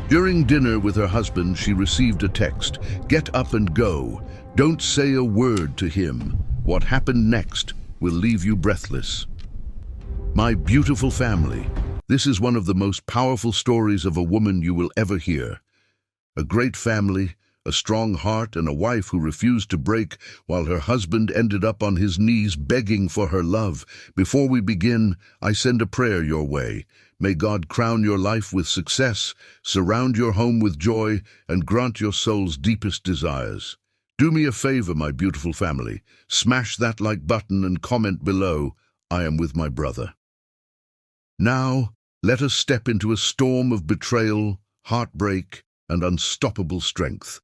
During dinner with her husband, she received a text. "Get up and go. Don't say a word to him. What happened next will leave you breathless." My beautiful family, this is one of the most powerful stories of a woman you will ever hear. A great family, a strong heart, and a wife who refused to break while her husband ended up on his knees begging for her love. Before we begin, I send a prayer your way. May God crown your life with success, surround your home with joy, and grant your soul's deepest desires. Do me a favor, my beautiful family. Smash that like button and comment below, "I am with my brother." Now, let us step into a storm of betrayal, heartbreak, and unstoppable strength.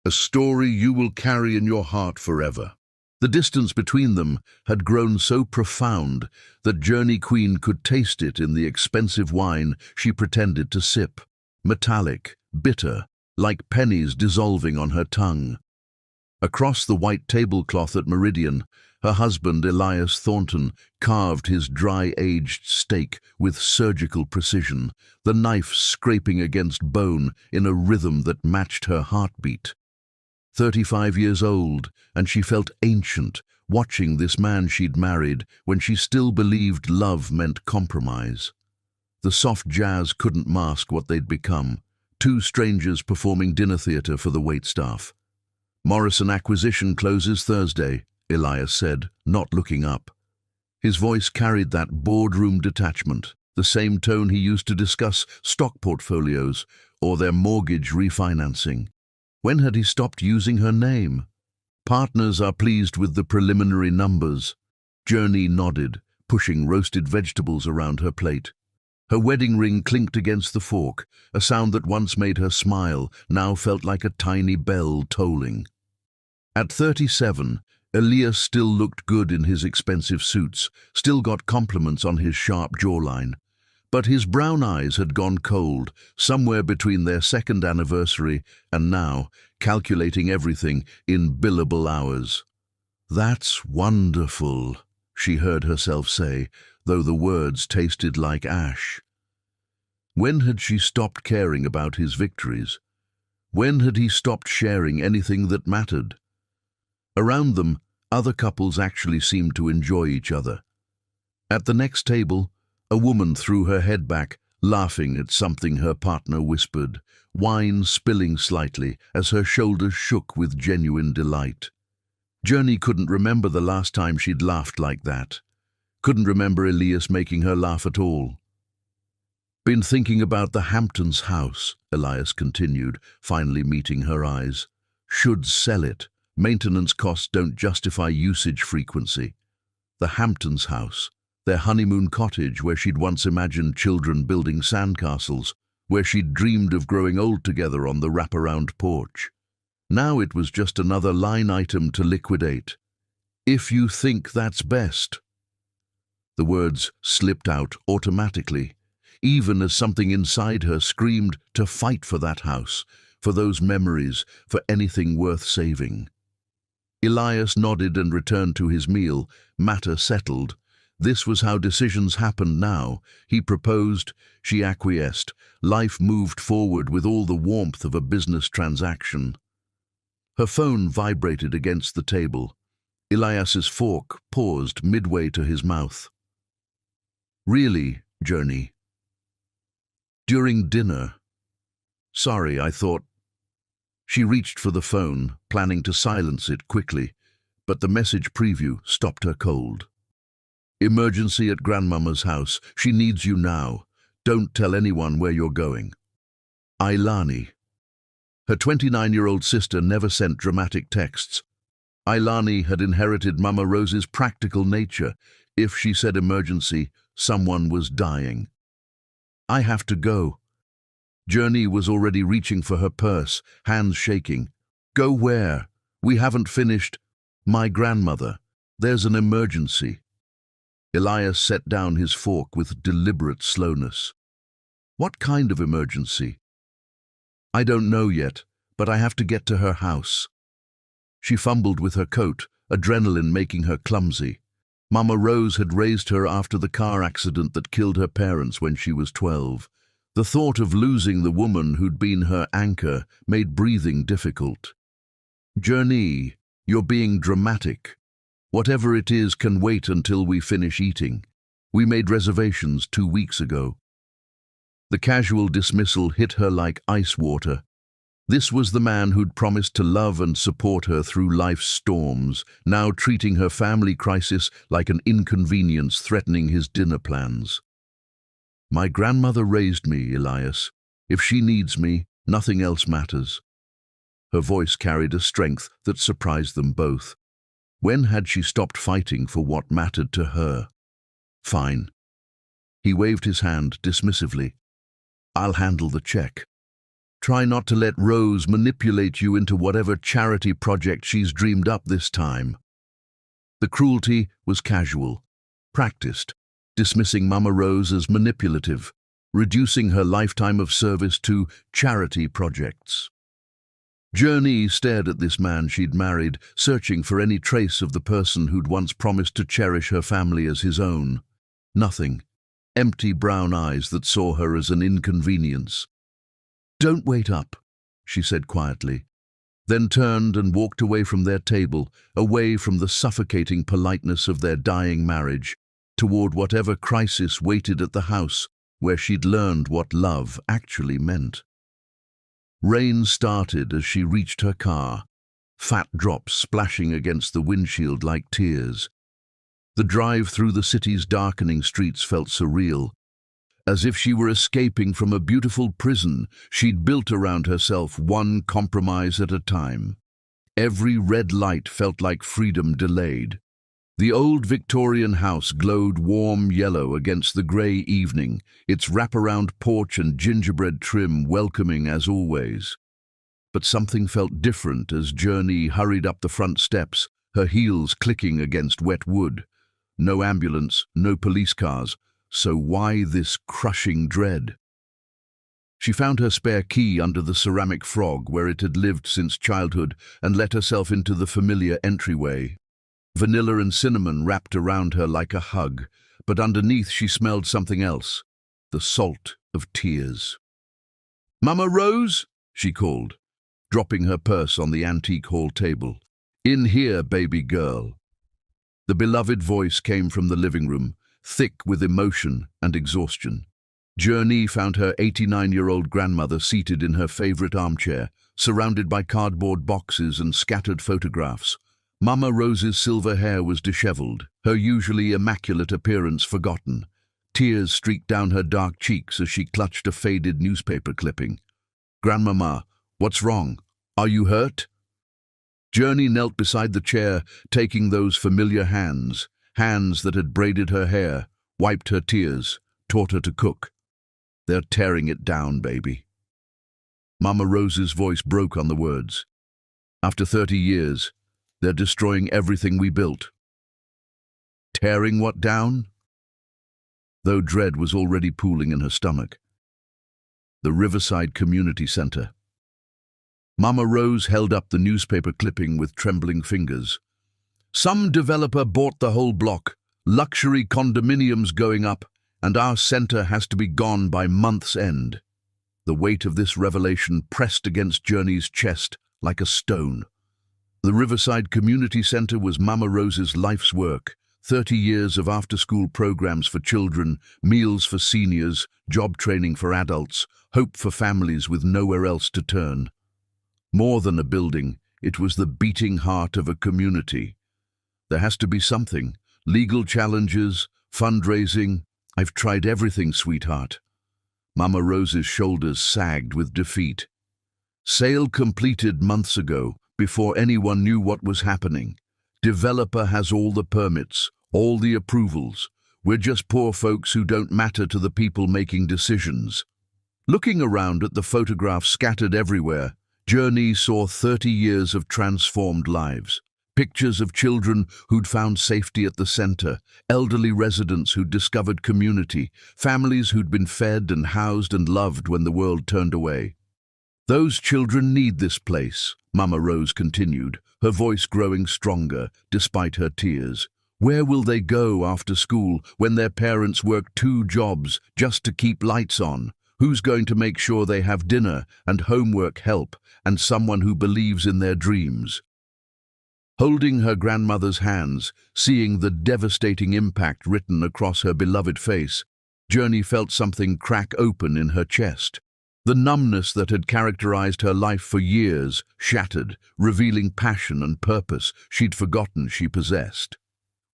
A story you will carry in your heart forever. The distance between them had grown so profound that Journey Queen could taste it in the expensive wine she pretended to sip. Metallic, bitter, like pennies dissolving on her tongue. Across the white tablecloth at Meridian, her husband, Elias Thornton, carved his dry-aged steak with surgical precision, the knife scraping against bone in a rhythm that matched her heartbeat. 35 years old, and she felt ancient, watching this man she'd married when she still believed love meant compromise. The soft jazz couldn't mask what they'd become, two strangers performing dinner theatre for the waitstaff. "Morrison acquisition closes Thursday," Elias said, not looking up. His voice carried that boardroom detachment, the same tone he used to discuss stock portfolios or their mortgage refinancing. When had he stopped using her name? "Partners are pleased with the preliminary numbers." Journey nodded, pushing roasted vegetables around her plate. Her wedding ring clinked against the fork, a sound that once made her smile, now felt like a tiny bell tolling. At 37, Elias still looked good in his expensive suits, still got compliments on his sharp jawline. But his brown eyes had gone cold, somewhere between their second anniversary and now, calculating everything in billable hours. "That's wonderful," she heard herself say, though the words tasted like ash. When had she stopped caring about his victories? When had he stopped sharing anything that mattered? Around them, other couples actually seemed to enjoy each other. At the next table, a woman threw her head back, laughing at something her partner whispered, wine spilling slightly as her shoulders shook with genuine delight. Journey couldn't remember the last time she'd laughed like that. Couldn't remember Elias making her laugh at all. "Been thinking about the Hamptons house," Elias continued, finally meeting her eyes. "Should sell it. Maintenance costs don't justify usage frequency." The Hamptons house, their honeymoon cottage where she'd once imagined children building sandcastles, where she'd dreamed of growing old together on the wraparound porch. Now it was just another line item to liquidate. "If you think that's best." The words slipped out automatically, even as something inside her screamed to fight for that house, for those memories, for anything worth saving. Elias nodded and returned to his meal, matter settled. This was how decisions happened now. He proposed, she acquiesced. Life moved forward with all the warmth of a business transaction. Her phone vibrated against the table. Elias's fork paused midway to his mouth. "Really, Journey? During dinner? Sorry, I thought..." She reached for the phone, planning to silence it quickly, but the message preview stopped her cold. "Emergency at Grandmama's house. She needs you now. Don't tell anyone where you're going. Ailani." Her 29-year-old sister never sent dramatic texts. Ailani had inherited Mama Rose's practical nature. If she said emergency, someone was dying. "I have to go." Journey was already reaching for her purse, hands shaking. "Go where? We haven't finished." "My grandmother. There's an emergency." Elias set down his fork with deliberate slowness. "What kind of emergency?" "I don't know yet, but I have to get to her house." She fumbled with her coat, adrenaline making her clumsy. Mama Rose had raised her after the car accident that killed her parents when she was 12. The thought of losing the woman who'd been her anchor made breathing difficult. "Journey, you're being dramatic. Whatever it is can wait until we finish eating. We made reservations 2 weeks ago." The casual dismissal hit her like ice water. This was the man who'd promised to love and support her through life's storms, now treating her family crisis like an inconvenience threatening his dinner plans. "My grandmother raised me, Elias. If she needs me, nothing else matters." Her voice carried a strength that surprised them both. When had she stopped fighting for what mattered to her? "Fine." He waved his hand dismissively. "I'll handle the check. Try not to let Rose manipulate you into whatever charity project she's dreamed up this time." The cruelty was casual, practiced, dismissing Mama Rose as manipulative, reducing her lifetime of service to charity projects. Journey stared at this man she'd married, searching for any trace of the person who'd once promised to cherish her family as his own. Nothing. Empty brown eyes that saw her as an inconvenience. "Don't wait up," she said quietly, then turned and walked away from their table, away from the suffocating politeness of their dying marriage, toward whatever crisis waited at the house where she'd learned what love actually meant. Rain started as she reached her car, fat drops splashing against the windshield like tears. The drive through the city's darkening streets felt surreal, as if she were escaping from a beautiful prison she'd built around herself, one compromise at a time. Every red light felt like freedom delayed. The old Victorian house glowed warm yellow against the grey evening, its wraparound porch and gingerbread trim welcoming as always. But something felt different as Journey hurried up the front steps, her heels clicking against wet wood. No ambulance, no police cars. So why this crushing dread? She found her spare key under the ceramic frog where it had lived since childhood and let herself into the familiar entryway. Vanilla and cinnamon wrapped around her like a hug, but underneath she smelled something else, the salt of tears. "Mama Rose," she called, dropping her purse on the antique hall table. "In here, baby girl." The beloved voice came from the living room, thick with emotion and exhaustion. Journey found her 89-year-old grandmother seated in her favorite armchair, surrounded by cardboard boxes and scattered photographs. Mama Rose's silver hair was disheveled, her usually immaculate appearance forgotten. Tears streaked down her dark cheeks as she clutched a faded newspaper clipping. "Grandmama, what's wrong? Are you hurt?" Journey knelt beside the chair, taking those familiar hands that had braided her hair, wiped her tears, taught her to cook. "They're tearing it down, baby." Mama Rose's voice broke on the words. "After 30 years, they're destroying everything we built." "Tearing what down?" Though dread was already pooling in her stomach. "The Riverside Community Center." Mama Rose held up the newspaper clipping with trembling fingers. "Some developer bought the whole block, luxury condominiums going up, and our center has to be gone by month's end." The weight of this revelation pressed against Journey's chest like a stone. The Riverside Community Center was Mama Rose's life's work. 30 years of after-school programs for children, meals for seniors, job training for adults, hope for families with nowhere else to turn. More than a building, it was the beating heart of a community. There has to be something. Legal challenges, fundraising. "I've tried everything, sweetheart." Mama Rose's shoulders sagged with defeat. "Sale completed months ago, before anyone knew what was happening. Developer has all the permits, all the approvals. We're just poor folks who don't matter to the people making decisions." Looking around at the photographs scattered everywhere, Journey saw 30 years of transformed lives. Pictures of children who'd found safety at the center, elderly residents who'd discovered community, families who'd been fed and housed and loved when the world turned away. "Those children need this place," Mama Rose continued, her voice growing stronger despite her tears. "Where will they go after school when their parents work 2 jobs just to keep lights on? Who's going to make sure they have dinner and homework help and someone who believes in their dreams? Holding her grandmother's hands, seeing the devastating impact written across her beloved face, Journey felt something crack open in her chest. The numbness that had characterized her life for years shattered, revealing passion and purpose she'd forgotten she possessed.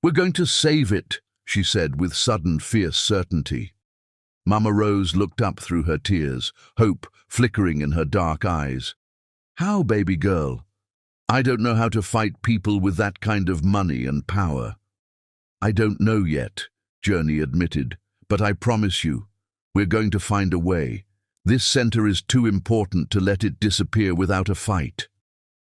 "We're going to save it," she said with sudden, fierce certainty. Mama Rose looked up through her tears, hope flickering in her dark eyes. "How, baby girl? I don't know how to fight people with that kind of money and power." "I don't know yet," Journey admitted, "but I promise you, we're going to find a way. This center is too important to let it disappear without a fight."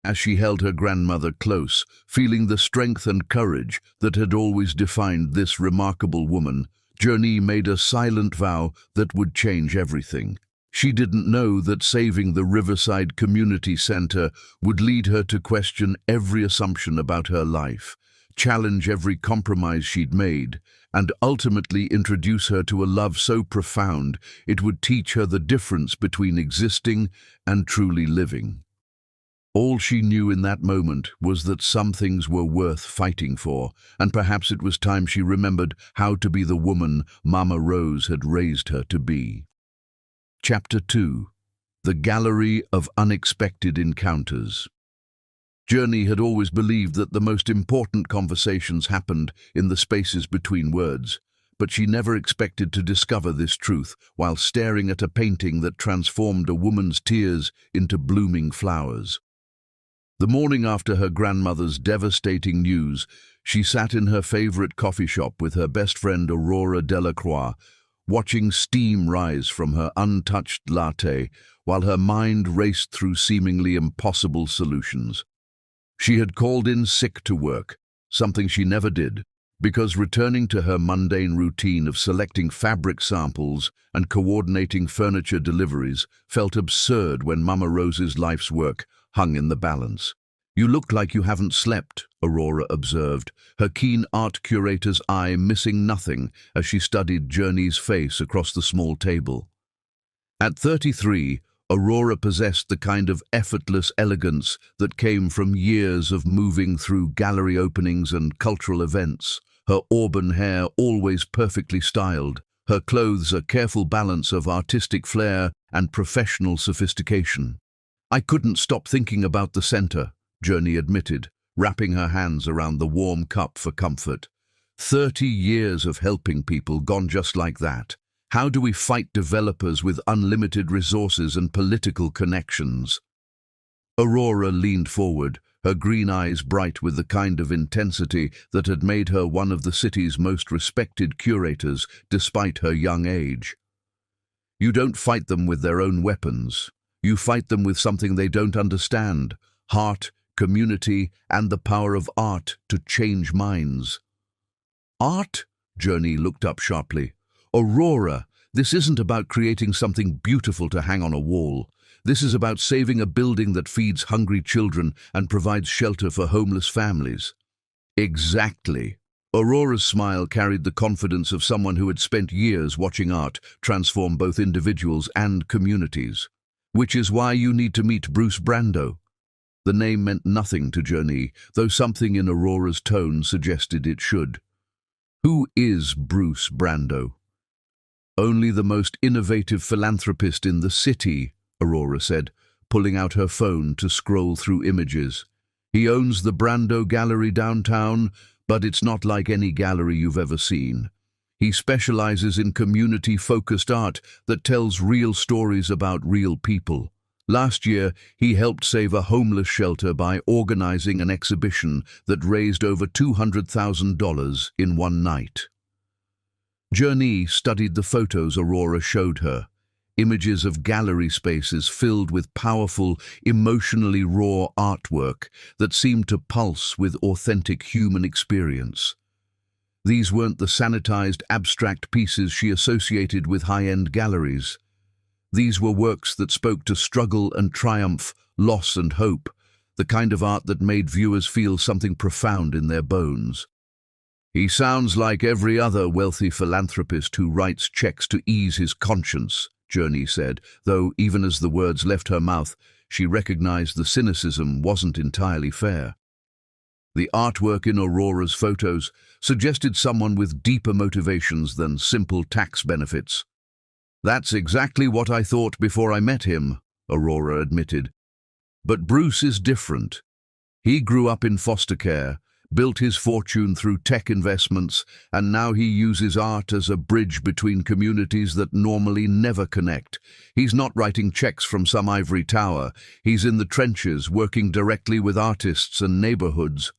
As she held her grandmother close, feeling the strength and courage that had always defined this remarkable woman, Journey made a silent vow that would change everything. She didn't know that saving the Riverside Community Center would lead her to question every assumption about her life, challenge every compromise she'd made, and ultimately introduce her to a love so profound it would teach her the difference between existing and truly living. All she knew in that moment was that some things were worth fighting for, and perhaps it was time she remembered how to be the woman Mama Rose had raised her to be. Chapter 2. The Gallery of Unexpected Encounters. Journey had always believed that the most important conversations happened in the spaces between words, but she never expected to discover this truth while staring at a painting that transformed a woman's tears into blooming flowers. The morning after her grandmother's devastating news, she sat in her favorite coffee shop with her best friend Aurora Delacroix, watching steam rise from her untouched latte while her mind raced through seemingly impossible solutions. She had called in sick to work, something she never did, because returning to her mundane routine of selecting fabric samples and coordinating furniture deliveries felt absurd when Mama Rose's life's work hung in the balance. "You look like you haven't slept," Aurora observed, her keen art curator's eye missing nothing as she studied Journey's face across the small table. At 33, Aurora possessed the kind of effortless elegance that came from years of moving through gallery openings and cultural events, her auburn hair always perfectly styled, her clothes a careful balance of artistic flair and professional sophistication. "I couldn't stop thinking about the center," Journey admitted, wrapping her hands around the warm cup for comfort. 30 years of helping people gone just like that. How do we fight developers with unlimited resources and political connections? Aurora leaned forward, her green eyes bright with the kind of intensity that had made her one of the city's most respected curators despite her young age. "You don't fight them with their own weapons. You fight them with something they don't understand: heart, community, and the power of art to change minds." "Art?" Journey looked up sharply. "Aurora, this isn't about creating something beautiful to hang on a wall. This is about saving a building that feeds hungry children and provides shelter for homeless families." "Exactly." Aurora's smile carried the confidence of someone who had spent years watching art transform both individuals and communities. "Which is why you need to meet Bruce Brando." The name meant nothing to Journey, though something in Aurora's tone suggested it should. "Who is Bruce Brando?" "Only the most innovative philanthropist in the city," Aurora said, pulling out her phone to scroll through images. "He owns the Brando Gallery downtown, but it's not like any gallery you've ever seen. He specializes in community-focused art that tells real stories about real people. Last year, he helped save a homeless shelter by organizing an exhibition that raised over $200,000 in one night." Journey studied the photos Aurora showed her, images of gallery spaces filled with powerful, emotionally raw artwork that seemed to pulse with authentic human experience. These weren't the sanitized, abstract pieces she associated with high-end galleries. These were works that spoke to struggle and triumph, loss and hope, the kind of art that made viewers feel something profound in their bones. "He sounds like every other wealthy philanthropist who writes checks to ease his conscience," Journey said, though even as the words left her mouth, she recognized the cynicism wasn't entirely fair. The artwork in Aurora's photos suggested someone with deeper motivations than simple tax benefits. "That's exactly what I thought before I met him," Aurora admitted. "But Bruce is different. He grew up in foster care, built his fortune through tech investments, and now he uses art as a bridge between communities that normally never connect. He's not writing checks from some ivory tower. He's in the trenches, working directly with artists and neighborhoods."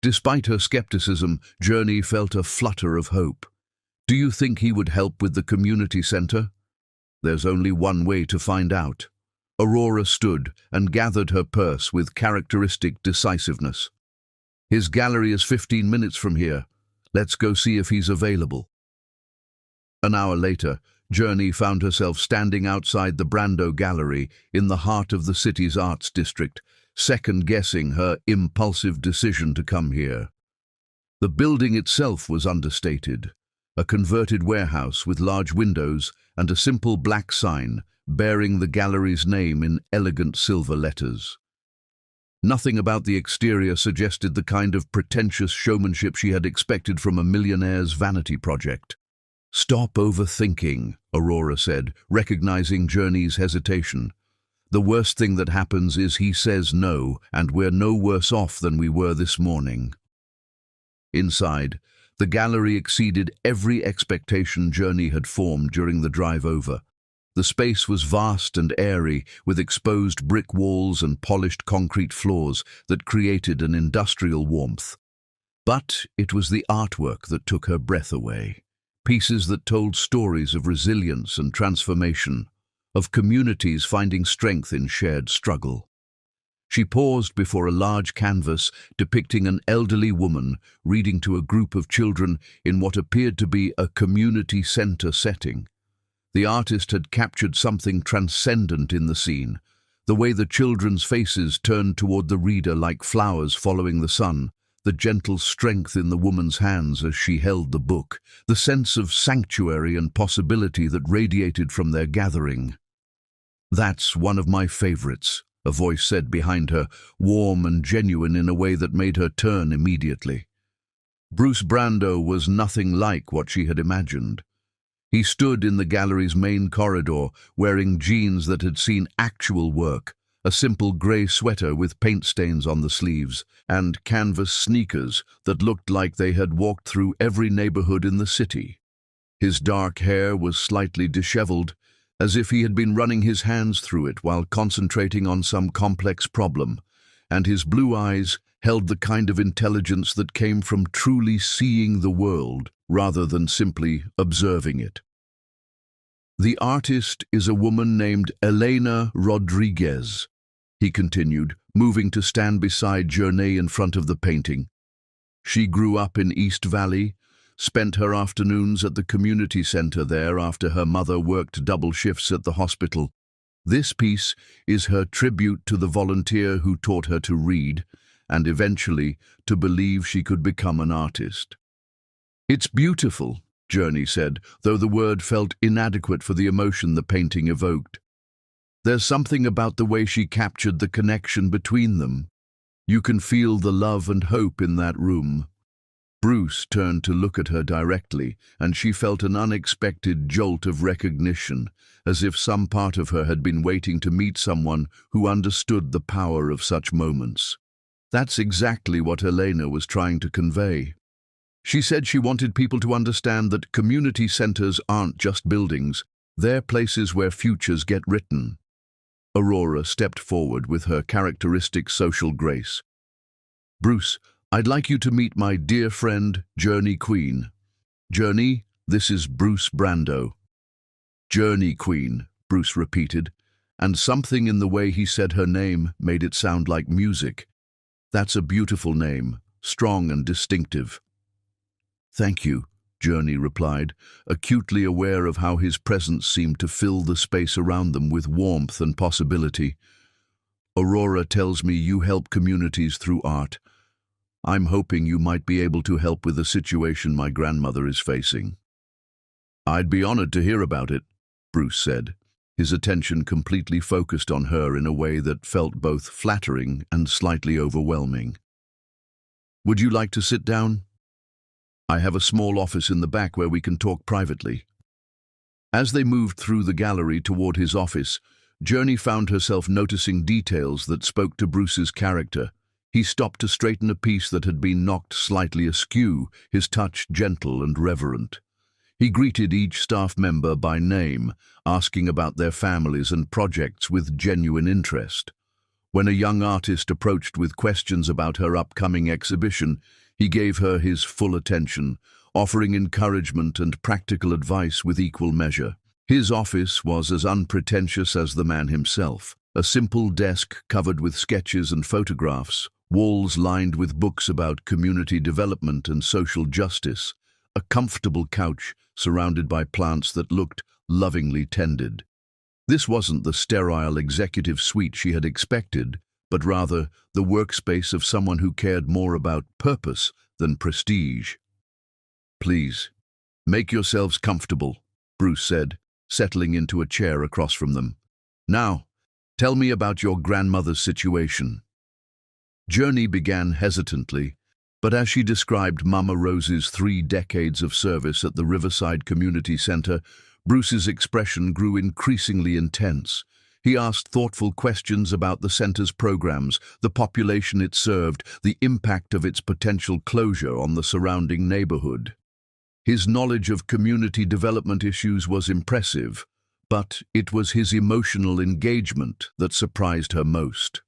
Despite her skepticism, Journey felt a flutter of hope. "Do you think he would help with the community center?" "There's only one way to find out." Aurora stood and gathered her purse with characteristic decisiveness. "His gallery is 15 minutes from here. Let's go see if he's available." An hour later, Journey found herself standing outside the Brando Gallery in the heart of the city's arts district, second-guessing her impulsive decision to come here. The building itself was understated, a converted warehouse with large windows and a simple black sign bearing the gallery's name in elegant silver letters. Nothing about the exterior suggested the kind of pretentious showmanship she had expected from a millionaire's vanity project. "Stop overthinking," Aurora said, recognizing Journey's hesitation. "The worst thing that happens is he says no, and we're no worse off than we were this morning." Inside, the gallery exceeded every expectation Journey had formed during the drive over. The space was vast and airy, with exposed brick walls and polished concrete floors that created an industrial warmth. But it was the artwork that took her breath away. Pieces that told stories of resilience and transformation, of communities finding strength in shared struggle. She paused before a large canvas depicting an elderly woman reading to a group of children in what appeared to be a community center setting. The artist had captured something transcendent in the scene, the way the children's faces turned toward the reader like flowers following the sun, the gentle strength in the woman's hands as she held the book, the sense of sanctuary and possibility that radiated from their gathering. "That's one of my favorites," a voice said behind her, warm and genuine in a way that made her turn immediately. Bruce Brando was nothing like what she had imagined. He stood in the gallery's main corridor, wearing jeans that had seen actual work, a simple grey sweater with paint stains on the sleeves, and canvas sneakers that looked like they had walked through every neighborhood in the city. His dark hair was slightly disheveled, as if he had been running his hands through it while concentrating on some complex problem, and his blue eyes held the kind of intelligence that came from truly seeing the world rather than simply observing it. "The artist is a woman named Elena Rodriguez," he continued, moving to stand beside Journey in front of the painting. "She grew up in East Valley, spent her afternoons at the community center there after her mother worked double shifts at the hospital. This piece is her tribute to the volunteer who taught her to read, and eventually to believe she could become an artist." "It's beautiful," Journey said, though the word felt inadequate for the emotion the painting evoked. "There's something about the way she captured the connection between them. You can feel the love and hope in that room." Bruce turned to look at her directly, and she felt an unexpected jolt of recognition, as if some part of her had been waiting to meet someone who understood the power of such moments. That's exactly what Elena was trying to convey. She said she wanted people to understand that community centers aren't just buildings, they're places where futures get written. Aurora stepped forward with her characteristic social grace. "Bruce, I'd like you to meet my dear friend, Journey Queen. Journey, this is Bruce Brando." "Journey Queen," Bruce repeated, and something in the way he said her name made it sound like music. "That's a beautiful name, strong and distinctive." "Thank you," Journey replied, acutely aware of how his presence seemed to fill the space around them with warmth and possibility. "Aurora tells me you help communities through art. I'm hoping you might be able to help with the situation my grandmother is facing." "I'd be honored to hear about it." Bruce said, his attention completely focused on her in a way that felt both flattering and slightly overwhelming. "Would you like to sit down? I have a small office in the back where we can talk privately." As they moved through the gallery toward his office, Journey found herself noticing details that spoke to Bruce's character. He stopped to straighten a piece that had been knocked slightly askew, his touch gentle and reverent. He greeted each staff member by name, asking about their families and projects with genuine interest. When a young artist approached with questions about her upcoming exhibition, he gave her his full attention, offering encouragement and practical advice with equal measure. His office was as unpretentious as the man himself. A simple desk covered with sketches and photographs, walls lined with books about community development and social justice, a comfortable couch surrounded by plants that looked lovingly tended. This wasn't the sterile executive suite she had expected, but rather the workspace of someone who cared more about purpose than prestige. "Please, make yourselves comfortable," Bruce said, settling into a chair across from them. "Now, tell me about your grandmother's situation." Journey began hesitantly, but as she described Mama Rose's 3 decades of service at the Riverside Community Center, Bruce's expression grew increasingly intense. He asked thoughtful questions about the center's programs, the population it served, the impact of its potential closure on the surrounding neighborhood. His knowledge of community development issues was impressive, but it was his emotional engagement that surprised her most.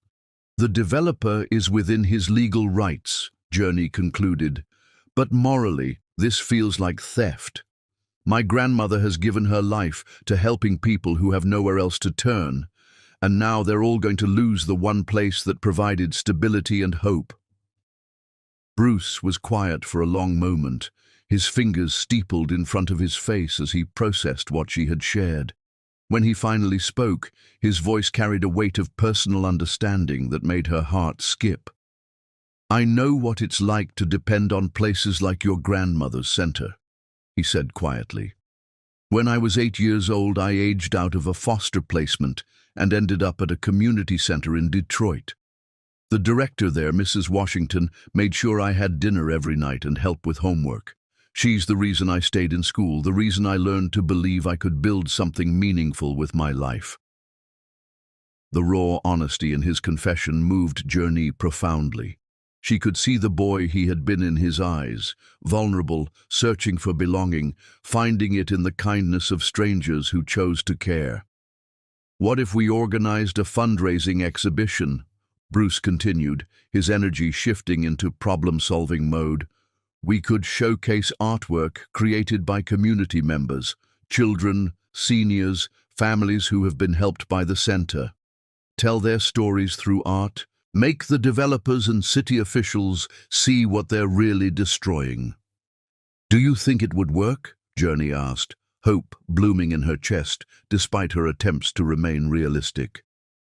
"The developer is within his legal rights," Journey concluded, "but morally, this feels like theft. My grandmother has given her life to helping people who have nowhere else to turn, and now they're all going to lose the one place that provided stability and hope." Bruce was quiet for a long moment, his fingers steepled in front of his face as he processed what she had shared. When he finally spoke, his voice carried a weight of personal understanding that made her heart skip. "I know what it's like to depend on places like your grandmother's center," he said quietly. "When I was 8 years old, I aged out of a foster placement and ended up at a community center in Detroit. The director there, Mrs. Washington, made sure I had dinner every night and help with homework. She's the reason I stayed in school, the reason I learned to believe I could build something meaningful with my life." The raw honesty in his confession moved Journey profoundly. She could see the boy he had been in his eyes, vulnerable, searching for belonging, finding it in the kindness of strangers who chose to care. "What if we organized a fundraising exhibition?" Bruce continued, his energy shifting into problem-solving mode. "We could showcase artwork created by community members, children, seniors, families who have been helped by the center. Tell their stories through art. Make the developers and city officials see what they're really destroying." "Do you think it would work?" Journey asked, hope blooming in her chest despite her attempts to remain realistic.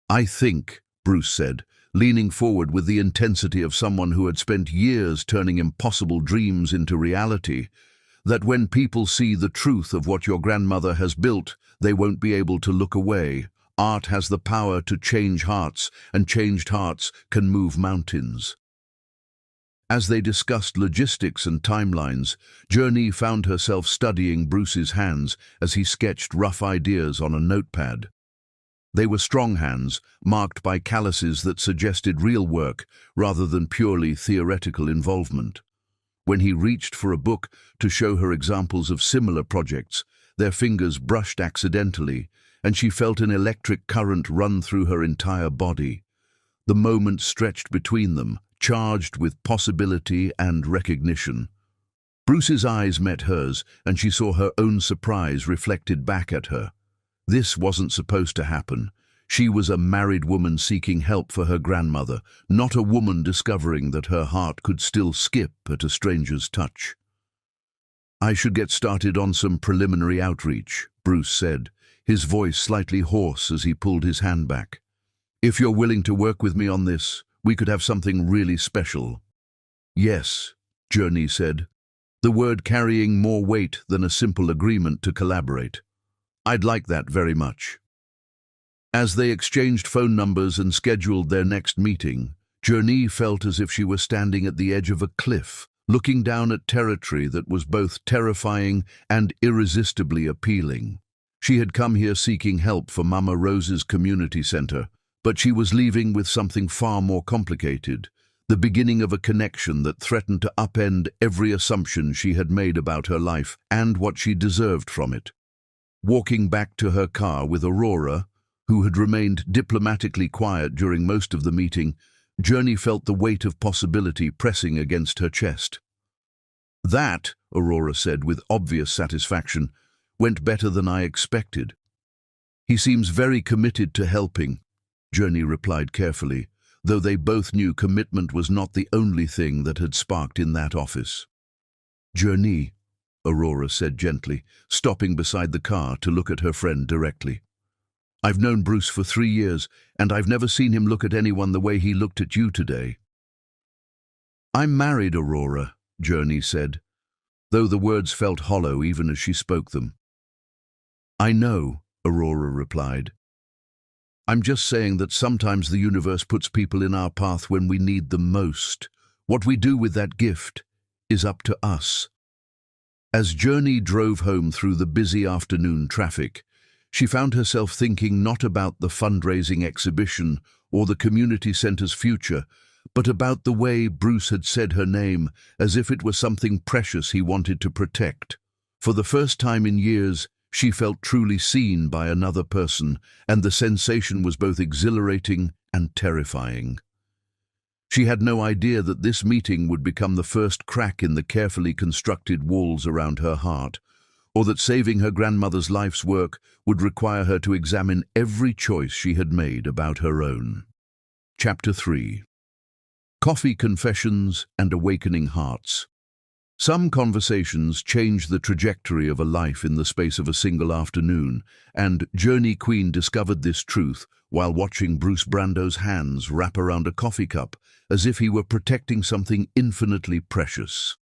"I think," Bruce said, leaning forward with the intensity of someone who had spent years turning impossible dreams into reality, "that when people see the truth of what your grandmother has built, they won't be able to look away. Art has the power to change hearts, and changed hearts can move mountains." As they discussed logistics and timelines, Journey found herself studying Bruce's hands as he sketched rough ideas on a notepad. They were strong hands, marked by calluses that suggested real work rather than purely theoretical involvement. When he reached for a book to show her examples of similar projects, their fingers brushed accidentally, and she felt an electric current run through her entire body. The moment stretched between them, charged with possibility and recognition. Bruce's eyes met hers, and she saw her own surprise reflected back at her. This wasn't supposed to happen. She was a married woman seeking help for her grandmother, not a woman discovering that her heart could still skip at a stranger's touch. "I should get started on some preliminary outreach," Bruce said, his voice slightly hoarse as he pulled his hand back. "If you're willing to work with me on this, we could have something really special." "Yes," Journey said, the word carrying more weight than a simple agreement to collaborate. I'd like that very much. As they exchanged phone numbers and scheduled their next meeting, Journey felt as if she were standing at the edge of a cliff, looking down at territory that was both terrifying and irresistibly appealing. She had come here seeking help for Mama Rose's community center, but she was leaving with something far more complicated, the beginning of a connection that threatened to upend every assumption she had made about her life and what she deserved from it. Walking back to her car with Aurora, who had remained diplomatically quiet during most of the meeting, Journey felt the weight of possibility pressing against her chest. "That," Aurora said with obvious satisfaction, "went better than I expected." "He seems very committed to helping," Journey replied carefully, though they both knew commitment was not the only thing that had sparked in that office. "Journey," Aurora said gently, stopping beside the car to look at her friend directly. "I've known Bruce for 3 years, and I've never seen him look at anyone the way he looked at you today." "I'm married, Aurora," Journey said, though the words felt hollow even as she spoke them. "I know," Aurora replied. "I'm just saying that sometimes the universe puts people in our path when we need them most. What we do with that gift is up to us." As Journey drove home through the busy afternoon traffic, she found herself thinking not about the fundraising exhibition or the community center's future, but about the way Bruce had said her name as if it were something precious he wanted to protect. For the first time in years, she felt truly seen by another person, and the sensation was both exhilarating and terrifying. She had no idea that this meeting would become the first crack in the carefully constructed walls around her heart, or that saving her grandmother's life's work would require her to examine every choice she had made about her own. Chapter 3. Coffee Confessions and Awakening Hearts. Some conversations change the trajectory of a life in the space of a single afternoon, and Journey Queen discovered this truth while watching Bruce Brando's hands wrap around a coffee cup as if he were protecting something infinitely precious.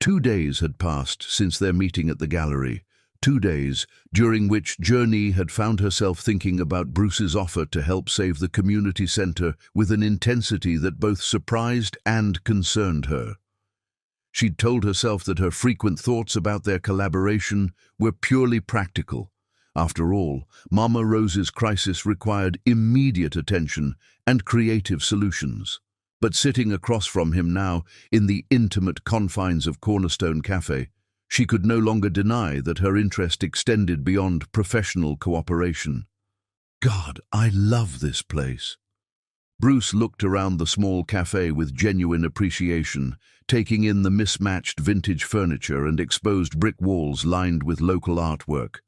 2 days had passed since their meeting at the gallery, 2 days during which Journey had found herself thinking about Bruce's offer to help save the community center with an intensity that both surprised and concerned her. She'd told herself that her frequent thoughts about their collaboration were purely practical. After all, Mama Rose's crisis required immediate attention and creative solutions. But sitting across from him now, in the intimate confines of Cornerstone Cafe, she could no longer deny that her interest extended beyond professional cooperation. "God, I love this place." Bruce looked around the small cafe with genuine appreciation, taking in the mismatched vintage furniture and exposed brick walls lined with local artwork.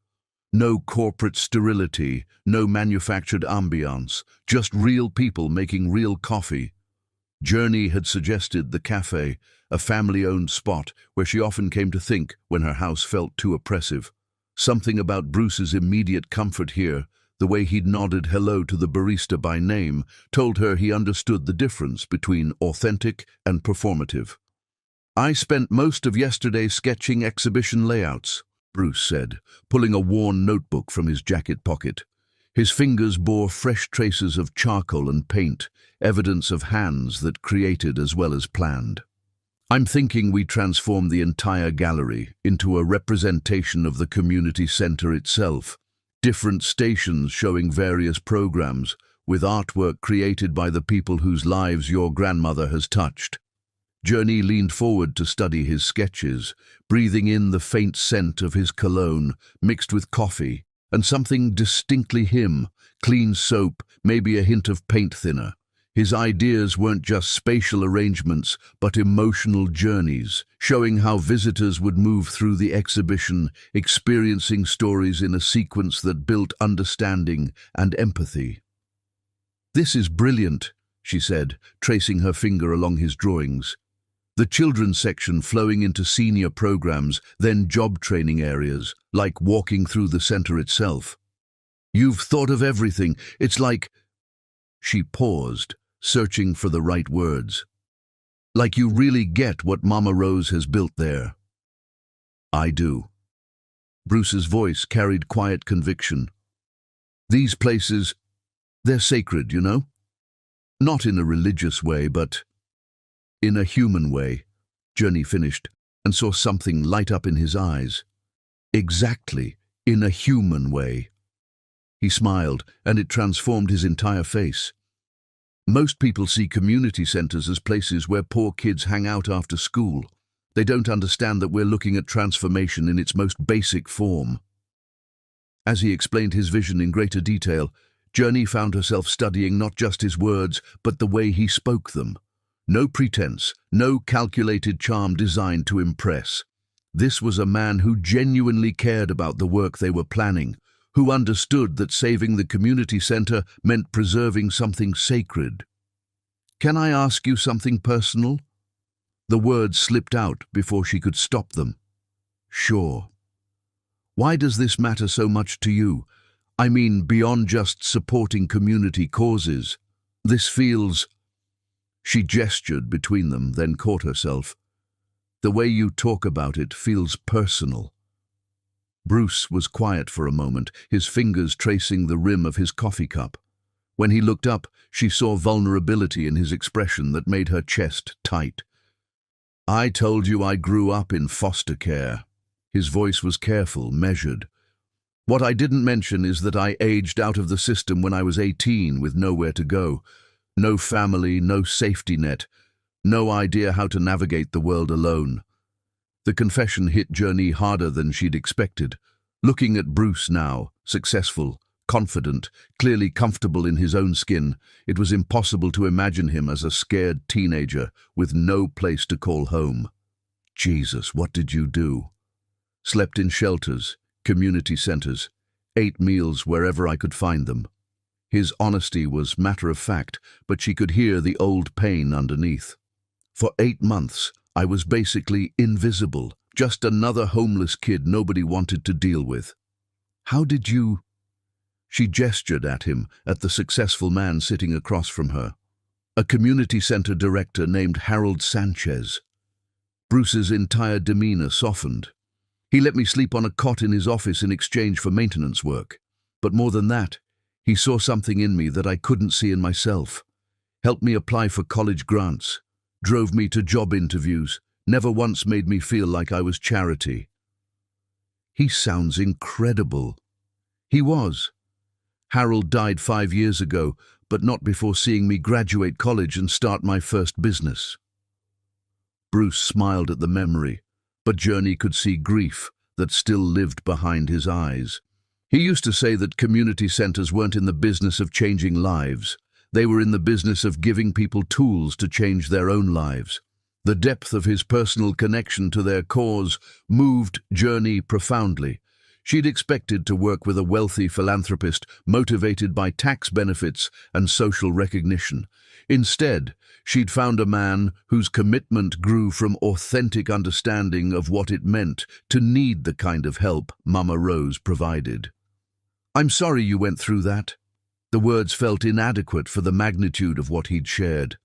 No corporate sterility, no manufactured ambiance, just real people making real coffee. Journey had suggested the cafe, a family-owned spot where she often came to think when her house felt too oppressive. Something about Bruce's immediate comfort here, the way he'd nodded hello to the barista by name, told her he understood the difference between authentic and performative. "I spent most of yesterday sketching exhibition layouts," Bruce said, pulling a worn notebook from his jacket pocket. His fingers bore fresh traces of charcoal and paint, evidence of hands that created as well as planned. "I'm thinking we transform the entire gallery into a representation of the community center itself, different stations showing various programs, with artwork created by the people whose lives your grandmother has touched." Journey leaned forward to study his sketches, breathing in the faint scent of his cologne, mixed with coffee, and something distinctly him, clean soap, maybe a hint of paint thinner. His ideas weren't just spatial arrangements, but emotional journeys, showing how visitors would move through the exhibition, experiencing stories in a sequence that built understanding and empathy. "This is brilliant," she said, tracing her finger along his drawings. The children's section flowing into senior programs, then job training areas, like walking through the center itself. "You've thought of everything. It's like—" She paused, searching for the right words. "Like you really get what Mama Rose has built there." "I do." Bruce's voice carried quiet conviction. These places, they're sacred, you know? Not in a religious way, but in a human way. Journey finished and saw something light up in his eyes. Exactly, in a human way. He smiled, and it transformed his entire face. Most people see community centers as places where poor kids hang out after school. They don't understand that we're looking at transformation in its most basic form. As he explained his vision in greater detail, Journey found herself studying not just his words, but the way he spoke them. No pretense, no calculated charm designed to impress. This was a man who genuinely cared about the work they were planning, who understood that saving the community center meant preserving something sacred. "Can I ask you something personal?" The words slipped out before she could stop them. "Sure." "Why does this matter so much to you? I mean, beyond just supporting community causes. This feels—" She gestured between them, then caught herself. "The way you talk about it feels personal." Bruce was quiet for a moment, his fingers tracing the rim of his coffee cup. When he looked up, she saw vulnerability in his expression that made her chest tight. "I told you I grew up in foster care." His voice was careful, measured. "What I didn't mention is that I aged out of the system when I was 18 with nowhere to go. No family, no safety net, no idea how to navigate the world alone." The confession hit Journey harder than she'd expected. Looking at Bruce now, successful, confident, clearly comfortable in his own skin, it was impossible to imagine him as a scared teenager with no place to call home. "Jesus, what did you do?" "Slept in shelters, community centers, ate meals wherever I could find them." His honesty was matter-of-fact, but she could hear the old pain underneath. "For 8 months, I was basically invisible, just another homeless kid nobody wanted to deal with." "How did you—" She gestured at him, at the successful man sitting across from her. A community center director named Harold Sanchez. Bruce's entire demeanor softened. "He let me sleep on a cot in his office in exchange for maintenance work. But more than that, he saw something in me that I couldn't see in myself. Helped me apply for college grants, drove me to job interviews, never once made me feel like I was charity." "He sounds incredible." He was. "Harold died 5 years ago, but not before seeing me graduate college and start my first business." Bruce smiled at the memory, but Journey could see grief that still lived behind his eyes. He used to say that community centers weren't in the business of changing lives. They were in the business of giving people tools to change their own lives. The depth of his personal connection to their cause moved Journey profoundly. She'd expected to work with a wealthy philanthropist motivated by tax benefits and social recognition. Instead, she'd found a man whose commitment grew from authentic understanding of what it meant to need the kind of help Mama Rose provided. "I'm sorry you went through that." The words felt inadequate for the magnitude of what he'd shared.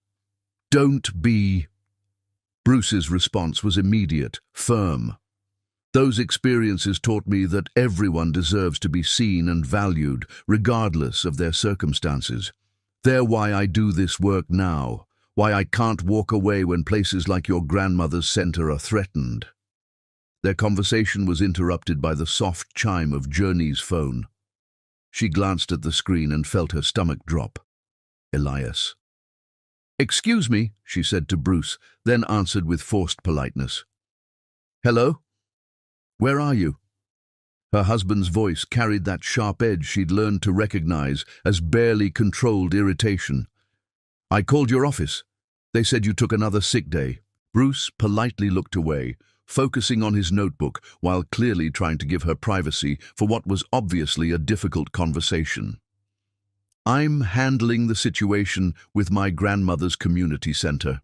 "Don't be—" Bruce's response was immediate, firm. "Those experiences taught me that everyone deserves to be seen and valued, regardless of their circumstances. They're why I do this work now, why I can't walk away when places like your grandmother's center are threatened." Their conversation was interrupted by the soft chime of Journey's phone. She glanced at the screen and felt her stomach drop. Elias. "Excuse me," she said to Bruce, then answered with forced politeness. "Hello? Where are you?" Her husband's voice carried that sharp edge she'd learned to recognize as barely controlled irritation. "I called your office. They said you took another sick day." Bruce politely looked away, focusing on his notebook while clearly trying to give her privacy for what was obviously a difficult conversation. "I'm handling the situation with my grandmother's community center."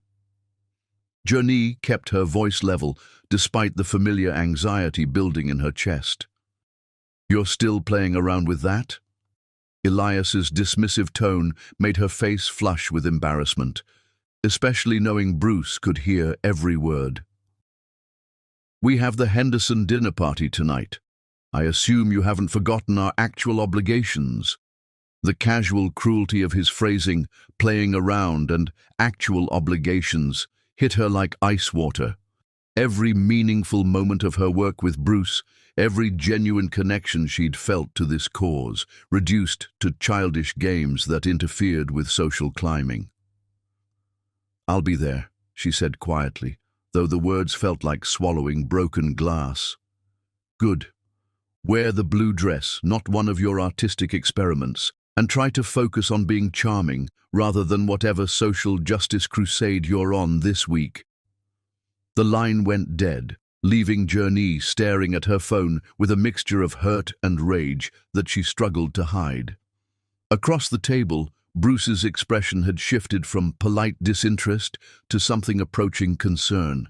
Journey kept her voice level despite the familiar anxiety building in her chest. "You're still playing around with that?" Elias's dismissive tone made her face flush with embarrassment, especially knowing Bruce could hear every word. "We have the Henderson dinner party tonight. I assume you haven't forgotten our actual obligations. The casual cruelty of his phrasing, playing around, and actual obligations hit her like ice water. Every meaningful moment of her work with Bruce, every genuine connection she'd felt to this cause, reduced to childish games that interfered with social climbing. "I'll be there," she said quietly, though the words felt like swallowing broken glass. "Good. Wear the blue dress, not one of your artistic experiments, and try to focus on being charming rather than whatever social justice crusade you're on this week." The line went dead, leaving Journey staring at her phone with a mixture of hurt and rage that she struggled to hide. Across the table, Bruce's expression had shifted from polite disinterest to something approaching concern.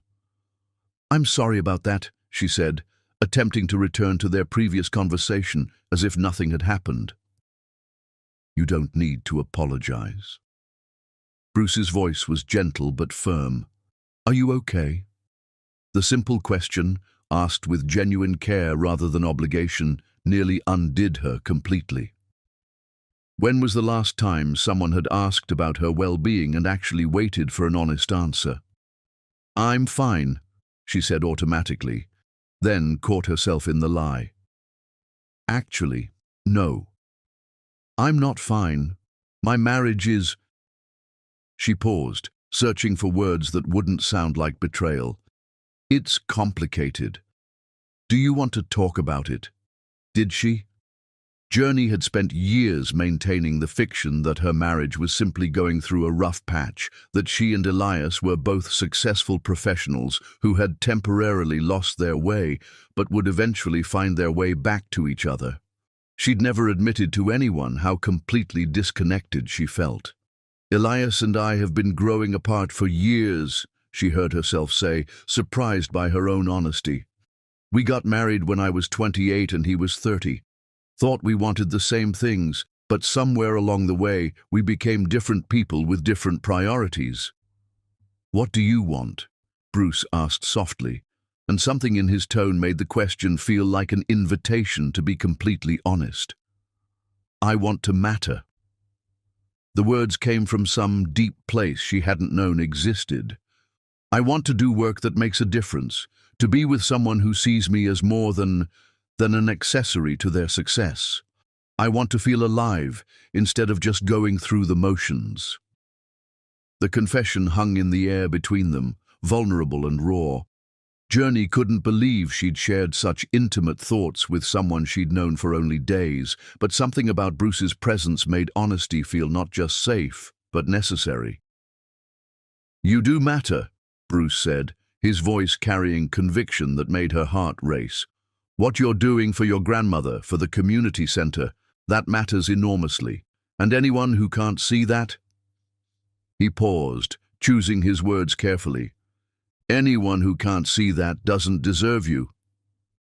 "I'm sorry about that," she said, attempting to return to their previous conversation as if nothing had happened. "You don't need to apologize." Bruce's voice was gentle but firm. "Are you okay?" The simple question, asked with genuine care rather than obligation, nearly undid her completely. When was the last time someone had asked about her well-being and actually waited for an honest answer? "I'm fine," she said automatically, then caught herself in the lie. "Actually, no. I'm not fine. My marriage is—" She paused, searching for words that wouldn't sound like betrayal. "It's complicated. Do you want to talk about it?" Did she? Journey had spent years maintaining the fiction that her marriage was simply going through a rough patch, that she and Elias were both successful professionals who had temporarily lost their way but would eventually find their way back to each other. She'd never admitted to anyone how completely disconnected she felt. "Elias and I have been growing apart for years," she heard herself say, surprised by her own honesty. "We got married when I was 28 and he was 30. Thought we wanted the same things, but somewhere along the way, we became different people with different priorities." "What do you want?" Bruce asked softly, and something in his tone made the question feel like an invitation to be completely honest. "I want to matter." The words came from some deep place she hadn't known existed. "I want to do work that makes a difference, to be with someone who sees me as more than an accessory to their success. I want to feel alive instead of just going through the motions." The confession hung in the air between them, vulnerable and raw. Journey couldn't believe she'd shared such intimate thoughts with someone she'd known for only days, but something about Bruce's presence made honesty feel not just safe, but necessary. "You do matter," Bruce said, his voice carrying conviction that made her heart race. "What you're doing for your grandmother, for the community center, that matters enormously. And anyone who can't see that—" He paused, choosing his words carefully. "Anyone who can't see that doesn't deserve you."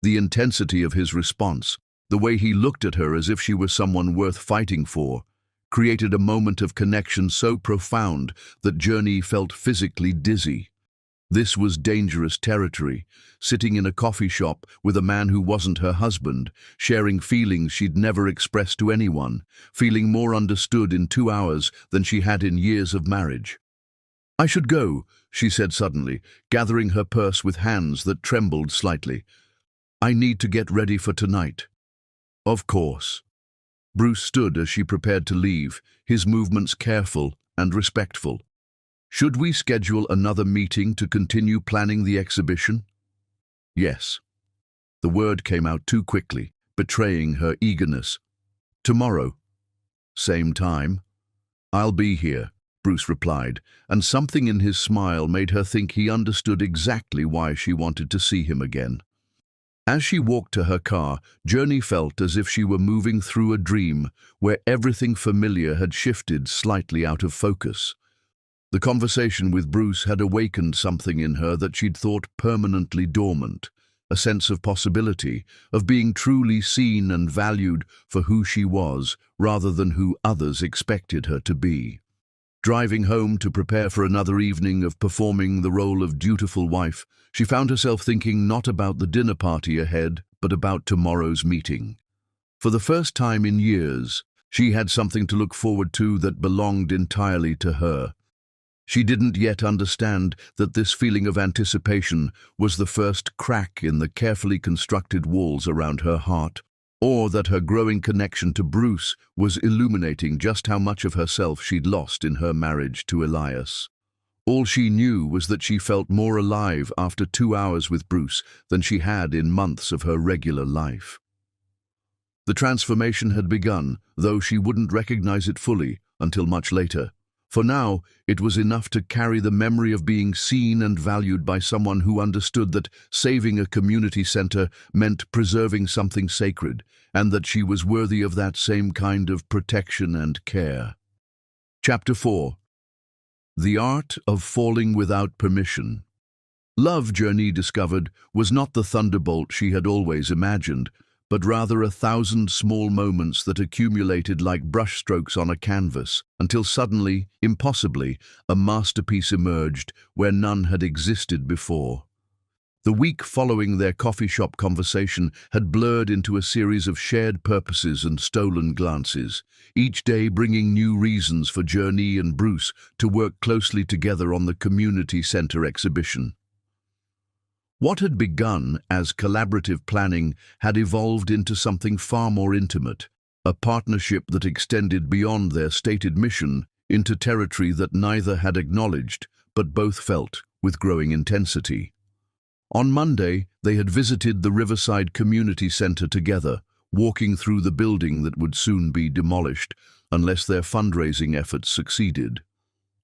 The intensity of his response, the way he looked at her as if she were someone worth fighting for, created a moment of connection so profound that Journey felt physically dizzy. This was dangerous territory, sitting in a coffee shop with a man who wasn't her husband, sharing feelings she'd never expressed to anyone, feeling more understood in 2 hours than she had in years of marriage. "I should go," she said suddenly, gathering her purse with hands that trembled slightly. "I need to get ready for tonight." "Of course." Bruce stood as she prepared to leave, his movements careful and respectful. "Should we schedule another meeting to continue planning the exhibition?" "Yes." The word came out too quickly, betraying her eagerness. "Tomorrow." "Same time?" "I'll be here," Bruce replied, and something in his smile made her think he understood exactly why she wanted to see him again. As she walked to her car, Journey felt as if she were moving through a dream where everything familiar had shifted slightly out of focus. The conversation with Bruce had awakened something in her that she'd thought permanently dormant, a sense of possibility, of being truly seen and valued for who she was rather than who others expected her to be. Driving home to prepare for another evening of performing the role of dutiful wife, she found herself thinking not about the dinner party ahead, but about tomorrow's meeting. For the first time in years, she had something to look forward to that belonged entirely to her. She didn't yet understand that this feeling of anticipation was the first crack in the carefully constructed walls around her heart, or that her growing connection to Bruce was illuminating just how much of herself she'd lost in her marriage to Elias. All she knew was that she felt more alive after 2 hours with Bruce than she had in months of her regular life. The transformation had begun, though she wouldn't recognize it fully until much later. For now, it was enough to carry the memory of being seen and valued by someone who understood that saving a community center meant preserving something sacred, and that she was worthy of that same kind of protection and care. Chapter 4. The Art of Falling Without Permission. Love, Journey discovered, was not the thunderbolt she had always imagined, but rather 1,000 small moments that accumulated like brushstrokes on a canvas, until suddenly, impossibly, a masterpiece emerged where none had existed before. The week following their coffee shop conversation had blurred into a series of shared purposes and stolen glances, each day bringing new reasons for Journey and Bruce to work closely together on the community center exhibition. What had begun as collaborative planning had evolved into something far more intimate, a partnership that extended beyond their stated mission into territory that neither had acknowledged but both felt with growing intensity. On Monday, they had visited the Riverside Community Center together, walking through the building that would soon be demolished unless their fundraising efforts succeeded.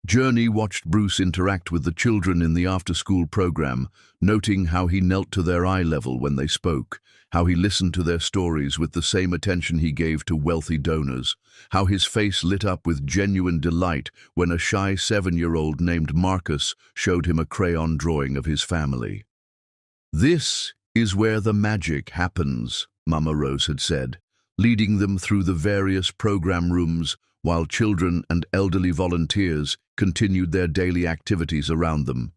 Journey watched Bruce interact with the children in the after-school program, noting how he knelt to their eye level when they spoke, how he listened to their stories with the same attention he gave to wealthy donors, how his face lit up with genuine delight when a shy 7-year-old named Marcus showed him a crayon drawing of his family. "This is where the magic happens," Mama Rose had said, leading them through the various program rooms while children and elderly volunteers continued their daily activities around them.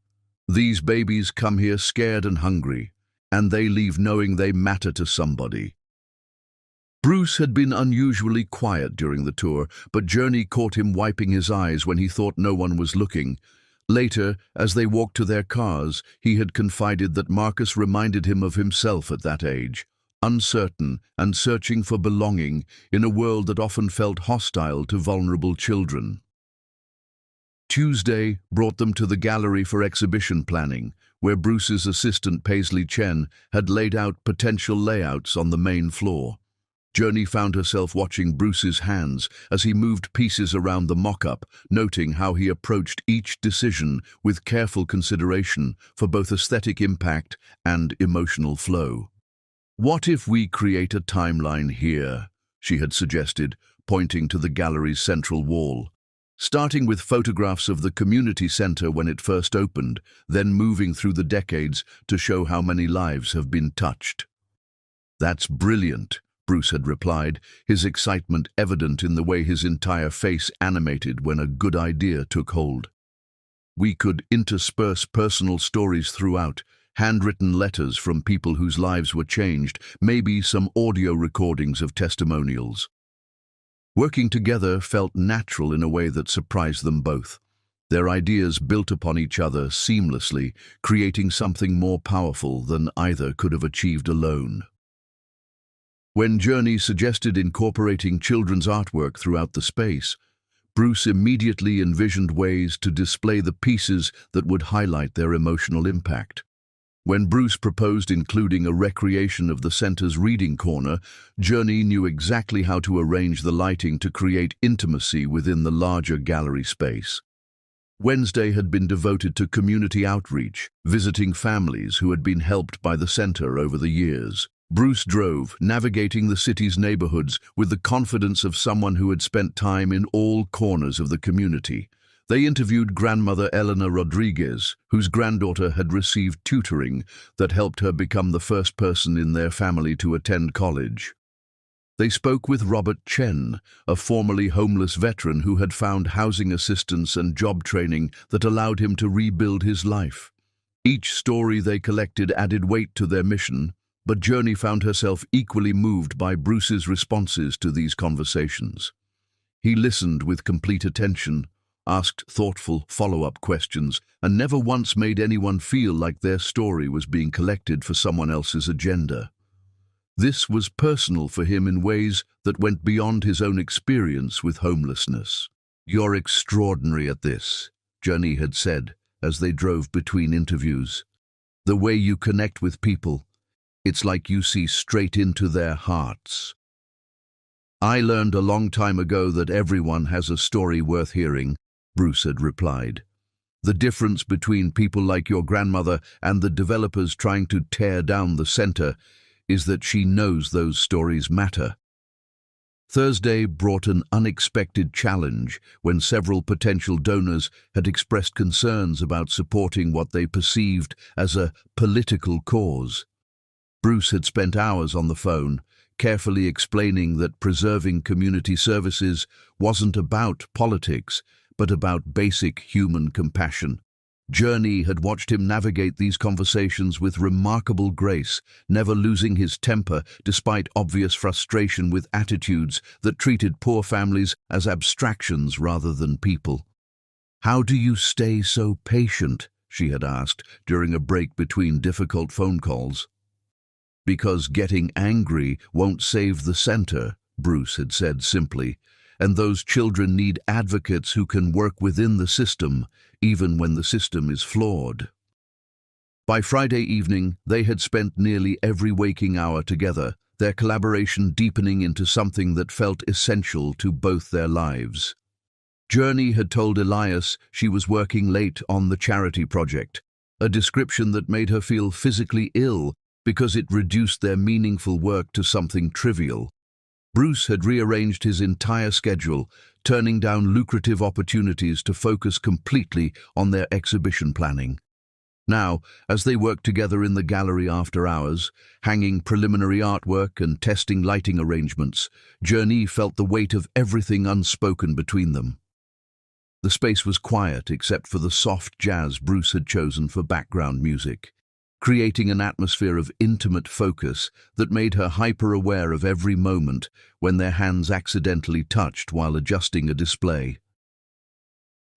"These babies come here scared and hungry, and they leave knowing they matter to somebody." Bruce had been unusually quiet during the tour, but Journey caught him wiping his eyes when he thought no one was looking. Later, as they walked to their cars, he had confided that Marcus reminded him of himself at that age, uncertain and searching for belonging in a world that often felt hostile to vulnerable children. Tuesday brought them to the gallery for exhibition planning, where Bruce's assistant Paisley Chen had laid out potential layouts on the main floor. Journey found herself watching Bruce's hands as he moved pieces around the mock-up, noting how he approached each decision with careful consideration for both aesthetic impact and emotional flow. "What if we create a timeline here?" she had suggested, pointing to the gallery's central wall. "Starting with photographs of the community center when it first opened, then moving through the decades to show how many lives have been touched." "That's brilliant," Bruce had replied, his excitement evident in the way his entire face animated when a good idea took hold. "We could intersperse personal stories throughout, handwritten letters from people whose lives were changed, maybe some audio recordings of testimonials." Working together felt natural in a way that surprised them both. Their ideas built upon each other seamlessly, creating something more powerful than either could have achieved alone. When Journey suggested incorporating children's artwork throughout the space, Bruce immediately envisioned ways to display the pieces that would highlight their emotional impact. When Bruce proposed including a recreation of the center's reading corner, Journey knew exactly how to arrange the lighting to create intimacy within the larger gallery space. Wednesday had been devoted to community outreach, visiting families who had been helped by the center over the years. Bruce drove, navigating the city's neighborhoods with the confidence of someone who had spent time in all corners of the community. They interviewed grandmother Elena Rodriguez, whose granddaughter had received tutoring that helped her become the first person in their family to attend college. They spoke with Robert Chen, a formerly homeless veteran who had found housing assistance and job training that allowed him to rebuild his life. Each story they collected added weight to their mission, But Journey found herself equally moved by Bruce's responses to these conversations. He listened with complete attention, asked thoughtful follow-up questions, and never once made anyone feel like their story was being collected for someone else's agenda. This was personal for him in ways that went beyond his own experience with homelessness. "You're extraordinary at this," Journey had said as they drove between interviews. "The way you connect with people, it's like you see straight into their hearts." "I learned a long time ago that everyone has a story worth hearing," Bruce had replied. "The difference between people like your grandmother and the developers trying to tear down the center is that she knows those stories matter." Thursday brought an unexpected challenge when several potential donors had expressed concerns about supporting what they perceived as a political cause. Bruce had spent hours on the phone, carefully explaining that preserving community services wasn't about politics, but about basic human compassion. Journey had watched him navigate these conversations with remarkable grace, never losing his temper despite obvious frustration with attitudes that treated poor families as abstractions rather than people. "How do you stay so patient?" she had asked during a break between difficult phone calls. "Because getting angry won't save the center," Bruce had said simply, "and those children need advocates who can work within the system, even when the system is flawed." By Friday evening, they had spent nearly every waking hour together, their collaboration deepening into something that felt essential to both their lives. Journey had told Elias she was working late on the charity project, a description that made her feel physically ill because it reduced their meaningful work to something trivial. Bruce had rearranged his entire schedule, turning down lucrative opportunities to focus completely on their exhibition planning. Now, as they worked together in the gallery after hours, hanging preliminary artwork and testing lighting arrangements, Journey felt the weight of everything unspoken between them. The space was quiet except for the soft jazz Bruce had chosen for background music, creating an atmosphere of intimate focus that made her hyper-aware of every moment when their hands accidentally touched while adjusting a display.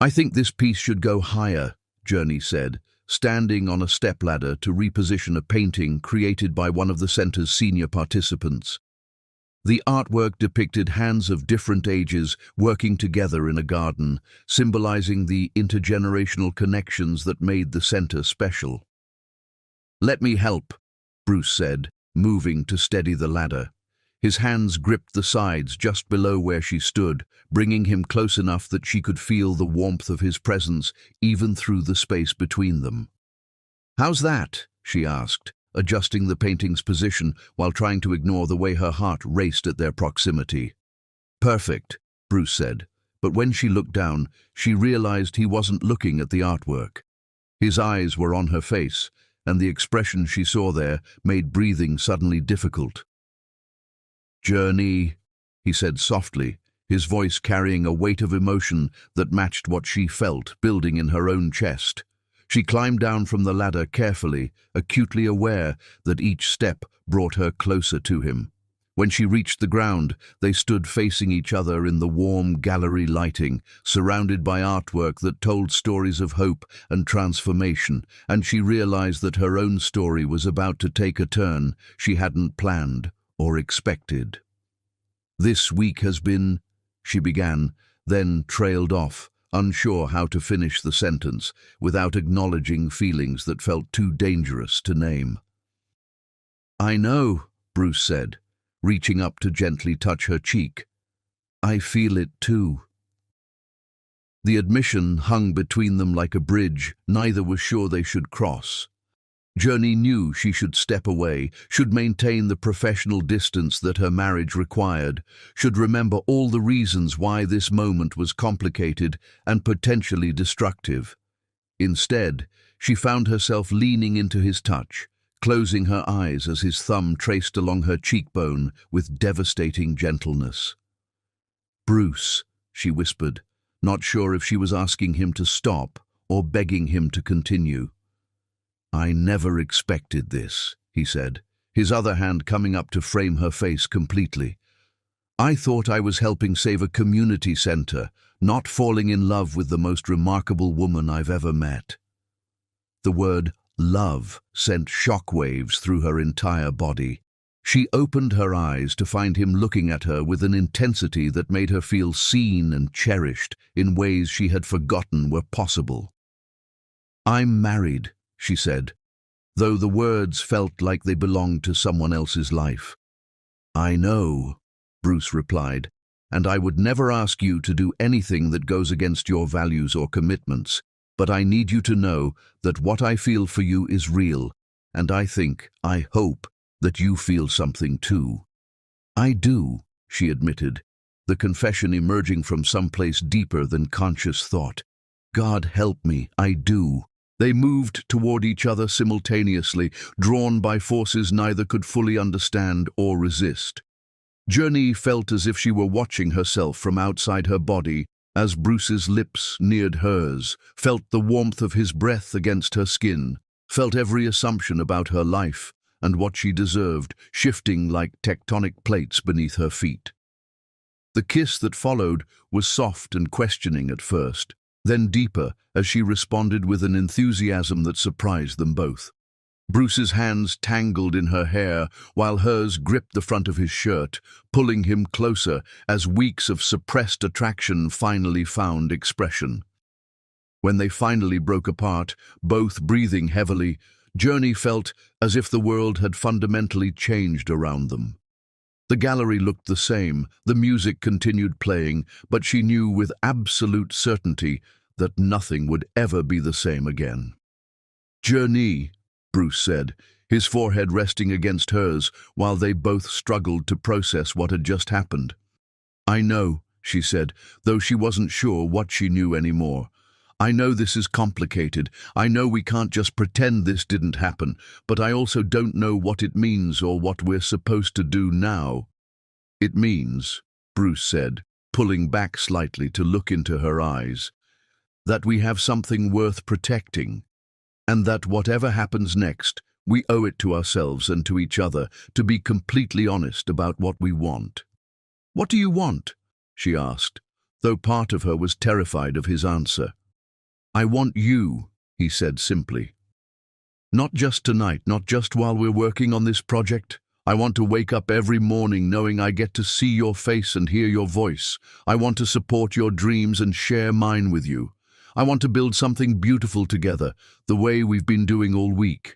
"I think this piece should go higher," Journey said, standing on a stepladder to reposition a painting created by one of the center's senior participants. The artwork depicted hands of different ages working together in a garden, symbolizing the intergenerational connections that made the center special. "Let me help," Bruce said, moving to steady the ladder. His hands gripped the sides just below where she stood, bringing him close enough that she could feel the warmth of his presence even through the space between them. "How's that?" she asked, adjusting the painting's position while trying to ignore the way her heart raced at their proximity. "Perfect," Bruce said, but when she looked down, she realized he wasn't looking at the artwork. His eyes were on her face, and the expression she saw there made breathing suddenly difficult. "Journey," he said softly, his voice carrying a weight of emotion that matched what she felt building in her own chest. She climbed down from the ladder carefully, acutely aware that each step brought her closer to him. When she reached the ground, they stood facing each other in the warm gallery lighting, surrounded by artwork that told stories of hope and transformation, and she realized that her own story was about to take a turn she hadn't planned or expected. "This week has been," she began, then trailed off, unsure how to finish the sentence without acknowledging feelings that felt too dangerous to name. "I know," Bruce said, reaching up to gently touch her cheek. "I feel it too." The admission hung between them like a bridge neither was sure they should cross. Journey knew she should step away, should maintain the professional distance that her marriage required, should remember all the reasons why this moment was complicated and potentially destructive. Instead, she found herself leaning into his touch, closing her eyes as his thumb traced along her cheekbone with devastating gentleness. "Bruce," she whispered, not sure if she was asking him to stop or begging him to continue. "I never expected this," he said, his other hand coming up to frame her face completely. "I thought I was helping save a community center, not falling in love with the most remarkable woman I've ever met." The word love sent shockwaves through her entire body. She opened her eyes to find him looking at her with an intensity that made her feel seen and cherished in ways she had forgotten were possible. "I'm married," she said, though the words felt like they belonged to someone else's life. "I know," Bruce replied, "and I would never ask you to do anything that goes against your values or commitments, but I need you to know that what I feel for you is real, and I hope, that you feel something too." "I do," she admitted, the confession emerging from someplace deeper than conscious thought. "God help me, I do." They moved toward each other simultaneously, drawn by forces neither could fully understand or resist. Journey felt as if she were watching herself from outside her body as Bruce's lips neared hers, felt the warmth of his breath against her skin, felt every assumption about her life and what she deserved shifting like tectonic plates beneath her feet. The kiss that followed was soft and questioning at first, then deeper as she responded with an enthusiasm that surprised them both. Bruce's hands tangled in her hair while hers gripped the front of his shirt, pulling him closer as weeks of suppressed attraction finally found expression. When they finally broke apart, both breathing heavily, Journey felt as if the world had fundamentally changed around them. The gallery looked the same, the music continued playing, but she knew with absolute certainty that nothing would ever be the same again. "Journey," Bruce said, his forehead resting against hers while they both struggled to process what had just happened. "I know," she said, though she wasn't sure what she knew anymore. "I know this is complicated. I know we can't just pretend this didn't happen, but I also don't know what it means or what we're supposed to do now." "It means," Bruce said, pulling back slightly to look into her eyes, "that we have something worth protecting, and that whatever happens next, we owe it to ourselves and to each other to be completely honest about what we want." "What do you want?" she asked, though part of her was terrified of his answer. "I want you," he said simply. "Not just tonight, not just while we're working on this project. I want to wake up every morning knowing I get to see your face and hear your voice. I want to support your dreams and share mine with you. I want to build something beautiful together, the way we've been doing all week."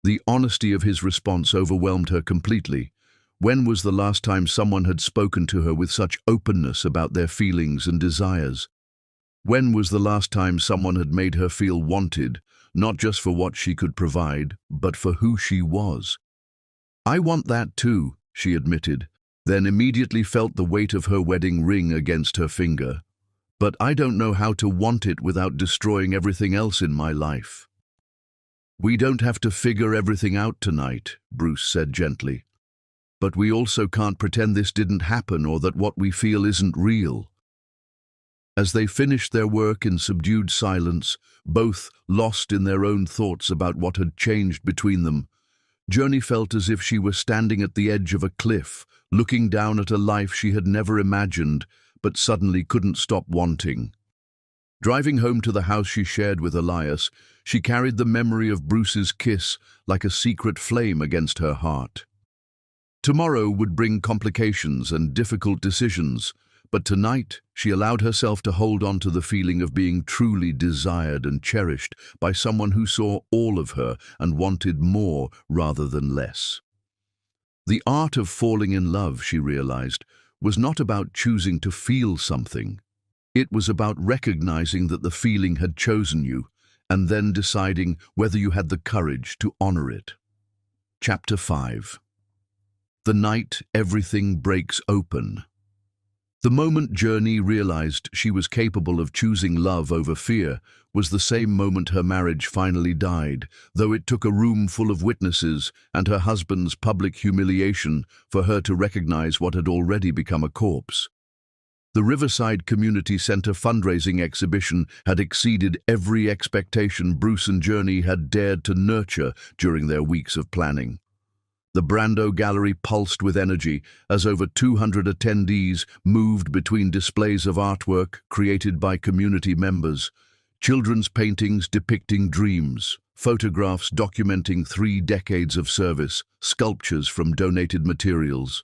The honesty of his response overwhelmed her completely. When was the last time someone had spoken to her with such openness about their feelings and desires? When was the last time someone had made her feel wanted, not just for what she could provide, but for who she was? "I want that too," she admitted, then immediately felt the weight of her wedding ring against her finger. "But I don't know how to want it without destroying everything else in my life." "We don't have to figure everything out tonight," Bruce said gently. "But we also can't pretend this didn't happen or that what we feel isn't real." As they finished their work in subdued silence, both lost in their own thoughts about what had changed between them, Journey felt as if she were standing at the edge of a cliff, looking down at a life she had never imagined, but suddenly couldn't stop wanting. Driving home to the house she shared with Elias, she carried the memory of Bruce's kiss like a secret flame against her heart. Tomorrow would bring complications and difficult decisions, but tonight she allowed herself to hold on to the feeling of being truly desired and cherished by someone who saw all of her and wanted more rather than less. The art of falling in love, she realized, was not about choosing to feel something. It was about recognizing that the feeling had chosen you and then deciding whether you had the courage to honor it. Chapter 5. The night everything breaks open. The moment Journey realized she was capable of choosing love over fear was the same moment her marriage finally died, though it took a room full of witnesses and her husband's public humiliation for her to recognize what had already become a corpse. The Riverside Community Center fundraising exhibition had exceeded every expectation Bruce and Journey had dared to nurture during their weeks of planning. The Brando Gallery pulsed with energy as over 200 attendees moved between displays of artwork created by community members, children's paintings depicting dreams, photographs documenting 3 decades of service, sculptures from donated materials.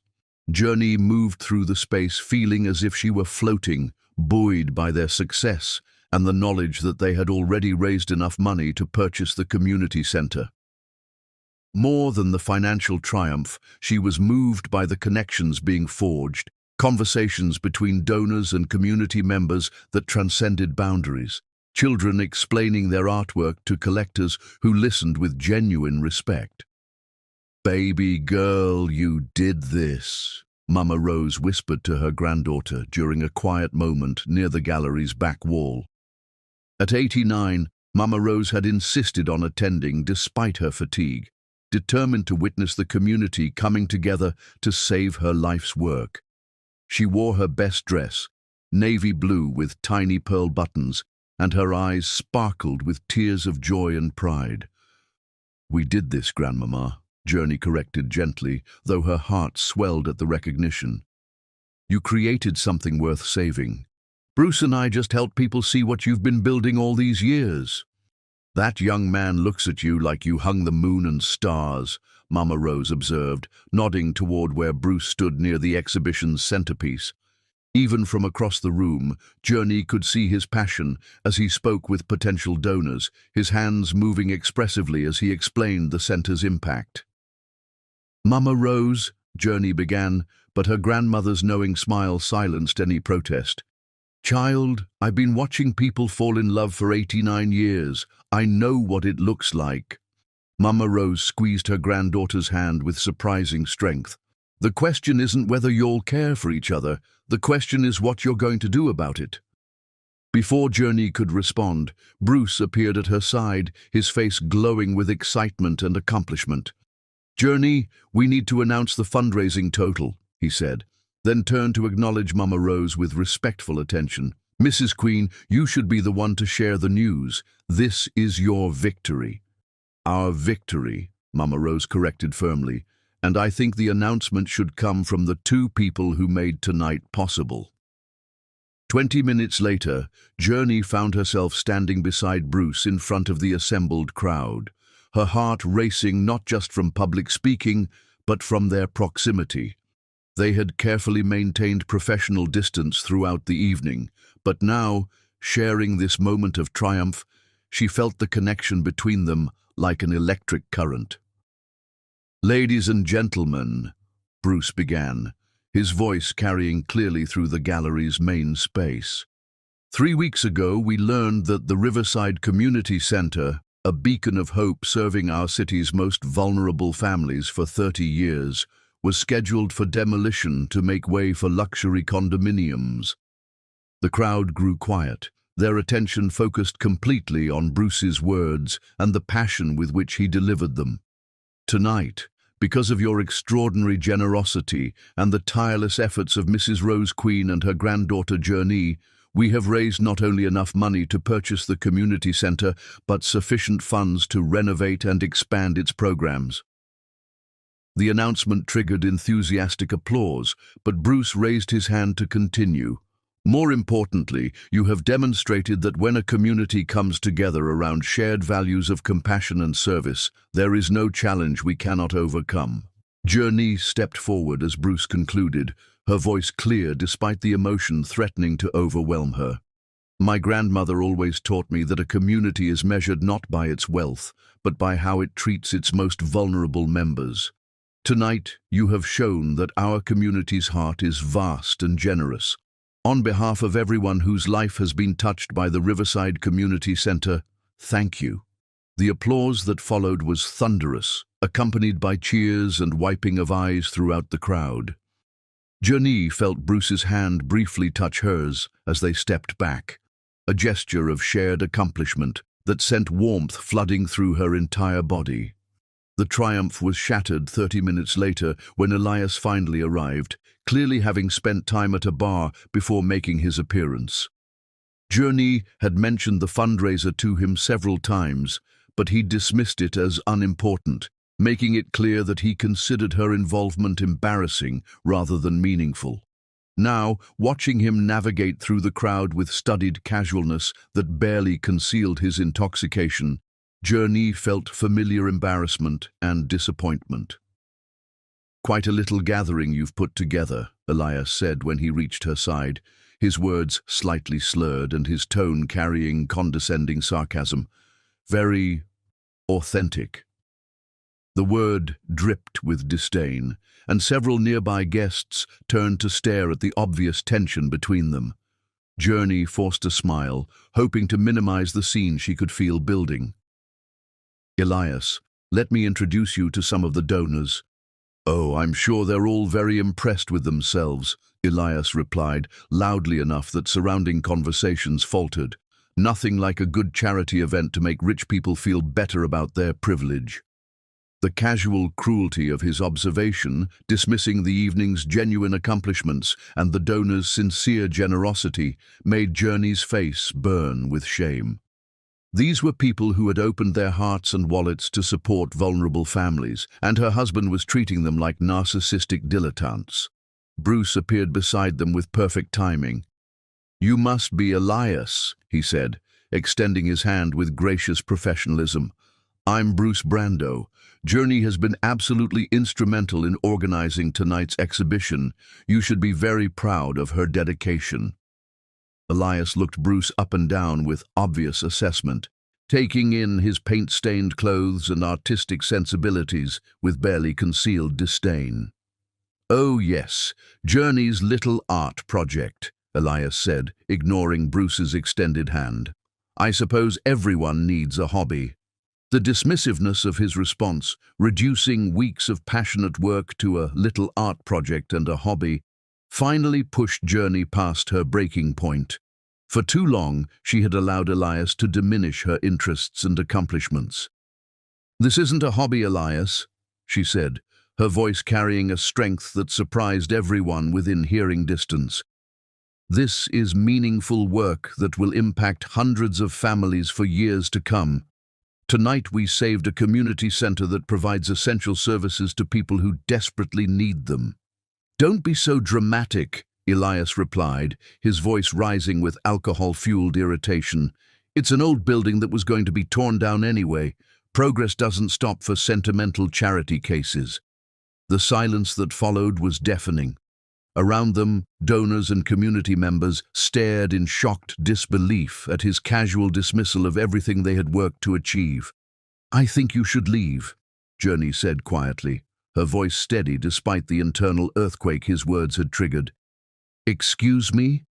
Journey moved through the space feeling as if she were floating, buoyed by their success and the knowledge that they had already raised enough money to purchase the community center. More than the financial triumph, she was moved by the connections being forged, conversations between donors and community members that transcended boundaries, children explaining their artwork to collectors who listened with genuine respect. "Baby girl, you did this," Mama Rose whispered to her granddaughter during a quiet moment near the gallery's back wall. At 89, Mama Rose had insisted on attending despite her fatigue, determined to witness the community coming together to save her life's work. She wore her best dress, navy blue with tiny pearl buttons, and her eyes sparkled with tears of joy and pride. "We did this, Grandmama," Journey corrected gently, though her heart swelled at the recognition. "You created something worth saving. Bruce and I just helped people see what you've been building all these years." "That young man looks at you like you hung the moon and stars," Mama Rose observed, nodding toward where Bruce stood near the exhibition's centerpiece. Even from across the room, Journey could see his passion as he spoke with potential donors, his hands moving expressively as he explained the center's impact. "Mama Rose," Journey began, but her grandmother's knowing smile silenced any protest. "Child, I've been watching people fall in love for 89 years. I know what it looks like." Mama Rose squeezed her granddaughter's hand with surprising strength. "The question isn't whether you'll care for each other. The question is what you're going to do about it." Before Journey could respond, Bruce appeared at her side, his face glowing with excitement and accomplishment. "Journey, we need to announce the fundraising total," he said, then turned to acknowledge Mama Rose with respectful attention. "Mrs. Queen, you should be the one to share the news. This is your victory." "Our victory," Mama Rose corrected firmly, "and I think the announcement should come from the 2 people who made tonight possible." 20 minutes later, Journey found herself standing beside Bruce in front of the assembled crowd, her heart racing not just from public speaking, but from their proximity. They had carefully maintained professional distance throughout the evening, but now, sharing this moment of triumph, she felt the connection between them like an electric current. "Ladies and gentlemen," Bruce began, his voice carrying clearly through the gallery's main space. "3 weeks ago, we learned that the Riverside Community Center, a beacon of hope serving our city's most vulnerable families for 30 years, was scheduled for demolition to make way for luxury condominiums." The crowd grew quiet, their attention focused completely on Bruce's words and the passion with which he delivered them. "Tonight, because of your extraordinary generosity and the tireless efforts of Mrs. Rose Queen and her granddaughter Journey, we have raised not only enough money to purchase the community center, but sufficient funds to renovate and expand its programs." The announcement triggered enthusiastic applause, but Bruce raised his hand to continue. "More importantly, you have demonstrated that when a community comes together around shared values of compassion and service, there is no challenge we cannot overcome." Journey stepped forward as Bruce concluded, her voice clear despite the emotion threatening to overwhelm her. "My grandmother always taught me that a community is measured not by its wealth, but by how it treats its most vulnerable members. Tonight, you have shown that our community's heart is vast and generous. On behalf of everyone whose life has been touched by the Riverside Community Center, thank you." The applause that followed was thunderous, accompanied by cheers and wiping of eyes throughout the crowd. Journey felt Bruce's hand briefly touch hers as they stepped back, a gesture of shared accomplishment that sent warmth flooding through her entire body. The triumph was shattered 30 minutes later when Elias finally arrived, clearly having spent time at a bar before making his appearance. Journey had mentioned the fundraiser to him several times, but he dismissed it as unimportant, making it clear that he considered her involvement embarrassing rather than meaningful. Now, watching him navigate through the crowd with studied casualness that barely concealed his intoxication, Journey felt familiar embarrassment and disappointment. "Quite a little gathering you've put together," Elias said when he reached her side, his words slightly slurred and his tone carrying condescending sarcasm. "Very authentic." The word dripped with disdain, and several nearby guests turned to stare at the obvious tension between them. Journey forced a smile, hoping to minimize the scene she could feel building. "Elias, let me introduce you to some of the donors." "Oh, I'm sure they're all very impressed with themselves," Elias replied, loudly enough that surrounding conversations faltered. "Nothing like a good charity event to make rich people feel better about their privilege." The casual cruelty of his observation, dismissing the evening's genuine accomplishments and the donors' sincere generosity, made Journey's face burn with shame. These were people who had opened their hearts and wallets to support vulnerable families, and her husband was treating them like narcissistic dilettantes. Bruce appeared beside them with perfect timing. "You must be Elias," he said, extending his hand with gracious professionalism. "I'm Bruce Brando. Journey has been absolutely instrumental in organizing tonight's exhibition. You should be very proud of her dedication." Elias looked Bruce up and down with obvious assessment, taking in his paint-stained clothes and artistic sensibilities with barely concealed disdain. "Oh yes, Journey's little art project," Elias said, ignoring Bruce's extended hand. "I suppose everyone needs a hobby." The dismissiveness of his response, reducing weeks of passionate work to a little art project and a hobby, finally pushed Journey past her breaking point. For too long, she had allowed Elias to diminish her interests and accomplishments. "This isn't a hobby, Elias," she said, her voice carrying a strength that surprised everyone within hearing distance. "This is meaningful work that will impact hundreds of families for years to come. Tonight we saved a community center that provides essential services to people who desperately need them." "Don't be so dramatic," Elias replied, his voice rising with alcohol-fueled irritation. "It's an old building that was going to be torn down anyway. Progress doesn't stop for sentimental charity cases." The silence that followed was deafening. Around them, donors and community members stared in shocked disbelief at his casual dismissal of everything they had worked to achieve. "I think you should leave," Journey said quietly, her voice steady despite the internal earthquake his words had triggered. "Excuse me?"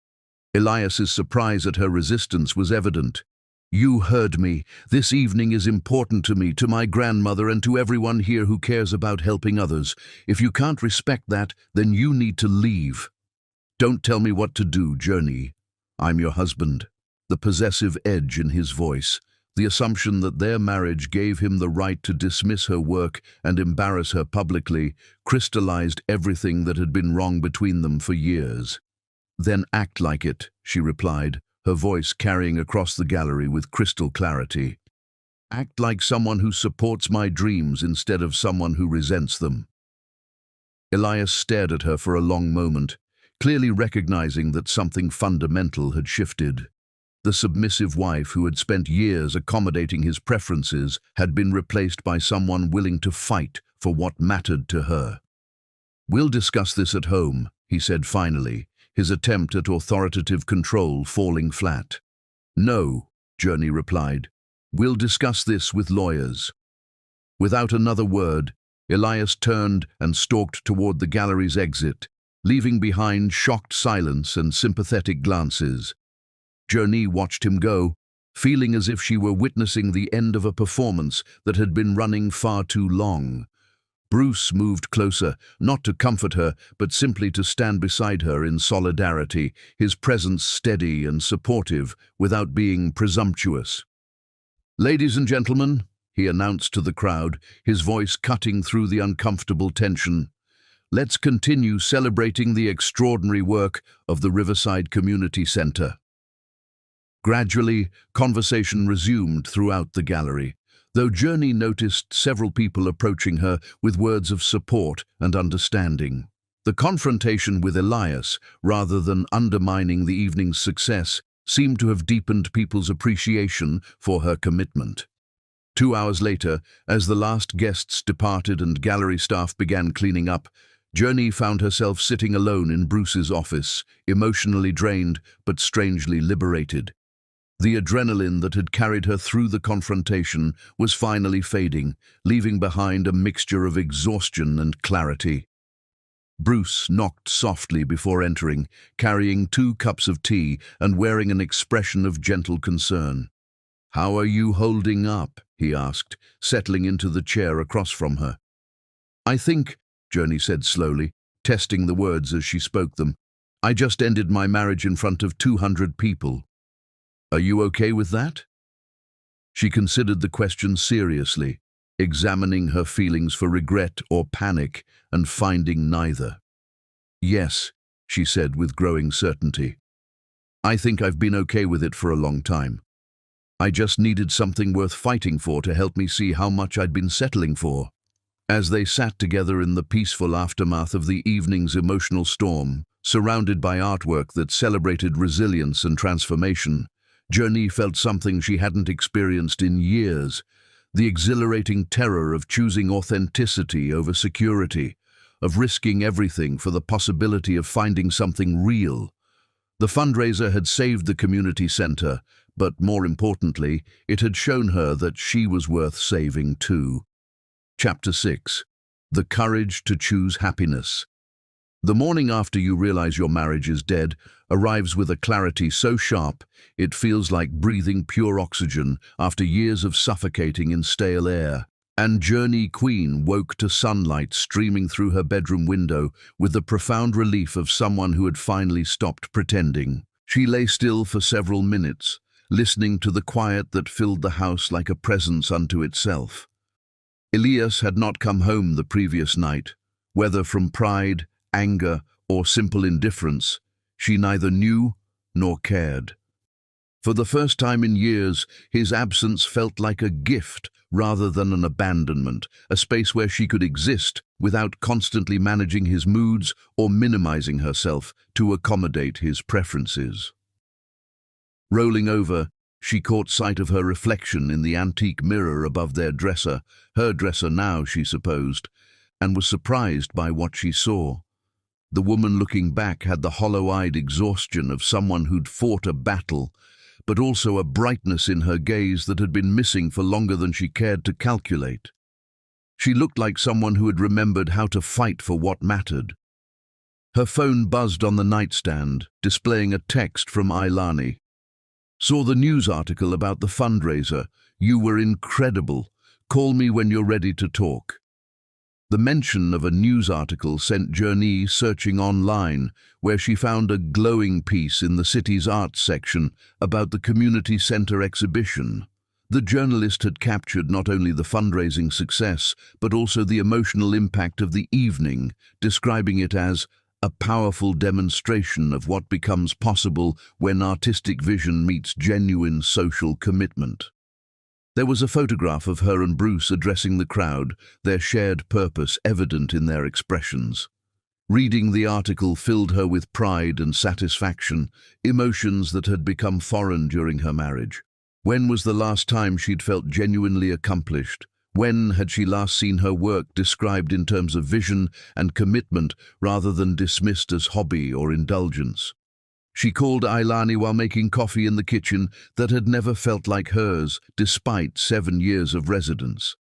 Elias's surprise at her resistance was evident. "You heard me. This evening is important to me, to my grandmother, and to everyone here who cares about helping others. If you can't respect that, then you need to leave." "Don't tell me what to do, Journey. I'm your husband." The possessive edge in his voice, the assumption that their marriage gave him the right to dismiss her work and embarrass her publicly, crystallized everything that had been wrong between them for years. "Then act like it," she replied, her voice carrying across the gallery with crystal clarity. "Act like someone who supports my dreams instead of someone who resents them." Elias stared at her for a long moment, clearly recognizing that something fundamental had shifted. The submissive wife who had spent years accommodating his preferences had been replaced by someone willing to fight for what mattered to her. "We'll discuss this at home," he said finally, his attempt at authoritative control falling flat. "No," Journey replied. "We'll discuss this with lawyers." Without another word, Elias turned and stalked toward the gallery's exit, leaving behind shocked silence and sympathetic glances. Journey watched him go, feeling as if she were witnessing the end of a performance that had been running far too long. Bruce moved closer, not to comfort her, but simply to stand beside her in solidarity, his presence steady and supportive, without being presumptuous. "Ladies and gentlemen," he announced to the crowd, his voice cutting through the uncomfortable tension, "let's continue celebrating the extraordinary work of the Riverside Community Center." Gradually, conversation resumed throughout the gallery. though Journey noticed several people approaching her with words of support and understanding. The confrontation with Elias, rather than undermining the evening's success, seemed to have deepened people's appreciation for her commitment. 2 hours later, as the last guests departed and gallery staff began cleaning up, Journey found herself sitting alone in Bruce's office, emotionally drained but strangely liberated. The adrenaline that had carried her through the confrontation was finally fading, leaving behind a mixture of exhaustion and clarity. Bruce knocked softly before entering, carrying 2 cups of tea and wearing an expression of gentle concern. "How are you holding up?" he asked, settling into the chair across from her. "I think," Journey said slowly, testing the words as she spoke them, "I just ended my marriage in front of 200 people. Are you okay with that?" She considered the question seriously, examining her feelings for regret or panic and finding neither. "Yes," she said with growing certainty. "I think I've been okay with it for a long time. I just needed something worth fighting for to help me see how much I'd been settling for." As they sat together in the peaceful aftermath of the evening's emotional storm, surrounded by artwork that celebrated resilience and transformation, Journey felt something she hadn't experienced in years: the exhilarating terror of choosing authenticity over security, of risking everything for the possibility of finding something real. The fundraiser had saved the community center, but more importantly, it had shown her that she was worth saving too. Chapter 6. The Courage to Choose Happiness. The morning after you realize your marriage is dead arrives with a clarity so sharp it feels like breathing pure oxygen after years of suffocating in stale air. And Journey Queen woke to sunlight streaming through her bedroom window with the profound relief of someone who had finally stopped pretending. She lay still for several minutes, listening to the quiet that filled the house like a presence unto itself. Elias had not come home the previous night. Whether from pride, anger, or simple indifference, she neither knew nor cared. For the first time in years, his absence felt like a gift rather than an abandonment, a space where she could exist without constantly managing his moods or minimizing herself to accommodate his preferences. Rolling over, she caught sight of her reflection in the antique mirror above their dresser, her dresser now, she supposed, and was surprised by what she saw. The woman looking back had the hollow-eyed exhaustion of someone who'd fought a battle, but also a brightness in her gaze that had been missing for longer than she cared to calculate. She looked like someone who had remembered how to fight for what mattered. Her phone buzzed on the nightstand, displaying a text from Ailani. "Saw the news article about the fundraiser. You were incredible. Call me when you're ready to talk." The mention of a news article sent Journey searching online, where she found a glowing piece in the city's arts section about the community center exhibition. The journalist had captured not only the fundraising success, but also the emotional impact of the evening, describing it as a powerful demonstration of what becomes possible when artistic vision meets genuine social commitment. There was a photograph of her and Bruce addressing the crowd, their shared purpose evident in their expressions. Reading the article filled her with pride and satisfaction, emotions that had become foreign during her marriage. When was the last time she'd felt genuinely accomplished? When had she last seen her work described in terms of vision and commitment rather than dismissed as hobby or indulgence? She called Ailani while making coffee in the kitchen that had never felt like hers, despite 7 years of residence.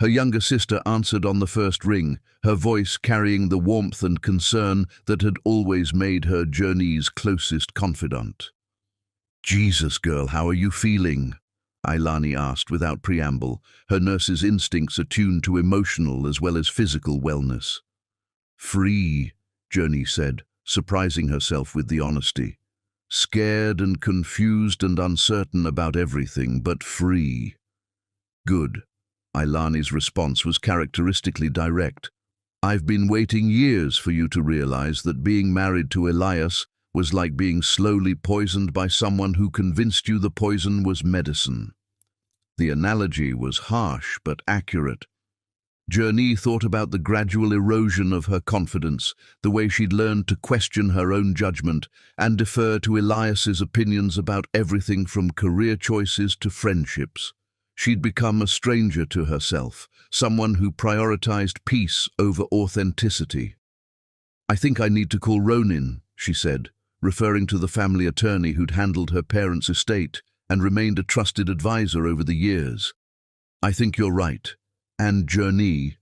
Her younger sister answered on the first ring, her voice carrying the warmth and concern that had always made her Journey's closest confidant. "Jesus, girl, how are you feeling?" Ailani asked without preamble, her nurse's instincts attuned to emotional as well as physical wellness. "Free," Journey said, surprising herself with the honesty. "Scared and confused and uncertain about everything, but free." "Good." Ailani's response was characteristically direct. "I've been waiting years for you to realize that being married to Elias was like being slowly poisoned by someone who convinced you the poison was medicine." The analogy was harsh but accurate. Journey thought about the gradual erosion of her confidence, the way she'd learned to question her own judgment and defer to Elias's opinions about everything from career choices to friendships. She'd become a stranger to herself, someone who prioritized peace over authenticity. "I think I need to call Ronin," she said, referring to the family attorney who'd handled her parents' estate and remained a trusted advisor over the years. "I think you're right. And Journey,"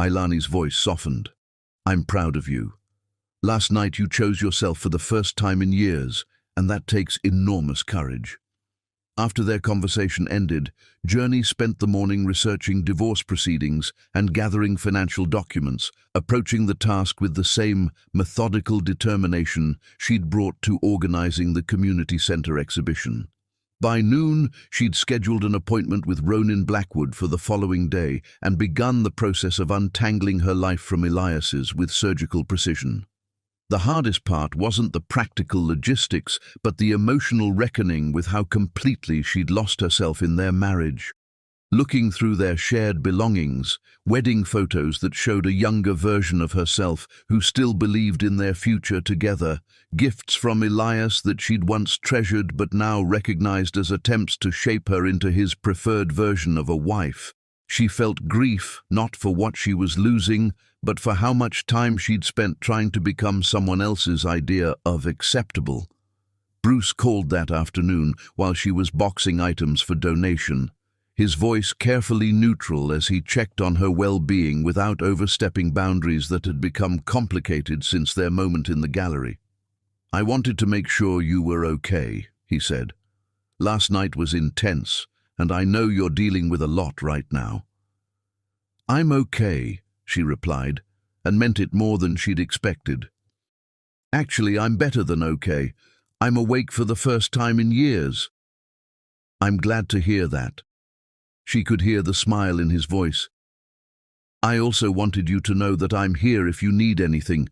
Ailani's voice softened, "I'm proud of you. Last night you chose yourself for the first time in years, and that takes enormous courage." After their conversation ended, Journey spent the morning researching divorce proceedings and gathering financial documents, approaching the task with the same methodical determination she'd brought to organizing the community center exhibition. By noon, she'd scheduled an appointment with Ronin Blackwood for the following day and begun the process of untangling her life from Elias's with surgical precision. The hardest part wasn't the practical logistics, but the emotional reckoning with how completely she'd lost herself in their marriage. Looking through their shared belongings, wedding photos that showed a younger version of herself who still believed in their future together, gifts from Elias that she'd once treasured but now recognized as attempts to shape her into his preferred version of a wife. She felt grief not for what she was losing, but for how much time she'd spent trying to become someone else's idea of acceptable. Bruce called that afternoon while she was boxing items for donation, his voice carefully neutral as he checked on her well-being without overstepping boundaries that had become complicated since their moment in the gallery. "I wanted to make sure you were okay," he said. "Last night was intense, and I know you're dealing with a lot right now." "I'm okay," she replied, and meant it more than she'd expected. "Actually, I'm better than okay. I'm awake for the first time in years." "I'm glad to hear that." She could hear the smile in his voice. "I also wanted you to know that I'm here if you need anything,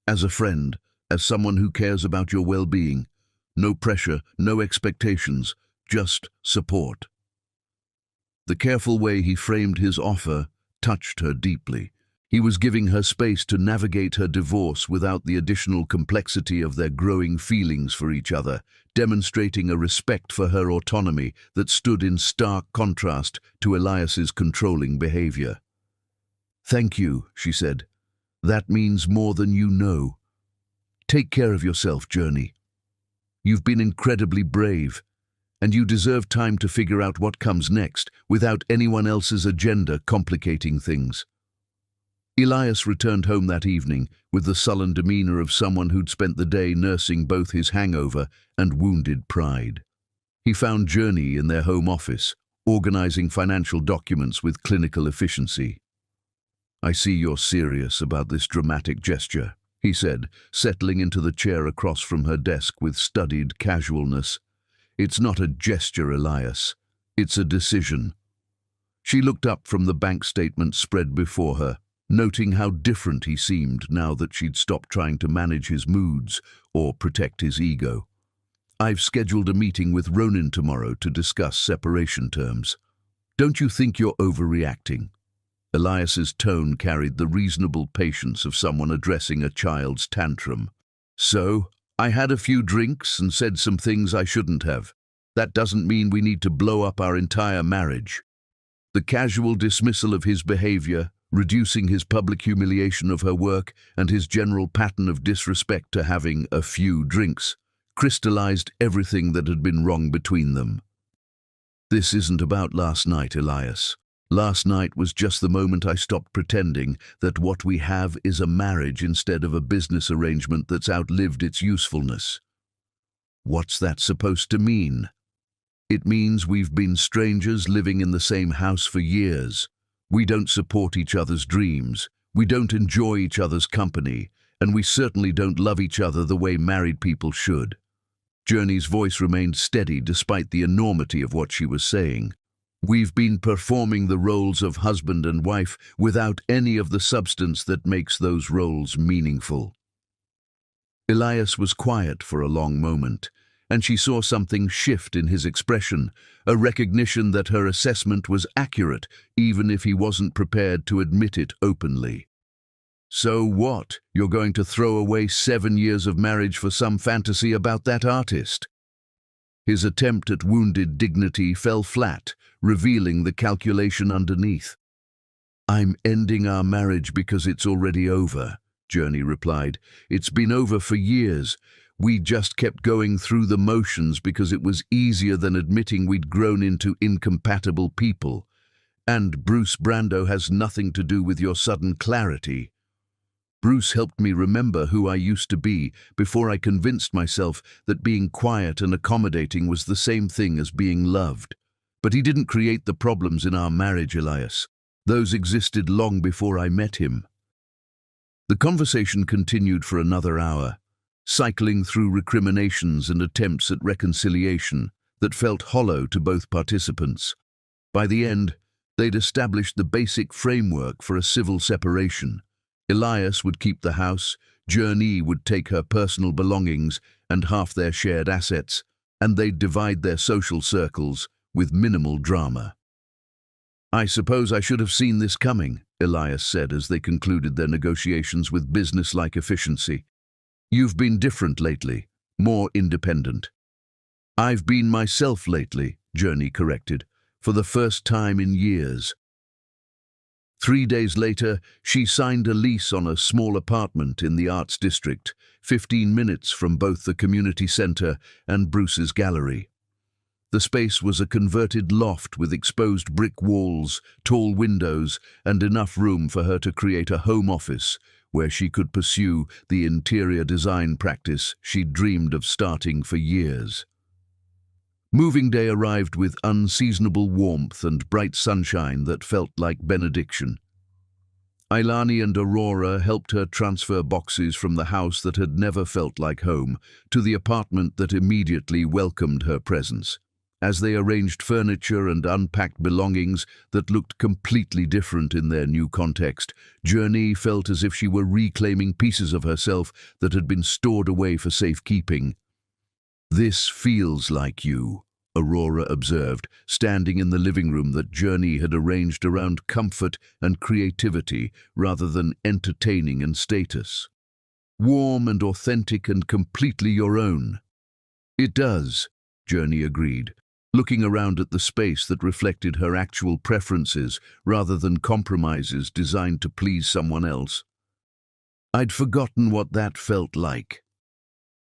as a friend, as someone who cares about your well-being. No pressure, no expectations, just support." The careful way he framed his offer touched her deeply. He was giving her space to navigate her divorce without the additional complexity of their growing feelings for each other, demonstrating a respect for her autonomy that stood in stark contrast to Elias's controlling behavior. "Thank you," she said. "That means more than you know. Take care of yourself, Journey. You've been incredibly brave, and you deserve time to figure out what comes next without anyone else's agenda complicating things." Elias returned home that evening with the sullen demeanor of someone who'd spent the day nursing both his hangover and wounded pride. He found Journey in their home office, organizing financial documents with clinical efficiency. "I see you're serious about this dramatic gesture," he said, settling into the chair across from her desk with studied casualness. "It's not a gesture, Elias. It's a decision." She looked up from the bank statement spread before her, noting how different he seemed now that she'd stopped trying to manage his moods or protect his ego. "I've scheduled a meeting with Ronin tomorrow to discuss separation terms. Don't you think you're overreacting?" Elias's tone carried the reasonable patience of someone addressing a child's tantrum. "So, I had a few drinks and said some things I shouldn't have. That doesn't mean we need to blow up our entire marriage." The casual dismissal of his behavior, reducing his public humiliation of her work and his general pattern of disrespect to having a few drinks, crystallized everything that had been wrong between them. "This isn't about last night, Elias. Last night was just the moment I stopped pretending that what we have is a marriage instead of a business arrangement that's outlived its usefulness." "What's that supposed to mean?" "It means we've been strangers living in the same house for years. We don't support each other's dreams, we don't enjoy each other's company, and we certainly don't love each other the way married people should." Journey's voice remained steady despite the enormity of what she was saying. "We've been performing the roles of husband and wife without any of the substance that makes those roles meaningful." Elias was quiet for a long moment, and she saw something shift in his expression, a recognition that her assessment was accurate, even if he wasn't prepared to admit it openly. So what? You're going to throw away 7 years of marriage for some fantasy about that artist? His attempt at wounded dignity fell flat, revealing the calculation underneath. I'm ending our marriage because it's already over, Journey replied. It's been over for years. We just kept going through the motions because it was easier than admitting we'd grown into incompatible people. And Bruce Brando has nothing to do with your sudden clarity. Bruce helped me remember who I used to be before I convinced myself that being quiet and accommodating was the same thing as being loved. But he didn't create the problems in our marriage, Elias. Those existed long before I met him. The conversation continued for another hour, cycling through recriminations and attempts at reconciliation that felt hollow to both participants. By the end, they'd established the basic framework for a civil separation. Elias would keep the house, Journey would take her personal belongings and half their shared assets, and they'd divide their social circles with minimal drama. I suppose I should have seen this coming, Elias said as they concluded their negotiations with business-like efficiency. You've been different lately, more independent. I've been myself lately, Journey corrected, for the first time in years. 3 days later, she signed a lease on a small apartment in the Arts District, 15 minutes from both the community centre and Bruce's gallery. The space was a converted loft with exposed brick walls, tall windows, and enough room for her to create a home office where she could pursue the interior design practice she'd dreamed of starting for years. Moving day arrived with unseasonable warmth and bright sunshine that felt like benediction. Ailani and Aurora helped her transfer boxes from the house that had never felt like home to the apartment that immediately welcomed her presence. As they arranged furniture and unpacked belongings that looked completely different in their new context, Journey felt as if she were reclaiming pieces of herself that had been stored away for safekeeping. This feels like you, Aurora observed, standing in the living room that Journey had arranged around comfort and creativity rather than entertaining and status. Warm and authentic and completely your own. It does, Journey agreed, looking around at the space that reflected her actual preferences rather than compromises designed to please someone else. I'd forgotten what that felt like.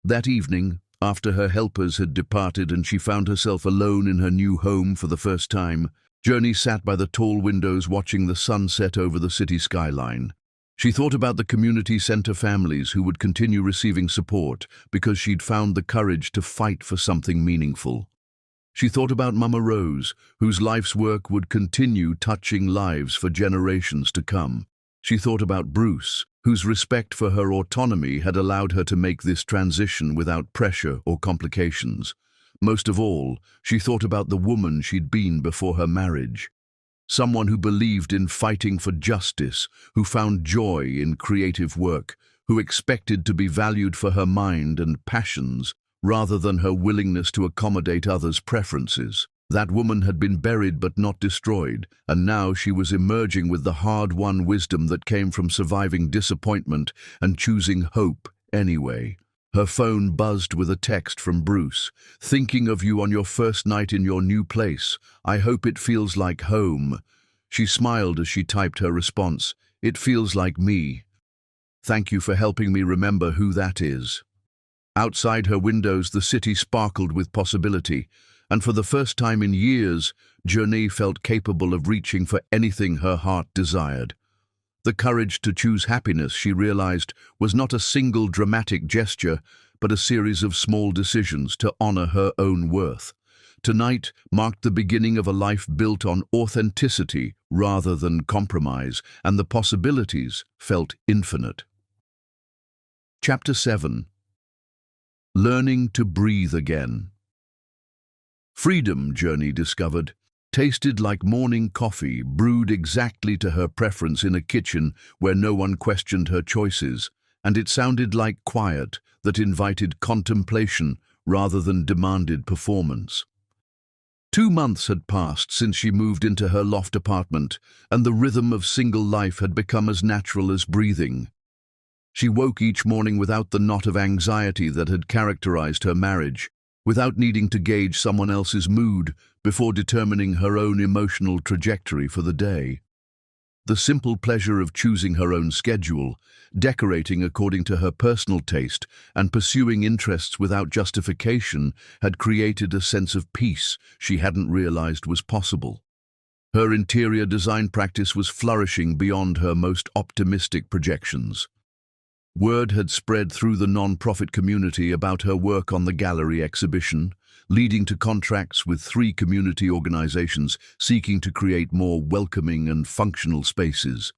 That evening, after her helpers had departed and she found herself alone in her new home for the first time, Journey sat by the tall windows watching the sunset over the city skyline. She thought about the community center families who would continue receiving support because she'd found the courage to fight for something meaningful. She thought about Mama Rose, whose life's work would continue touching lives for generations to come. She thought about Bruce, whose respect for her autonomy had allowed her to make this transition without pressure or complications. Most of all, she thought about the woman she'd been before her marriage. Someone who believed in fighting for justice, who found joy in creative work, who expected to be valued for her mind and passions, rather than her willingness to accommodate others' preferences. That woman had been buried but not destroyed, and now she was emerging with the hard-won wisdom that came from surviving disappointment and choosing hope anyway. Her phone buzzed with a text from Bruce. "Thinking of you on your first night in your new place. I hope it feels like home." She smiled as she typed her response. "It feels like me. Thank you for helping me remember who that is." Outside her windows, the city sparkled with possibility, and for the first time in years, Journey felt capable of reaching for anything her heart desired. The courage to choose happiness, she realized, was not a single dramatic gesture, but a series of small decisions to honor her own worth. Tonight marked the beginning of a life built on authenticity rather than compromise, and the possibilities felt infinite. Chapter 7. Learning to breathe again. Freedom, Journey discovered, tasted like morning coffee brewed exactly to her preference in a kitchen where no one questioned her choices, and it sounded like quiet that invited contemplation rather than demanded performance. 2 months had passed since she moved into her loft apartment, and the rhythm of single life had become as natural as breathing. She woke each morning without the knot of anxiety that had characterized her marriage, without needing to gauge someone else's mood before determining her own emotional trajectory for the day. The simple pleasure of choosing her own schedule, decorating according to her personal taste, and pursuing interests without justification had created a sense of peace she hadn't realized was possible. Her interior design practice was flourishing beyond her most optimistic projections. Word had spread through the non-profit community about her work on the gallery exhibition, leading to contracts with 3 community organizations seeking to create more welcoming and functional spaces.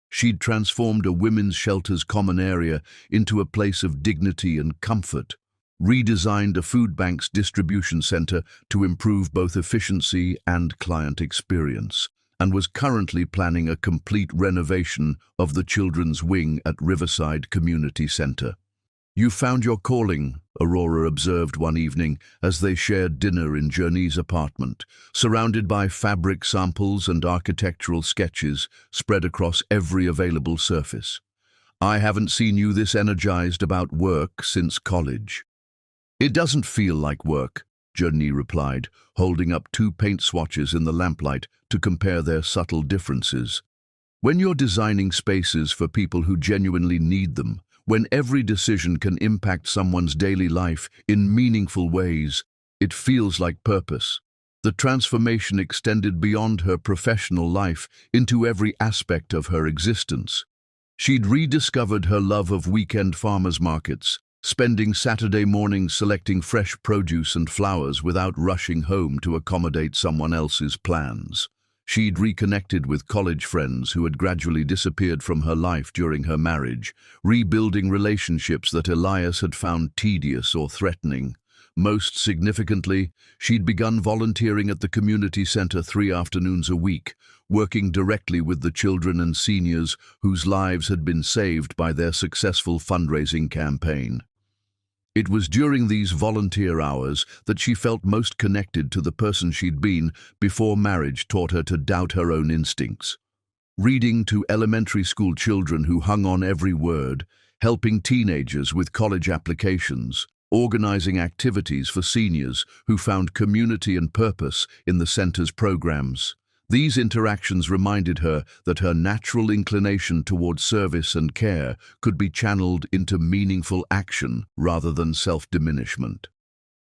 She'd transformed a women's shelter's common area into a place of dignity and comfort, redesigned a food bank's distribution center to improve both efficiency and client experience, and was currently planning a complete renovation of the children's wing at Riverside Community Center. "You found your calling," Aurora observed one evening as they shared dinner in Journey's apartment, surrounded by fabric samples and architectural sketches spread across every available surface. "I haven't seen you this energized about work since college." "It doesn't feel like work," Journey replied, holding up 2 paint swatches in the lamplight to compare their subtle differences. "When you're designing spaces for people who genuinely need them, when every decision can impact someone's daily life in meaningful ways, it feels like purpose." The transformation extended beyond her professional life into every aspect of her existence. She'd rediscovered her love of weekend farmers markets, spending Saturday mornings selecting fresh produce and flowers without rushing home to accommodate someone else's plans. She'd reconnected with college friends who had gradually disappeared from her life during her marriage, rebuilding relationships that Elias had found tedious or threatening. Most significantly, she'd begun volunteering at the community center 3 afternoons a week, working directly with the children and seniors whose lives had been saved by their successful fundraising campaign. It was during these volunteer hours that she felt most connected to the person she'd been before marriage taught her to doubt her own instincts. Reading to elementary school children who hung on every word, helping teenagers with college applications, organizing activities for seniors who found community and purpose in the center's programs. These interactions reminded her that her natural inclination toward service and care could be channeled into meaningful action rather than self-diminishment.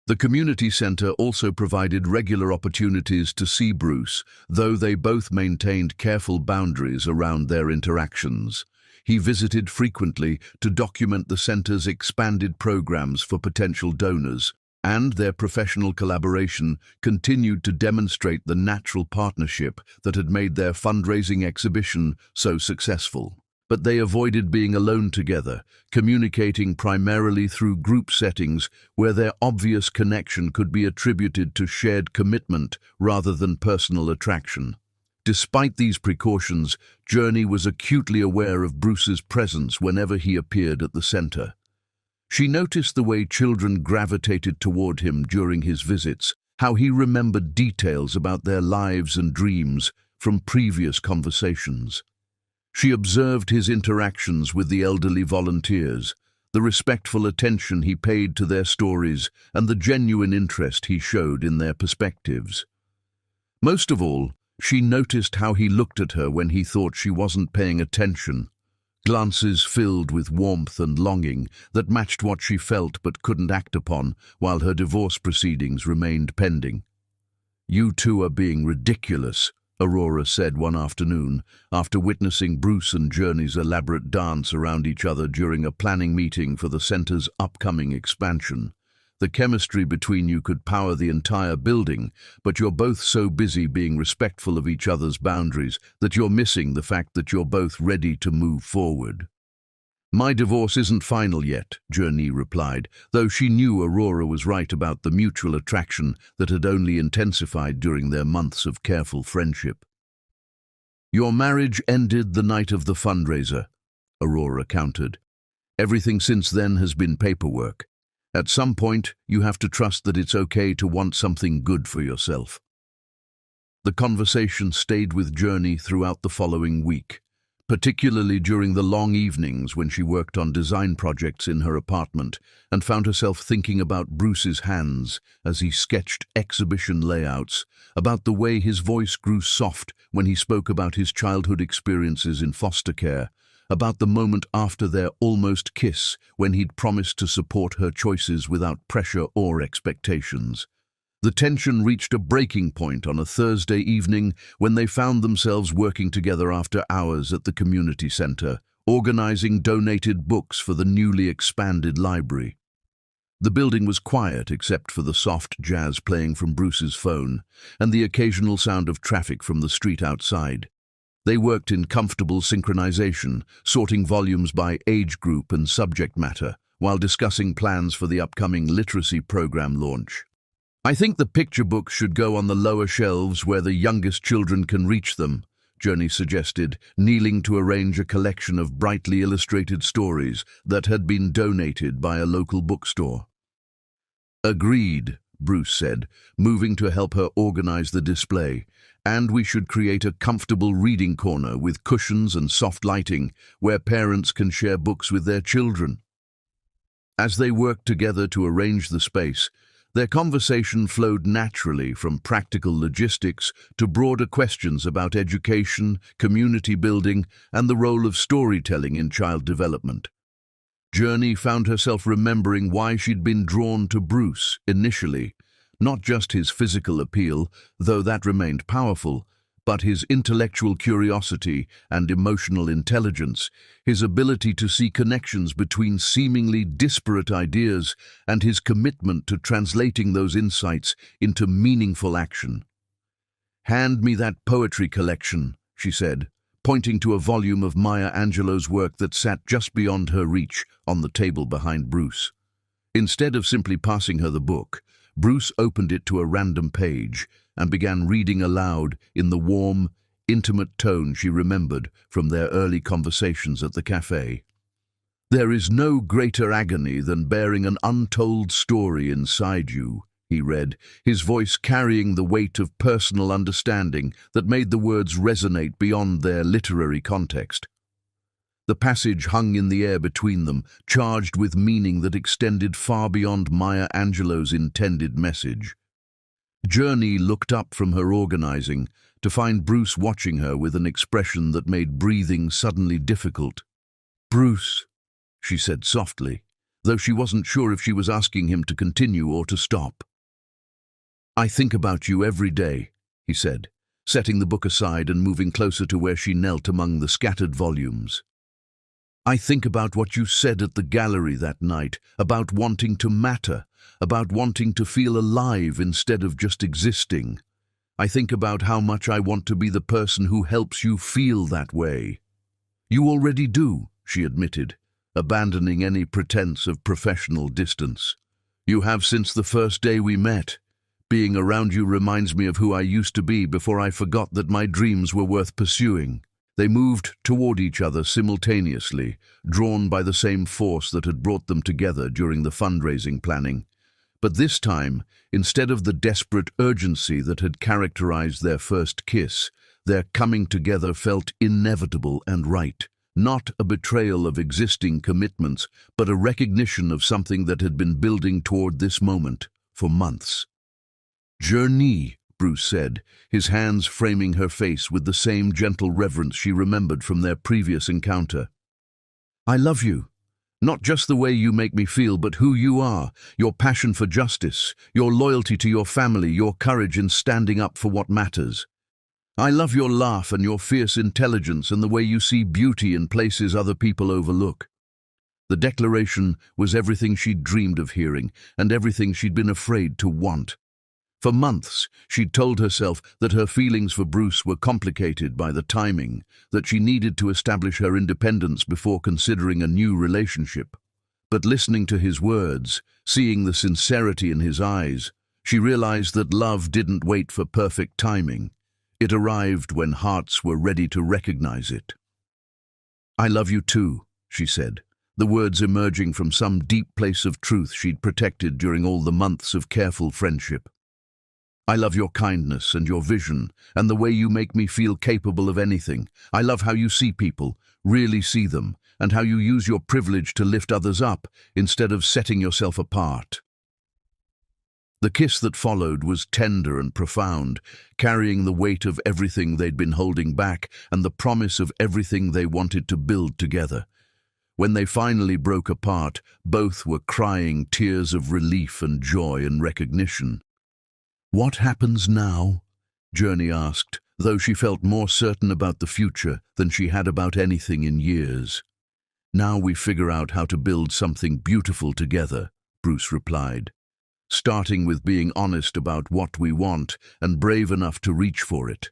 The community center also provided regular opportunities to see Bruce, though they both maintained careful boundaries around their interactions. He visited frequently to document the center's expanded programs for potential donors, and their professional collaboration continued to demonstrate the natural partnership that had made their fundraising exhibition so successful. But they avoided being alone together, communicating primarily through group settings where their obvious connection could be attributed to shared commitment rather than personal attraction. Despite these precautions, Journey was acutely aware of Bruce's presence whenever he appeared at the center. She noticed the way children gravitated toward him during his visits, how he remembered details about their lives and dreams from previous conversations. She observed his interactions with the elderly volunteers, the respectful attention he paid to their stories, and the genuine interest he showed in their perspectives. Most of all, she noticed how he looked at her when he thought she wasn't paying attention. Glances filled with warmth and longing that matched what she felt but couldn't act upon while her divorce proceedings remained pending. "You two are being ridiculous," Aurora said one afternoon, after witnessing Bruce and Journey's elaborate dance around each other during a planning meeting for the center's upcoming expansion. "The chemistry between you could power the entire building, but you're both so busy being respectful of each other's boundaries that you're missing the fact that you're both ready to move forward." "My divorce isn't final yet," Journey replied, though she knew Aurora was right about the mutual attraction that had only intensified during their months of careful friendship. "Your marriage ended the night of the fundraiser," Aurora countered. "Everything since then has been paperwork. At some point, you have to trust that it's okay to want something good for yourself. The conversation stayed with Journey throughout the following week, particularly during the long evenings when she worked on design projects in her apartment and found herself thinking about Bruce's hands as he sketched exhibition layouts, about the way his voice grew soft when he spoke about his childhood experiences in foster care, about the moment after their almost kiss when he'd promised to support her choices without pressure or expectations. The tension reached a breaking point on a Thursday evening when they found themselves working together after hours at the community center, organizing donated books for the newly expanded library. The building was quiet except for the soft jazz playing from Bruce's phone and the occasional sound of traffic from the street outside. They worked in comfortable synchronization, sorting volumes by age group and subject matter, while discussing plans for the upcoming literacy program launch. "I think the picture books should go on the lower shelves where the youngest children can reach them," Journey suggested, kneeling to arrange a collection of brightly illustrated stories that had been donated by a local bookstore. "Agreed," Bruce said, moving to help her organize the display. "And we should create a comfortable reading corner with cushions and soft lighting where parents can share books with their children." As they worked together to arrange the space, their conversation flowed naturally from practical logistics to broader questions about education, community building, and the role of storytelling in child development. Journey found herself remembering why she'd been drawn to Bruce initially, not just his physical appeal, though that remained powerful, but his intellectual curiosity and emotional intelligence, his ability to see connections between seemingly disparate ideas, and his commitment to translating those insights into meaningful action. "Hand me that poetry collection," she said, pointing to a volume of Maya Angelou's work that sat just beyond her reach on the table behind Bruce. Instead of simply passing her the book, Bruce opened it to a random page and began reading aloud in the warm, intimate tone she remembered from their early conversations at the cafe. "There is no greater agony than bearing an untold story inside you," he read, his voice carrying the weight of personal understanding that made the words resonate beyond their literary context. The passage hung in the air between them, charged with meaning that extended far beyond Maya Angelou's intended message. Journey looked up from her organizing to find Bruce watching her with an expression that made breathing suddenly difficult. "Bruce," she said softly, though she wasn't sure if she was asking him to continue or to stop. "I think about you every day," he said, setting the book aside and moving closer to where she knelt among the scattered volumes. "I think about what you said at the gallery that night, about wanting to matter, about wanting to feel alive instead of just existing. I think about how much I want to be the person who helps you feel that way." "You already do," she admitted, abandoning any pretense of professional distance. "You have since the first day we met. Being around you reminds me of who I used to be before I forgot that my dreams were worth pursuing." They moved toward each other simultaneously, drawn by the same force that had brought them together during the fundraising planning. But this time, instead of the desperate urgency that had characterized their first kiss, their coming together felt inevitable and right. Not a betrayal of existing commitments, but a recognition of something that had been building toward this moment for months. "Journey," Bruce said, his hands framing her face with the same gentle reverence she remembered from their previous encounter. "I love you. Not just the way you make me feel, but who you are, your passion for justice, your loyalty to your family, your courage in standing up for what matters. I love your laugh and your fierce intelligence and the way you see beauty in places other people overlook." The declaration was everything she'd dreamed of hearing and everything she'd been afraid to want. For months, she'd told herself that her feelings for Bruce were complicated by the timing, that she needed to establish her independence before considering a new relationship. But listening to his words, seeing the sincerity in his eyes, she realized that love didn't wait for perfect timing. It arrived when hearts were ready to recognize it. "I love you too," she said, the words emerging from some deep place of truth she'd protected during all the months of careful friendship. I love your kindness and your vision, and the way you make me feel capable of anything. I love how you see people, really see them, and how you use your privilege to lift others up instead of setting yourself apart. The kiss that followed was tender and profound, carrying the weight of everything they'd been holding back and the promise of everything they wanted to build together. When they finally broke apart, both were crying tears of relief and joy and recognition. "What happens now?" Journey asked, though she felt more certain about the future than she had about anything in years. "Now we figure out how to build something beautiful together," Bruce replied, "starting with being honest about what we want and brave enough to reach for it."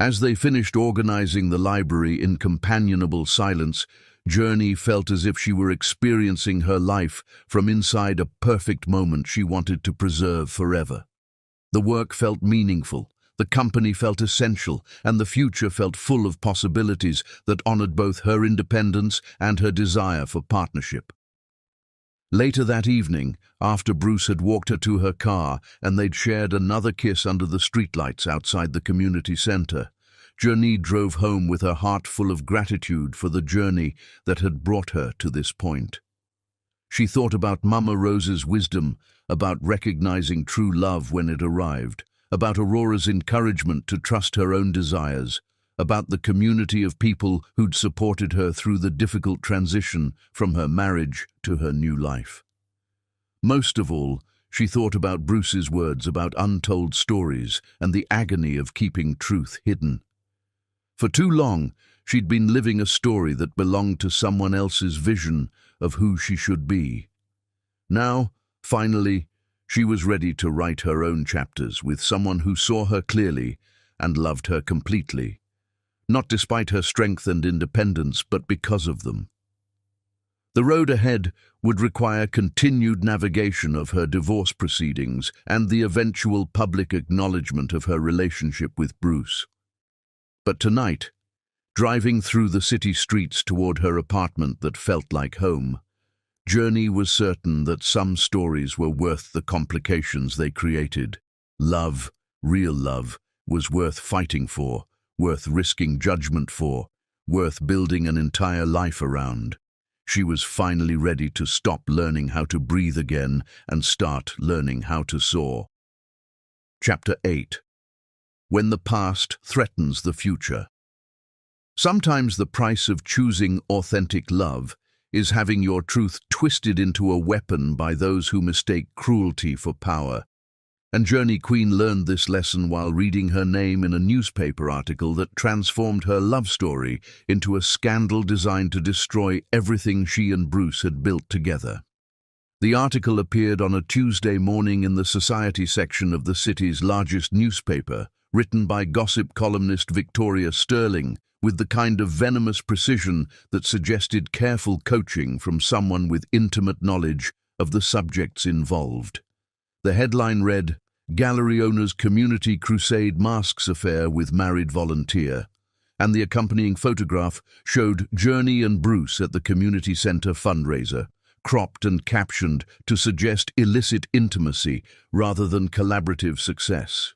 As they finished organizing the library in companionable silence, Journey felt as if she were experiencing her life from inside a perfect moment she wanted to preserve forever. The work felt meaningful, the company felt essential, and the future felt full of possibilities that honored both her independence and her desire for partnership. Later that evening, after Bruce had walked her to her car and they'd shared another kiss under the streetlights outside the community center, Journey drove home with her heart full of gratitude for the journey that had brought her to this point. She thought about Mama Rose's wisdom, about recognizing true love when it arrived, about Aurora's encouragement to trust her own desires, about the community of people who'd supported her through the difficult transition from her marriage to her new life. Most of all, she thought about Bruce's words about untold stories and the agony of keeping truth hidden. For too long, she'd been living a story that belonged to someone else's vision of who she should be. Now, finally, she was ready to write her own chapters with someone who saw her clearly and loved her completely, not despite her strength and independence, but because of them. The road ahead would require continued navigation of her divorce proceedings and the eventual public acknowledgement of her relationship with Bruce. But tonight, driving through the city streets toward her apartment that felt like home, Journey was certain that some stories were worth the complications they created. Love, real love, was worth fighting for, worth risking judgment for, worth building an entire life around. She was finally ready to stop learning how to breathe again and start learning how to soar. Chapter 8. When the past threatens the future. Sometimes the price of choosing authentic love is having your truth twisted into a weapon by those who mistake cruelty for power. And Journey Queen learned this lesson while reading her name in a newspaper article that transformed her love story into a scandal designed to destroy everything she and Bruce had built together. The article appeared on a Tuesday morning in the society section of the city's largest newspaper, written by gossip columnist Victoria Sterling, with the kind of venomous precision that suggested careful coaching from someone with intimate knowledge of the subjects involved. The headline read, "Gallery Owner's Community Crusade Masks Affair with Married Volunteer," and the accompanying photograph showed Journey and Bruce at the community center fundraiser, cropped and captioned to suggest illicit intimacy rather than collaborative success.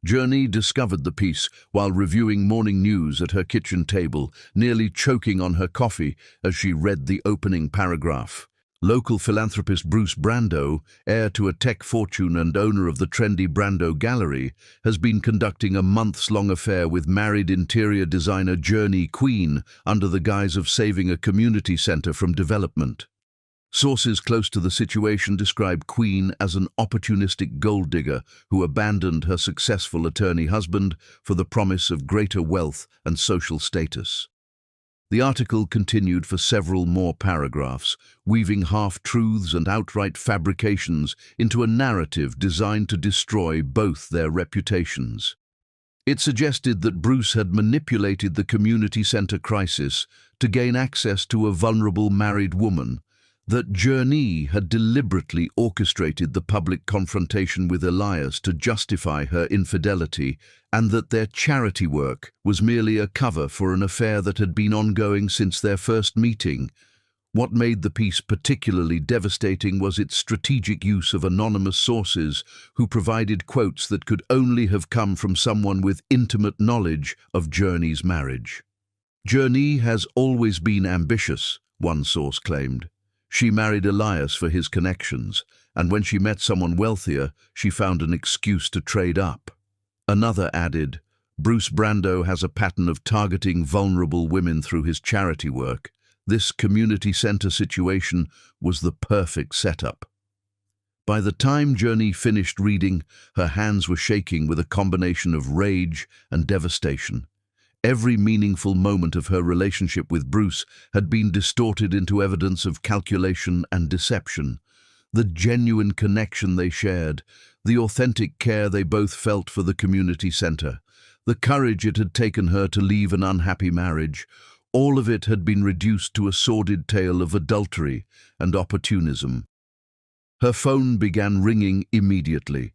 Journey discovered the piece while reviewing morning news at her kitchen table, nearly choking on her coffee as she read the opening paragraph. Local philanthropist Bruce Brando, heir to a tech fortune and owner of the trendy Brando Gallery, has been conducting a months-long affair with married interior designer Journey Queen under the guise of saving a community center from development. Sources close to the situation describe Queen as an opportunistic gold digger who abandoned her successful attorney husband for the promise of greater wealth and social status. The article continued for several more paragraphs, weaving half-truths and outright fabrications into a narrative designed to destroy both their reputations. It suggested that Bruce had manipulated the community center crisis to gain access to a vulnerable married woman, that Journey had deliberately orchestrated the public confrontation with Elias to justify her infidelity, and that their charity work was merely a cover for an affair that had been ongoing since their first meeting. What made the piece particularly devastating was its strategic use of anonymous sources who provided quotes that could only have come from someone with intimate knowledge of Journey's marriage. Journey has always been ambitious, one source claimed. She married Elias for his connections, and when she met someone wealthier, she found an excuse to trade up. Another added, Bruce Brando has a pattern of targeting vulnerable women through his charity work. This community center situation was the perfect setup. By the time Journey finished reading, her hands were shaking with a combination of rage and devastation. Every meaningful moment of her relationship with Bruce had been distorted into evidence of calculation and deception. The genuine connection they shared, the authentic care they both felt for the community center, the courage it had taken her to leave an unhappy marriage, all of it had been reduced to a sordid tale of adultery and opportunism. Her phone began ringing immediately.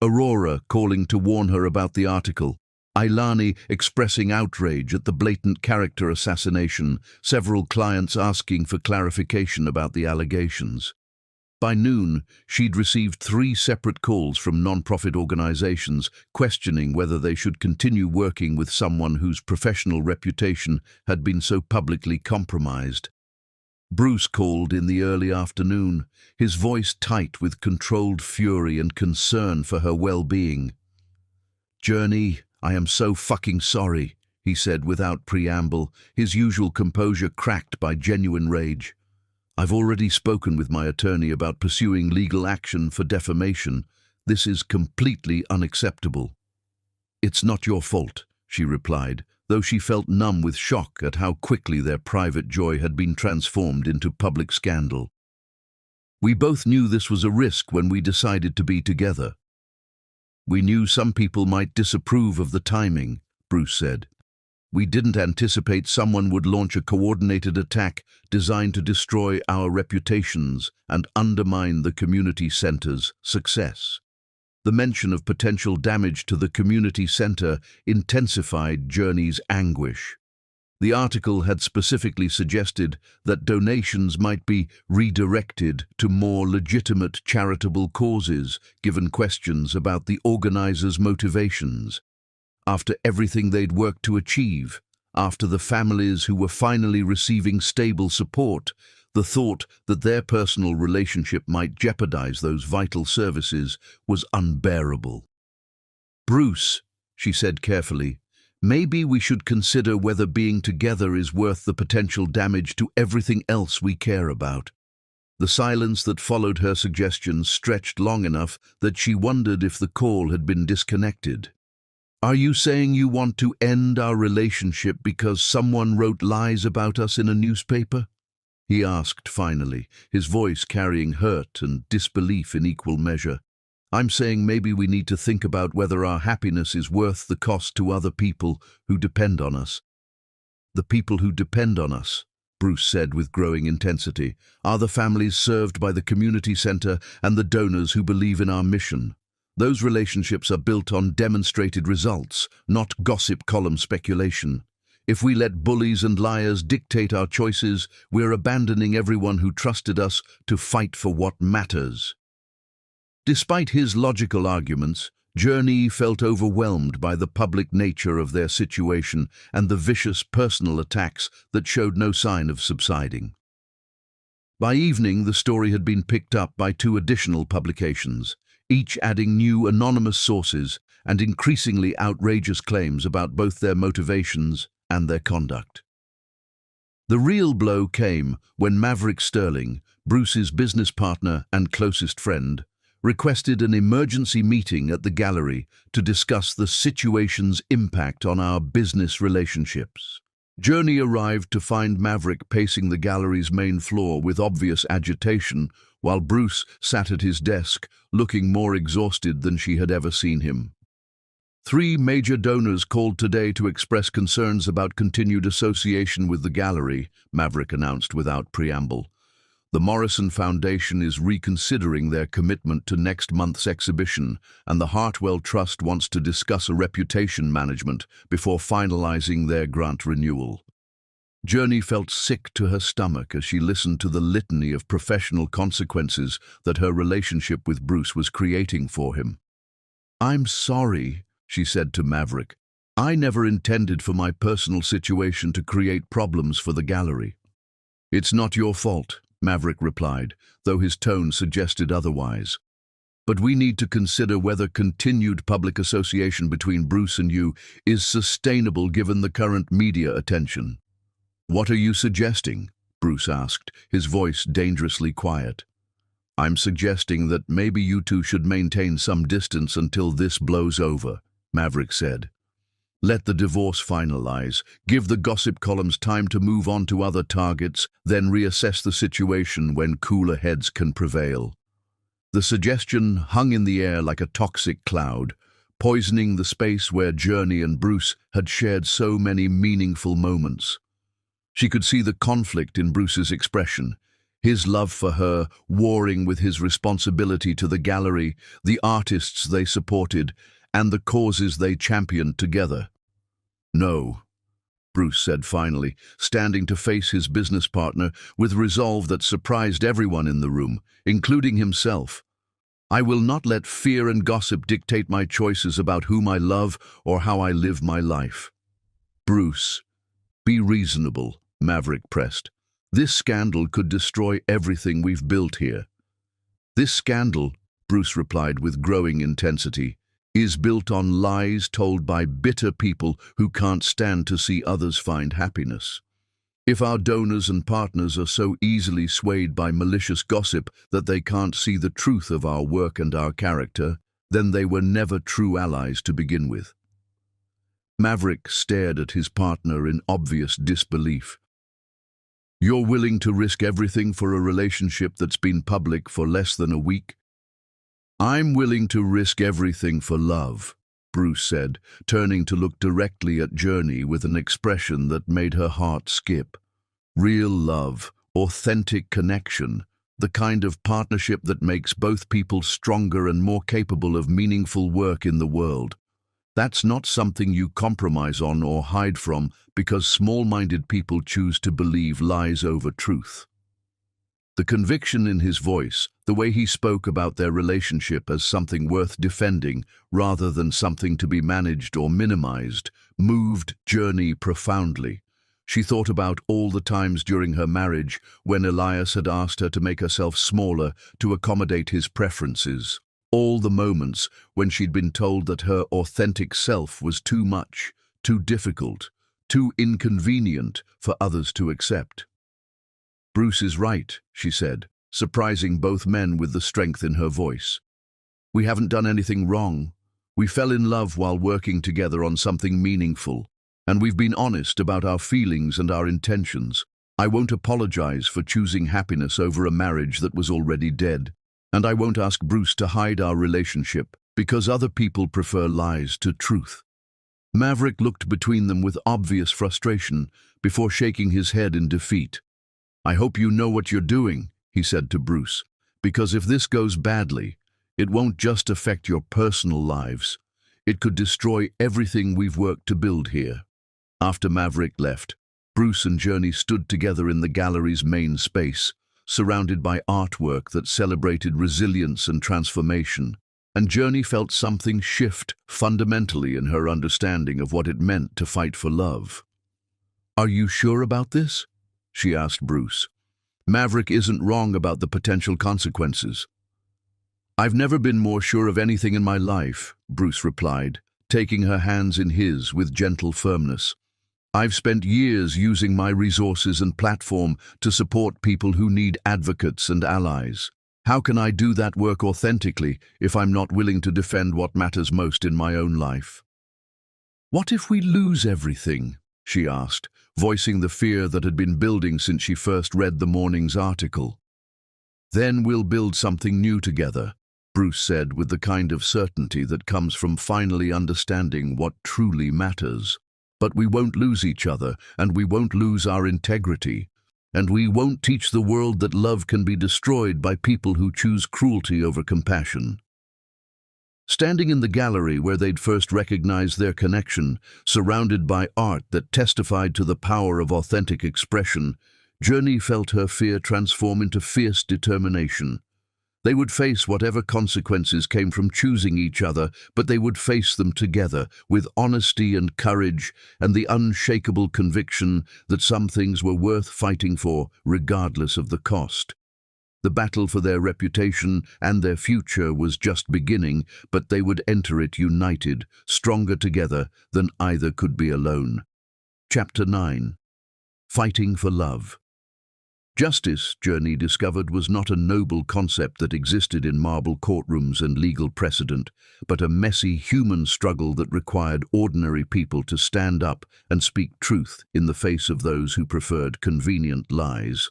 Aurora calling to warn her about the article, Ailani expressing outrage at the blatant character assassination, several clients asking for clarification about the allegations. By noon, she'd received 3 separate calls from non-profit organizations questioning whether they should continue working with someone whose professional reputation had been so publicly compromised. Bruce called in the early afternoon, his voice tight with controlled fury and concern for her well-being. "Journey, I am so fucking sorry," he said without preamble, his usual composure cracked by genuine rage. "I've already spoken with my attorney about pursuing legal action for defamation. This is completely unacceptable." "It's not your fault," she replied, though she felt numb with shock at how quickly their private joy had been transformed into public scandal. "We both knew this was a risk when we decided to be together. We knew some people might disapprove of the timing," Bruce said. "We didn't anticipate someone would launch a coordinated attack designed to destroy our reputations and undermine the community center's success." The mention of potential damage to the community center intensified Journey's anguish. The article had specifically suggested that donations might be redirected to more legitimate charitable causes, given questions about the organizers' motivations. After everything they'd worked to achieve, after the families who were finally receiving stable support, the thought that their personal relationship might jeopardize those vital services was unbearable. "Bruce," she said carefully, "maybe we should consider whether being together is worth the potential damage to everything else we care about." The silence that followed her suggestion stretched long enough that she wondered if the call had been disconnected. "Are you saying you want to end our relationship because someone wrote lies about us in a newspaper?" he asked finally, his voice carrying hurt and disbelief in equal measure. "I'm saying maybe we need to think about whether our happiness is worth the cost to other people who depend on us." "The people who depend on us," Bruce said with growing intensity, "are the families served by the community center and the donors who believe in our mission. Those relationships are built on demonstrated results, not gossip column speculation. If we let bullies and liars dictate our choices, we're abandoning everyone who trusted us to fight for what matters." Despite his logical arguments, Journey felt overwhelmed by the public nature of their situation and the vicious personal attacks that showed no sign of subsiding. By evening, the story had been picked up by 2 additional publications, each adding new anonymous sources and increasingly outrageous claims about both their motivations and their conduct. The real blow came when Maverick Sterling, Bruce's business partner and closest friend, requested an emergency meeting at the gallery to discuss the situation's impact on our business relationships. Journey arrived to find Maverick pacing the gallery's main floor with obvious agitation, while Bruce sat at his desk, looking more exhausted than she had ever seen him. 3 major donors called today to express concerns about continued association with the gallery, Maverick announced without preamble. The Morrison Foundation is reconsidering their commitment to next month's exhibition, and the Hartwell Trust wants to discuss a reputation management before finalizing their grant renewal. Journey felt sick to her stomach as she listened to the litany of professional consequences that her relationship with Bruce was creating for him. "I'm sorry," she said to Maverick. "I never intended for my personal situation to create problems for the gallery." "It's not your fault," Maverick replied, though his tone suggested otherwise. "But we need to consider whether continued public association between Bruce and you is sustainable given the current media attention." "What are you suggesting?" Bruce asked, his voice dangerously quiet. "I'm suggesting that maybe you two should maintain some distance until this blows over," Maverick said. "Let the divorce finalize, give the gossip columns time to move on to other targets, then reassess the situation when cooler heads can prevail." The suggestion hung in the air like a toxic cloud, poisoning the space where Journey and Bruce had shared so many meaningful moments. She could see the conflict in Bruce's expression, his love for her warring with his responsibility to the gallery, the artists they supported, and the causes they championed together. "No," Bruce said finally, standing to face his business partner with resolve that surprised everyone in the room, including himself. "I will not let fear and gossip dictate my choices about whom I love or how I live my life." "Bruce, be reasonable," Maverick pressed. "This scandal could destroy everything we've built here." "This scandal," Bruce replied with growing intensity, "is built on lies told by bitter people who can't stand to see others find happiness. If our donors and partners are so easily swayed by malicious gossip that they can't see the truth of our work and our character, then they were never true allies to begin with." Maverick stared at his partner in obvious disbelief. "You're willing to risk everything for a relationship that's been public for less than a week?" "I'm willing to risk everything for love," Bruce said, turning to look directly at Journey with an expression that made her heart skip. "Real love, authentic connection, the kind of partnership that makes both people stronger and more capable of meaningful work in the world. That's not something you compromise on or hide from because small-minded people choose to believe lies over truth." The conviction in his voice, the way he spoke about their relationship as something worth defending rather than something to be managed or minimized, moved Journey profoundly. She thought about all the times during her marriage when Elias had asked her to make herself smaller to accommodate his preferences. All the moments when she'd been told that her authentic self was too much, too difficult, too inconvenient for others to accept. "Bruce is right," she said, surprising both men with the strength in her voice. "We haven't done anything wrong. We fell in love while working together on something meaningful, and we've been honest about our feelings and our intentions. I won't apologize for choosing happiness over a marriage that was already dead, and I won't ask Bruce to hide our relationship because other people prefer lies to truth." Maverick looked between them with obvious frustration before shaking his head in defeat. "I hope you know what you're doing," he said to Bruce, "because if this goes badly, it won't just affect your personal lives. It could destroy everything we've worked to build here." After Maverick left, Bruce and Journey stood together in the gallery's main space, surrounded by artwork that celebrated resilience and transformation, and Journey felt something shift fundamentally in her understanding of what it meant to fight for love. "Are you sure about this?" she asked Bruce. "Maverick isn't wrong about the potential consequences." "I've never been more sure of anything in my life," Bruce replied, taking her hands in his with gentle firmness. "I've spent years using my resources and platform to support people who need advocates and allies. How can I do that work authentically if I'm not willing to defend what matters most in my own life?" "What if we lose everything?" she asked, voicing the fear that had been building since she first read the morning's article. "Then we'll build something new together," Bruce said with the kind of certainty that comes from finally understanding what truly matters. "But we won't lose each other, and we won't lose our integrity, and we won't teach the world that love can be destroyed by people who choose cruelty over compassion." Standing in the gallery where they'd first recognized their connection, surrounded by art that testified to the power of authentic expression, Journey felt her fear transform into fierce determination. They would face whatever consequences came from choosing each other, but they would face them together, with honesty and courage, and the unshakable conviction that some things were worth fighting for, regardless of the cost. The battle for their reputation and their future was just beginning, but they would enter it united, stronger together than either could be alone. Chapter 9. Fighting for Love. Justice, Journey discovered, was not a noble concept that existed in marble courtrooms and legal precedent, but a messy human struggle that required ordinary people to stand up and speak truth in the face of those who preferred convenient lies.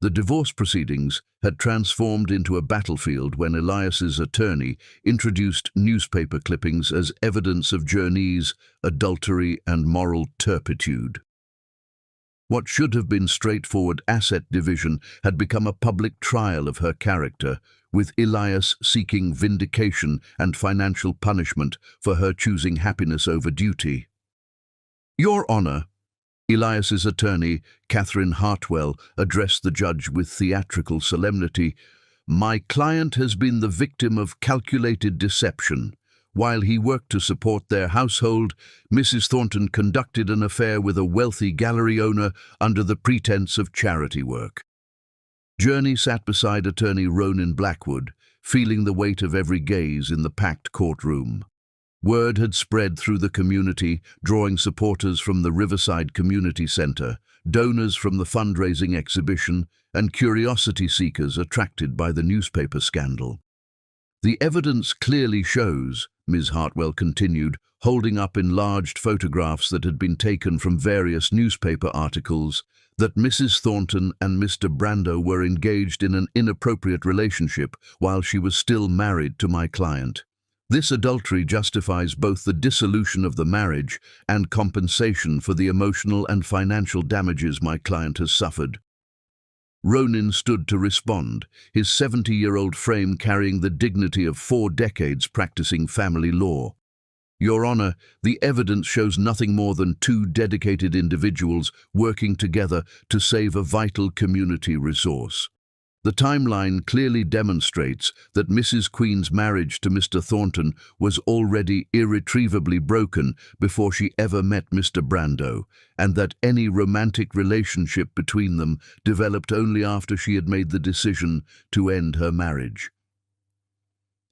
The divorce proceedings had transformed into a battlefield when Elias's attorney introduced newspaper clippings as evidence of Journey's adultery and moral turpitude. What should have been straightforward asset division had become a public trial of her character, with Elias seeking vindication and financial punishment for her choosing happiness over duty. "Your Honor," Elias's attorney, Catherine Hartwell, addressed the judge with theatrical solemnity, "My client has been the victim of calculated deception. While he worked to support their household, Mrs. Thornton conducted an affair with a wealthy gallery owner under the pretense of charity work." Journey sat beside attorney Ronan Blackwood, feeling the weight of every gaze in the packed courtroom. Word had spread through the community, drawing supporters from the Riverside Community Center, donors from the fundraising exhibition, and curiosity seekers attracted by the newspaper scandal. "The evidence clearly shows," Ms. Hartwell continued, holding up enlarged photographs that had been taken from various newspaper articles, "that Mrs. Thornton and Mr. Brando were engaged in an inappropriate relationship while she was still married to my client. This adultery justifies both the dissolution of the marriage and compensation for the emotional and financial damages my client has suffered." Ronan stood to respond, his 70-year-old frame carrying the dignity of 4 decades practicing family law. "Your Honor, the evidence shows nothing more than 2 dedicated individuals working together to save a vital community resource. The timeline clearly demonstrates that Mrs. Queen's marriage to Mr. Thornton was already irretrievably broken before she ever met Mr. Brando, and that any romantic relationship between them developed only after she had made the decision to end her marriage."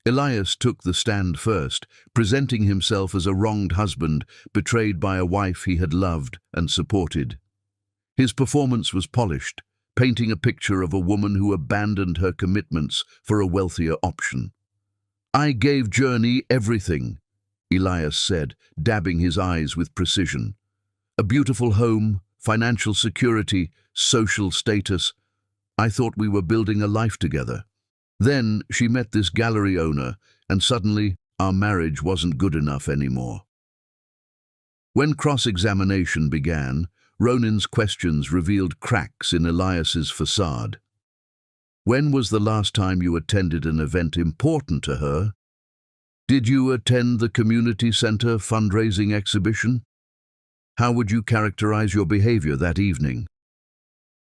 Elias took the stand first, presenting himself as a wronged husband, betrayed by a wife he had loved and supported. His performance was polished, painting a picture of a woman who abandoned her commitments for a wealthier option. "I gave Journey everything," Elias said, dabbing his eyes with precision. "A beautiful home, financial security, social status. I thought we were building a life together. Then she met this gallery owner, and suddenly our marriage wasn't good enough anymore." When cross-examination began, Ronan's questions revealed cracks in Elias's facade. "When was the last time you attended an event important to her? Did you attend the community center fundraising exhibition? How would you characterize your behavior that evening?"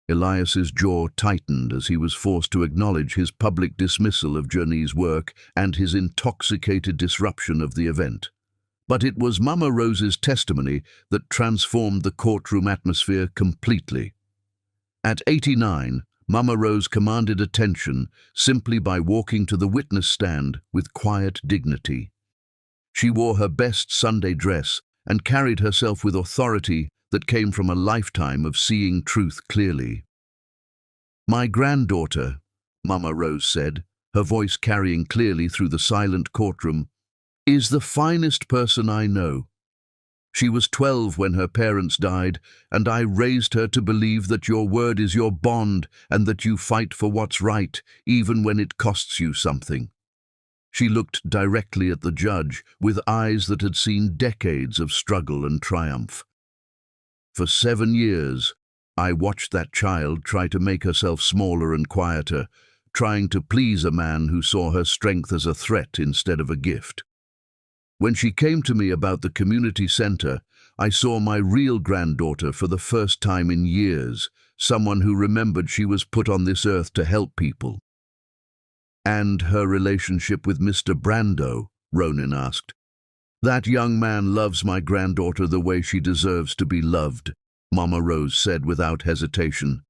Elias's jaw tightened as he was forced to acknowledge his public dismissal of Journey's work and his intoxicated disruption of the event. But it was Mama Rose's testimony that transformed the courtroom atmosphere completely. At 89, Mama Rose commanded attention simply by walking to the witness stand with quiet dignity. She wore her best Sunday dress and carried herself with authority that came from a lifetime of seeing truth clearly. "My granddaughter," Mama Rose said, her voice carrying clearly through the silent courtroom, "is the finest person I know. She was 12 when her parents died, and I raised her to believe that your word is your bond and that you fight for what's right, even when it costs you something." She looked directly at the judge with eyes that had seen decades of struggle and triumph. "For 7 years, I watched that child try to make herself smaller and quieter, trying to please a man who saw her strength as a threat instead of a gift. When she came to me about the community center, I saw my real granddaughter for the first time in years, someone who remembered she was put on this earth to help people. And her relationship with Mr. Brando, Ronan asked. That young man loves my granddaughter the way she deserves to be loved, Mama Rose said without hesitation.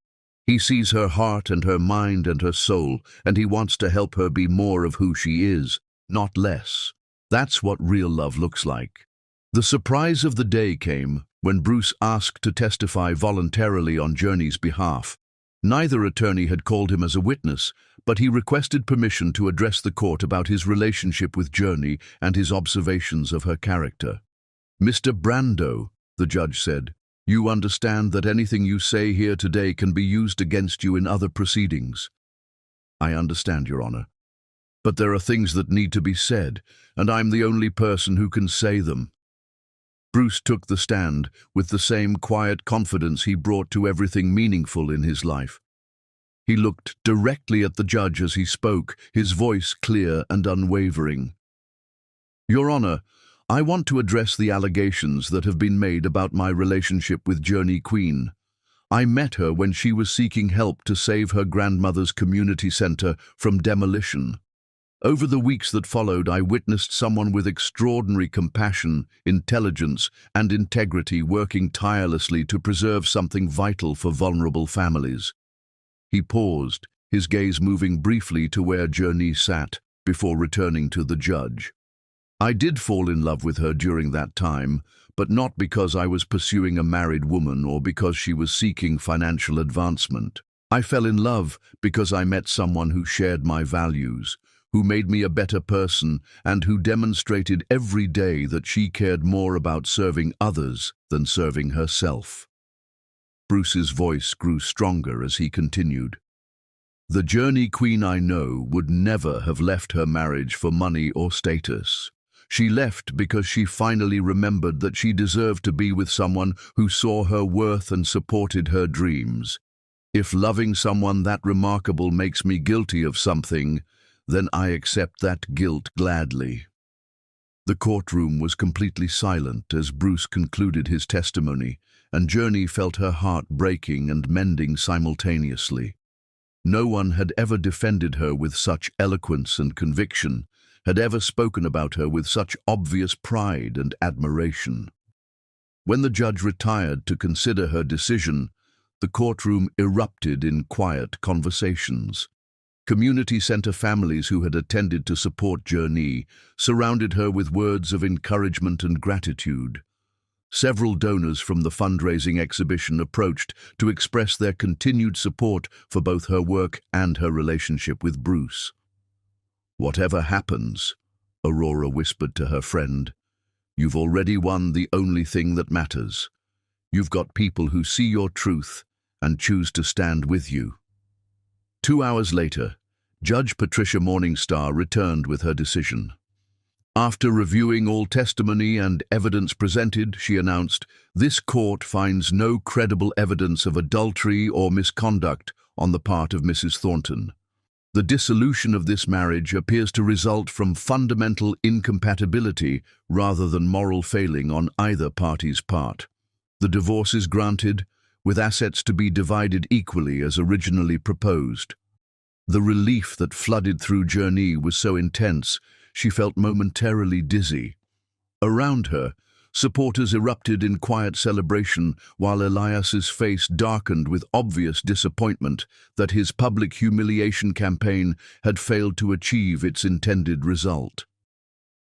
He sees her heart and her mind and her soul, and he wants to help her be more of who she is, not less. That's what real love looks like. The surprise of the day came when Bruce asked to testify voluntarily on Journey's behalf. Neither attorney had called him as a witness, but he requested permission to address the court about his relationship with Journey and his observations of her character. Mr. Brando, the judge said, you understand that anything you say here today can be used against you in other proceedings. I understand, Your Honor. But there are things that need to be said, and I'm the only person who can say them. Bruce took the stand with the same quiet confidence he brought to everything meaningful in his life. He looked directly at the judge as he spoke, his voice clear and unwavering. Your Honor, I want to address the allegations that have been made about my relationship with Journey Queen. I met her when she was seeking help to save her grandmother's community center from demolition. Over the weeks that followed, I witnessed someone with extraordinary compassion, intelligence, and integrity working tirelessly to preserve something vital for vulnerable families. He paused, his gaze moving briefly to where Journey sat, before returning to the judge. I did fall in love with her during that time, but not because I was pursuing a married woman or because she was seeking financial advancement. I fell in love because I met someone who shared my values, who made me a better person, and who demonstrated every day that she cared more about serving others than serving herself. Bruce's voice grew stronger as he continued. The Journey Queen I know would never have left her marriage for money or status. She left because she finally remembered that she deserved to be with someone who saw her worth and supported her dreams. If loving someone that remarkable makes me guilty of something, then I accept that guilt gladly. The courtroom was completely silent as Bruce concluded his testimony, and Journey felt her heart breaking and mending simultaneously. No one had ever defended her with such eloquence and conviction, had ever spoken about her with such obvious pride and admiration. When the judge retired to consider her decision, the courtroom erupted in quiet conversations. Community center families who had attended to support Journey surrounded her with words of encouragement and gratitude. Several donors from the fundraising exhibition approached to express their continued support for both her work and her relationship with Bruce. Whatever happens, Aurora whispered to her friend, you've already won the only thing that matters. You've got people who see your truth and choose to stand with you. 2 hours later, Judge Patricia Morningstar returned with her decision. After reviewing all testimony and evidence presented, she announced, this court finds no credible evidence of adultery or misconduct on the part of Mrs. Thornton. The dissolution of this marriage appears to result from fundamental incompatibility rather than moral failing on either party's part. The divorce is granted, with assets to be divided equally as originally proposed. The relief that flooded through Journey was so intense, she felt momentarily dizzy. Around her, supporters erupted in quiet celebration while Elias's face darkened with obvious disappointment that his public humiliation campaign had failed to achieve its intended result.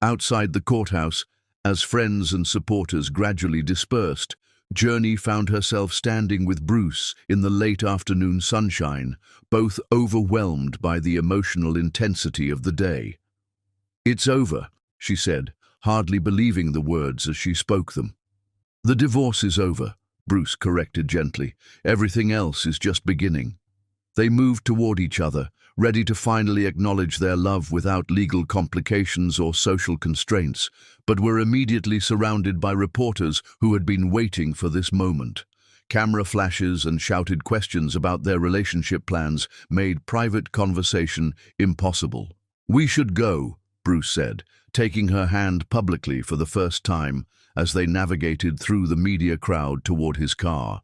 Outside the courthouse, as friends and supporters gradually dispersed, Journey found herself standing with Bruce in the late afternoon sunshine, both overwhelmed by the emotional intensity of the day. It's over, she said, hardly believing the words as she spoke them. The divorce is over, Bruce corrected gently. Everything else is just beginning. They moved toward each other, ready to finally acknowledge their love without legal complications or social constraints, but were immediately surrounded by reporters who had been waiting for this moment. Camera flashes and shouted questions about their relationship plans made private conversation impossible. "We should go," Bruce said, taking her hand publicly for the first time as they navigated through the media crowd toward his car.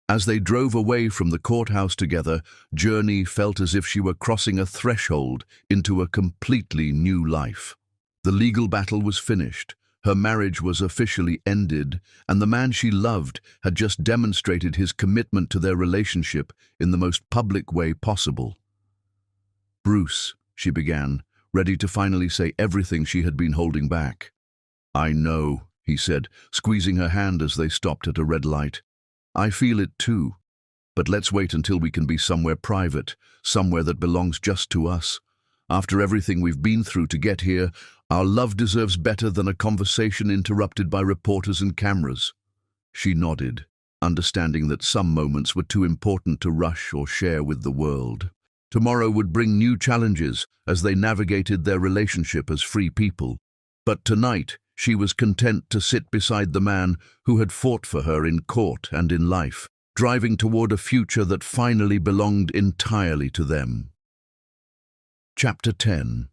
As they drove away from the courthouse together, Journey felt as if she were crossing a threshold into a completely new life. The legal battle was finished. Her marriage was officially ended, and the man she loved had just demonstrated his commitment to their relationship in the most public way possible. "Bruce," she began, ready to finally say everything she had been holding back. "I know," he said, squeezing her hand as they stopped at a red light. "I feel it too. But let's wait until we can be somewhere private, somewhere that belongs just to us. After everything we've been through to get here, our love deserves better than a conversation interrupted by reporters and cameras." She nodded, understanding that some moments were too important to rush or share with the world. Tomorrow would bring new challenges as they navigated their relationship as free people. But tonight, she was content to sit beside the man who had fought for her in court and in life, driving toward a future that finally belonged entirely to them. Chapter 10.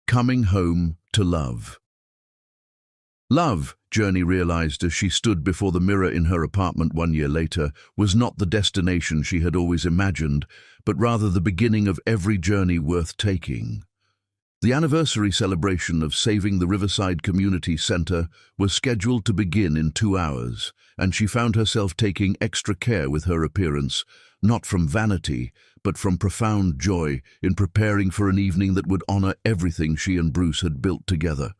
Coming Home to Love. Love, Journey realized as she stood before the mirror in her apartment 1 year later, was not the destination she had always imagined, but rather the beginning of every journey worth taking. The anniversary celebration of saving the Riverside Community Center was scheduled to begin in 2 hours, and she found herself taking extra care with her appearance, not from vanity, but from profound joy in preparing for an evening that would honor everything she and Bruce had built together.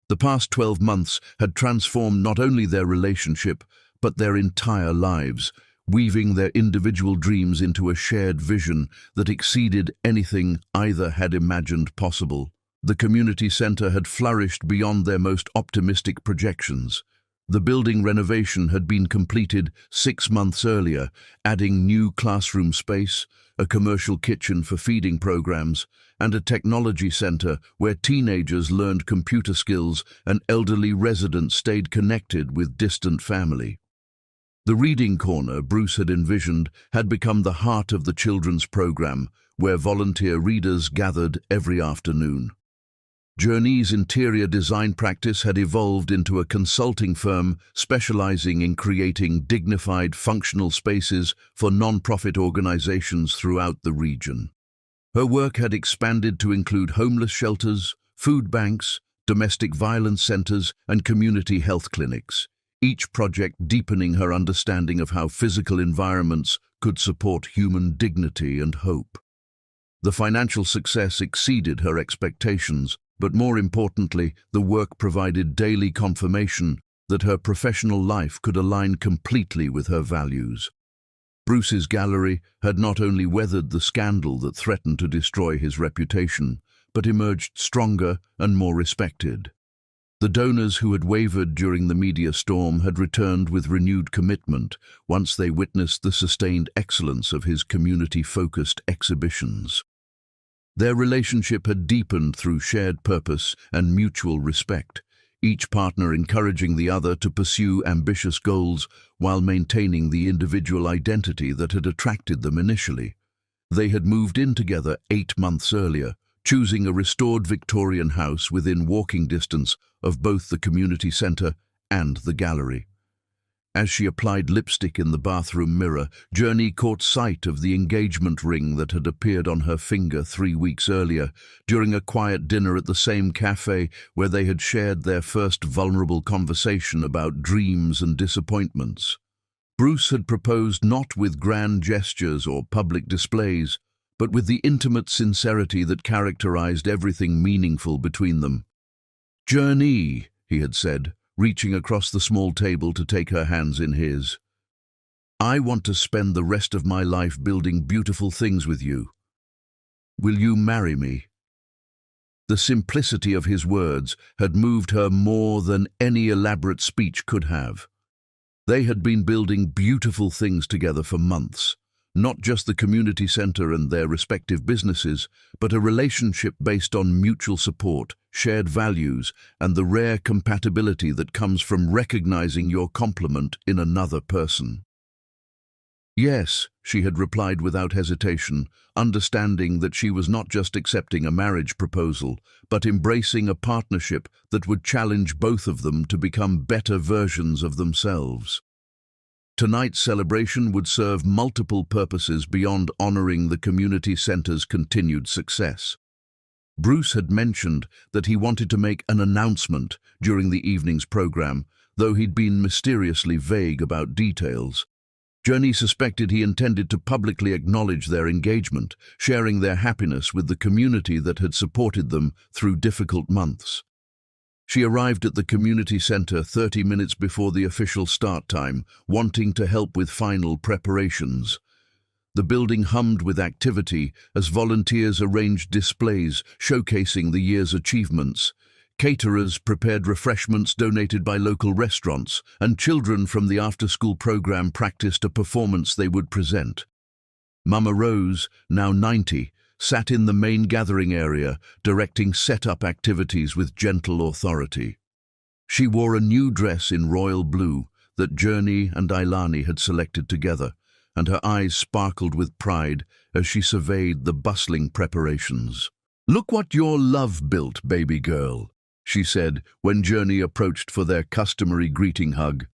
The past 12 months had transformed not only their relationship, but their entire lives, weaving their individual dreams into a shared vision that exceeded anything either had imagined possible. The community center had flourished beyond their most optimistic projections. The building renovation had been completed 6 months earlier, adding new classroom space, a commercial kitchen for feeding programs, and a technology center where teenagers learned computer skills and elderly residents stayed connected with distant family. The reading corner Bruce had envisioned had become the heart of the children's program, where volunteer readers gathered every afternoon. Journey's interior design practice had evolved into a consulting firm specializing in creating dignified, functional spaces for non-profit organizations throughout the region. Her work had expanded to include homeless shelters, food banks, domestic violence centers, and community health clinics, each project deepening her understanding of how physical environments could support human dignity and hope. The financial success exceeded her expectations, but more importantly, the work provided daily confirmation that her professional life could align completely with her values. Bruce's gallery had not only weathered the scandal that threatened to destroy his reputation, but emerged stronger and more respected. The donors who had wavered during the media storm had returned with renewed commitment once they witnessed the sustained excellence of his community-focused exhibitions. Their relationship had deepened through shared purpose and mutual respect, each partner encouraging the other to pursue ambitious goals while maintaining the individual identity that had attracted them initially. They had moved in together 8 months earlier, choosing a restored Victorian house within walking distance of both the community center and the gallery. As she applied lipstick in the bathroom mirror, Journey caught sight of the engagement ring that had appeared on her finger 3 weeks earlier, during a quiet dinner at the same cafe where they had shared their first vulnerable conversation about dreams and disappointments. Bruce had proposed not with grand gestures or public displays, but with the intimate sincerity that characterized everything meaningful between them. "Journey," he had said, reaching across the small table to take her hands in his. "I want to spend the rest of my life building beautiful things with you. Will you marry me?" The simplicity of his words had moved her more than any elaborate speech could have. They had been building beautiful things together for months, not just the community center and their respective businesses, but a relationship based on mutual support, shared values, and the rare compatibility that comes from recognizing your complement in another person. Yes, she had replied without hesitation, understanding that she was not just accepting a marriage proposal, but embracing a partnership that would challenge both of them to become better versions of themselves. Tonight's celebration would serve multiple purposes beyond honoring the community center's continued success. Bruce had mentioned that he wanted to make an announcement during the evening's program, though he'd been mysteriously vague about details. Journey suspected he intended to publicly acknowledge their engagement, sharing their happiness with the community that had supported them through difficult months. She arrived at the community center 30 minutes before the official start time, wanting to help with final preparations. The building hummed with activity as volunteers arranged displays showcasing the year's achievements. Caterers prepared refreshments donated by local restaurants, and children from the after-school program practiced a performance they would present. Mama Rose, now 90, sat in the main gathering area, directing set-up activities with gentle authority. She wore a new dress in royal blue that Journey and Ailani had selected together, and her eyes sparkled with pride as she surveyed the bustling preparations. "Look what your love built, baby girl," she said when Journey approached for their customary greeting hug.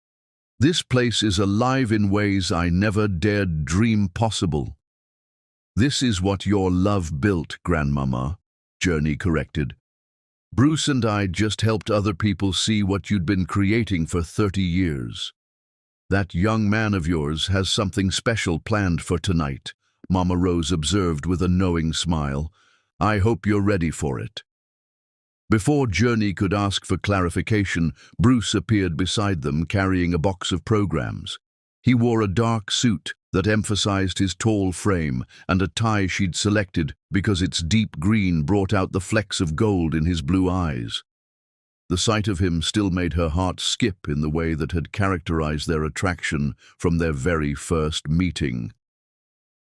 "This place is alive in ways I never dared dream possible." "This is what your love built, Grandmama," Journey corrected. "Bruce and I just helped other people see what you'd been creating for 30 years. That young man of yours has something special planned for tonight," Mama Rose observed with a knowing smile. "I hope you're ready for it." Before Journey could ask for clarification, Bruce appeared beside them carrying a box of programs. He wore a dark suit that emphasized his tall frame and a tie she'd selected because its deep green brought out the flecks of gold in his blue eyes. The sight of him still made her heart skip in the way that had characterized their attraction from their very first meeting.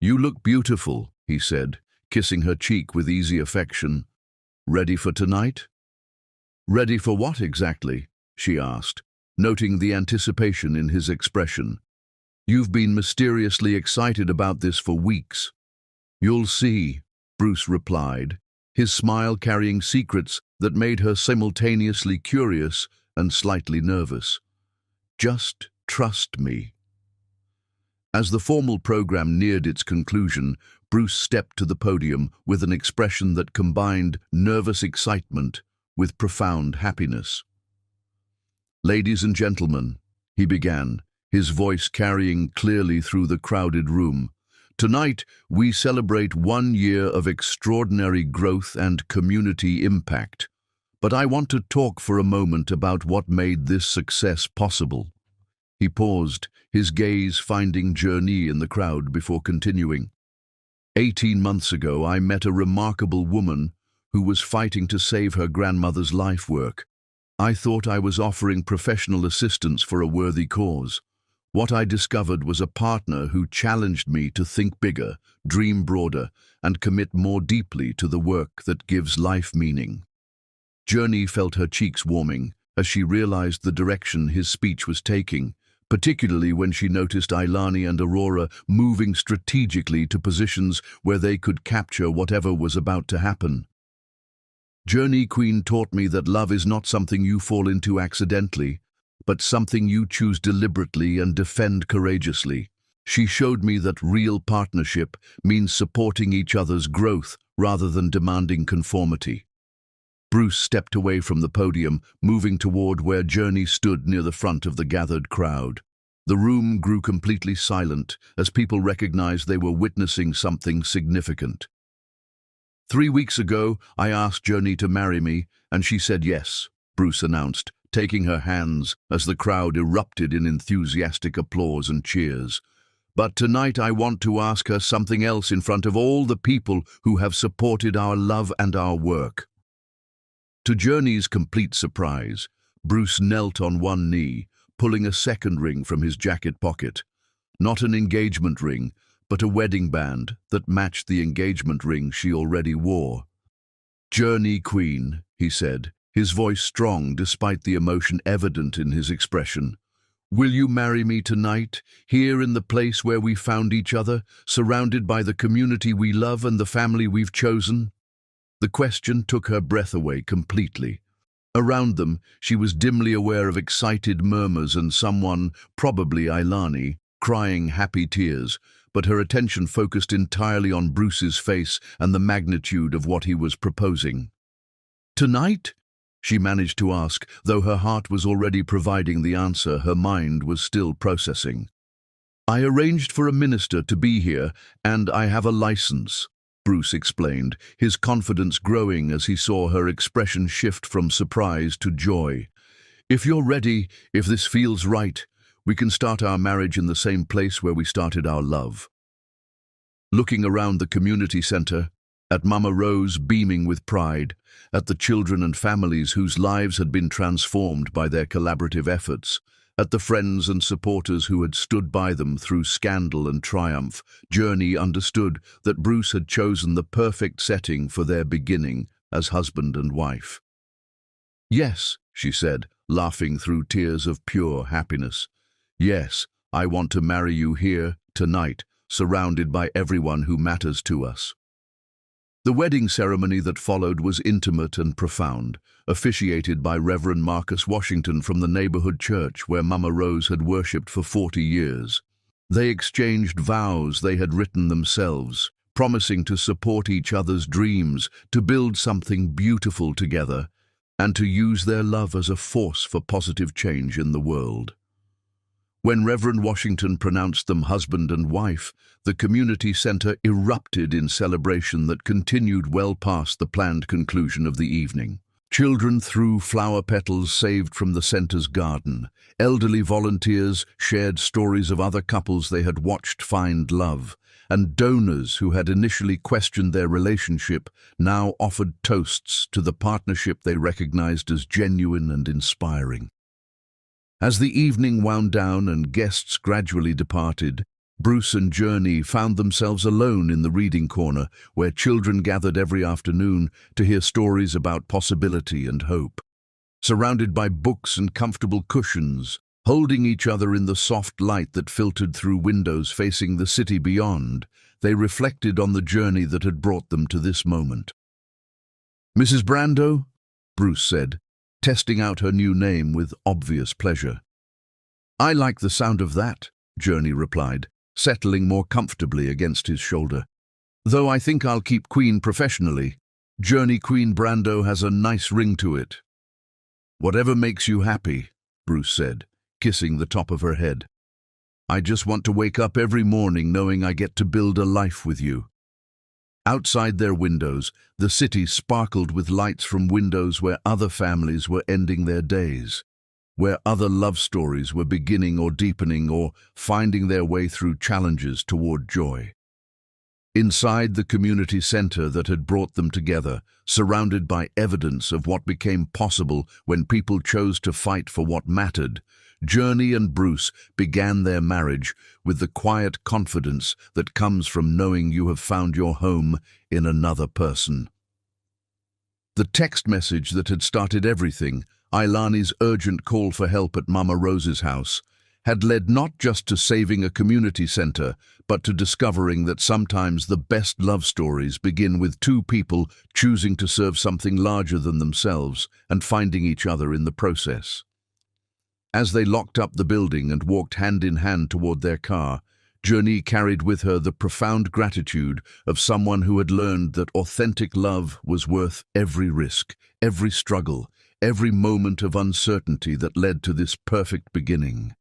"You look beautiful," he said, kissing her cheek with easy affection. "Ready for tonight?" "Ready for what exactly?" she asked, noting the anticipation in his expression. "You've been mysteriously excited about this for weeks." "You'll see," Bruce replied, his smile carrying secrets that made her simultaneously curious and slightly nervous. "Just trust me." As the formal program neared its conclusion, Bruce stepped to the podium with an expression that combined nervous excitement with profound happiness. "Ladies and gentlemen," he began, his voice carrying clearly through the crowded room, "tonight we celebrate 1 year of extraordinary growth and community impact. But I want to talk for a moment about what made this success possible." He paused, his gaze finding Journey in the crowd before continuing. 18 months ago, I met a remarkable woman who was fighting to save her grandmother's life work. I thought I was offering professional assistance for a worthy cause. What I discovered was a partner who challenged me to think bigger, dream broader, and commit more deeply to the work that gives life meaning. Journey felt her cheeks warming as she realized the direction his speech was taking, particularly when she noticed Ailani and Aurora moving strategically to positions where they could capture whatever was about to happen. "Journey Queen taught me that love is not something you fall into accidentally, but something you choose deliberately and defend courageously. She showed me that real partnership means supporting each other's growth rather than demanding conformity." Bruce stepped away from the podium, moving toward where Journey stood near the front of the gathered crowd. The room grew completely silent as people recognized they were witnessing something significant. 3 weeks ago, I asked Journey to marry me, and she said yes," Bruce announced, taking her hands as the crowd erupted in enthusiastic applause and cheers. "But tonight I want to ask her something else in front of all the people who have supported our love and our work." To Journey's complete surprise, Bruce knelt on one knee, pulling a second ring from his jacket pocket. Not an engagement ring, but a wedding band that matched the engagement ring she already wore. "Journey Queen," he said, his voice strong despite the emotion evident in his expression. Will you marry me tonight, here in the place where we found each other, surrounded by the community we love and the family we've chosen? The question took her breath away completely. Around them, she was dimly aware of excited murmurs and someone, probably Ailani, crying happy tears, but her attention focused entirely on Bruce's face and the magnitude of what he was proposing. "Tonight?" she managed to ask, though her heart was already providing the answer her mind was still processing. "I arranged for a minister to be here, and I have a license," Bruce explained, his confidence growing as he saw her expression shift from surprise to joy. "If you're ready, if this feels right, we can start our marriage in the same place where we started our love." Looking around the community center, at Mama Rose beaming with pride, at the children and families whose lives had been transformed by their collaborative efforts, at the friends and supporters who had stood by them through scandal and triumph, Journey understood that Bruce had chosen the perfect setting for their beginning as husband and wife. "Yes," she said, laughing through tears of pure happiness. "Yes, I want to marry you here, tonight, surrounded by everyone who matters to us." The wedding ceremony that followed was intimate and profound, officiated by Reverend Marcus Washington from the neighborhood church where Mama Rose had worshipped for 40 years. They exchanged vows they had written themselves, promising to support each other's dreams, to build something beautiful together, and to use their love as a force for positive change in the world. When Reverend Washington pronounced them husband and wife, the community center erupted in celebration that continued well past the planned conclusion of the evening. Children threw flower petals saved from the center's garden. Elderly volunteers shared stories of other couples they had watched find love, and donors who had initially questioned their relationship now offered toasts to the partnership they recognized as genuine and inspiring. As the evening wound down and guests gradually departed, Bruce and Journey found themselves alone in the reading corner, where children gathered every afternoon to hear stories about possibility and hope. Surrounded by books and comfortable cushions, holding each other in the soft light that filtered through windows facing the city beyond, they reflected on the journey that had brought them to this moment. "Mrs. Brando?" Bruce said, testing out her new name with obvious pleasure. "I like the sound of that," Journey replied, settling more comfortably against his shoulder. "Though I think I'll keep Queen professionally. Journey Queen Brando has a nice ring to it." "Whatever makes you happy," Bruce said, kissing the top of her head. "I just want to wake up every morning knowing I get to build a life with you." Outside their windows, the city sparkled with lights from windows where other families were ending their days, where other love stories were beginning or deepening or finding their way through challenges toward joy. Inside the community center that had brought them together, surrounded by evidence of what became possible when people chose to fight for what mattered, Journey and Bruce began their marriage with the quiet confidence that comes from knowing you have found your home in another person. The text message that had started everything, Ailani's urgent call for help at Mama Rose's house, had led not just to saving a community center, but to discovering that sometimes the best love stories begin with two people choosing to serve something larger than themselves and finding each other in the process. As they locked up the building and walked hand in hand toward their car, Journey carried with her the profound gratitude of someone who had learned that authentic love was worth every risk, every struggle, every moment of uncertainty that led to this perfect beginning.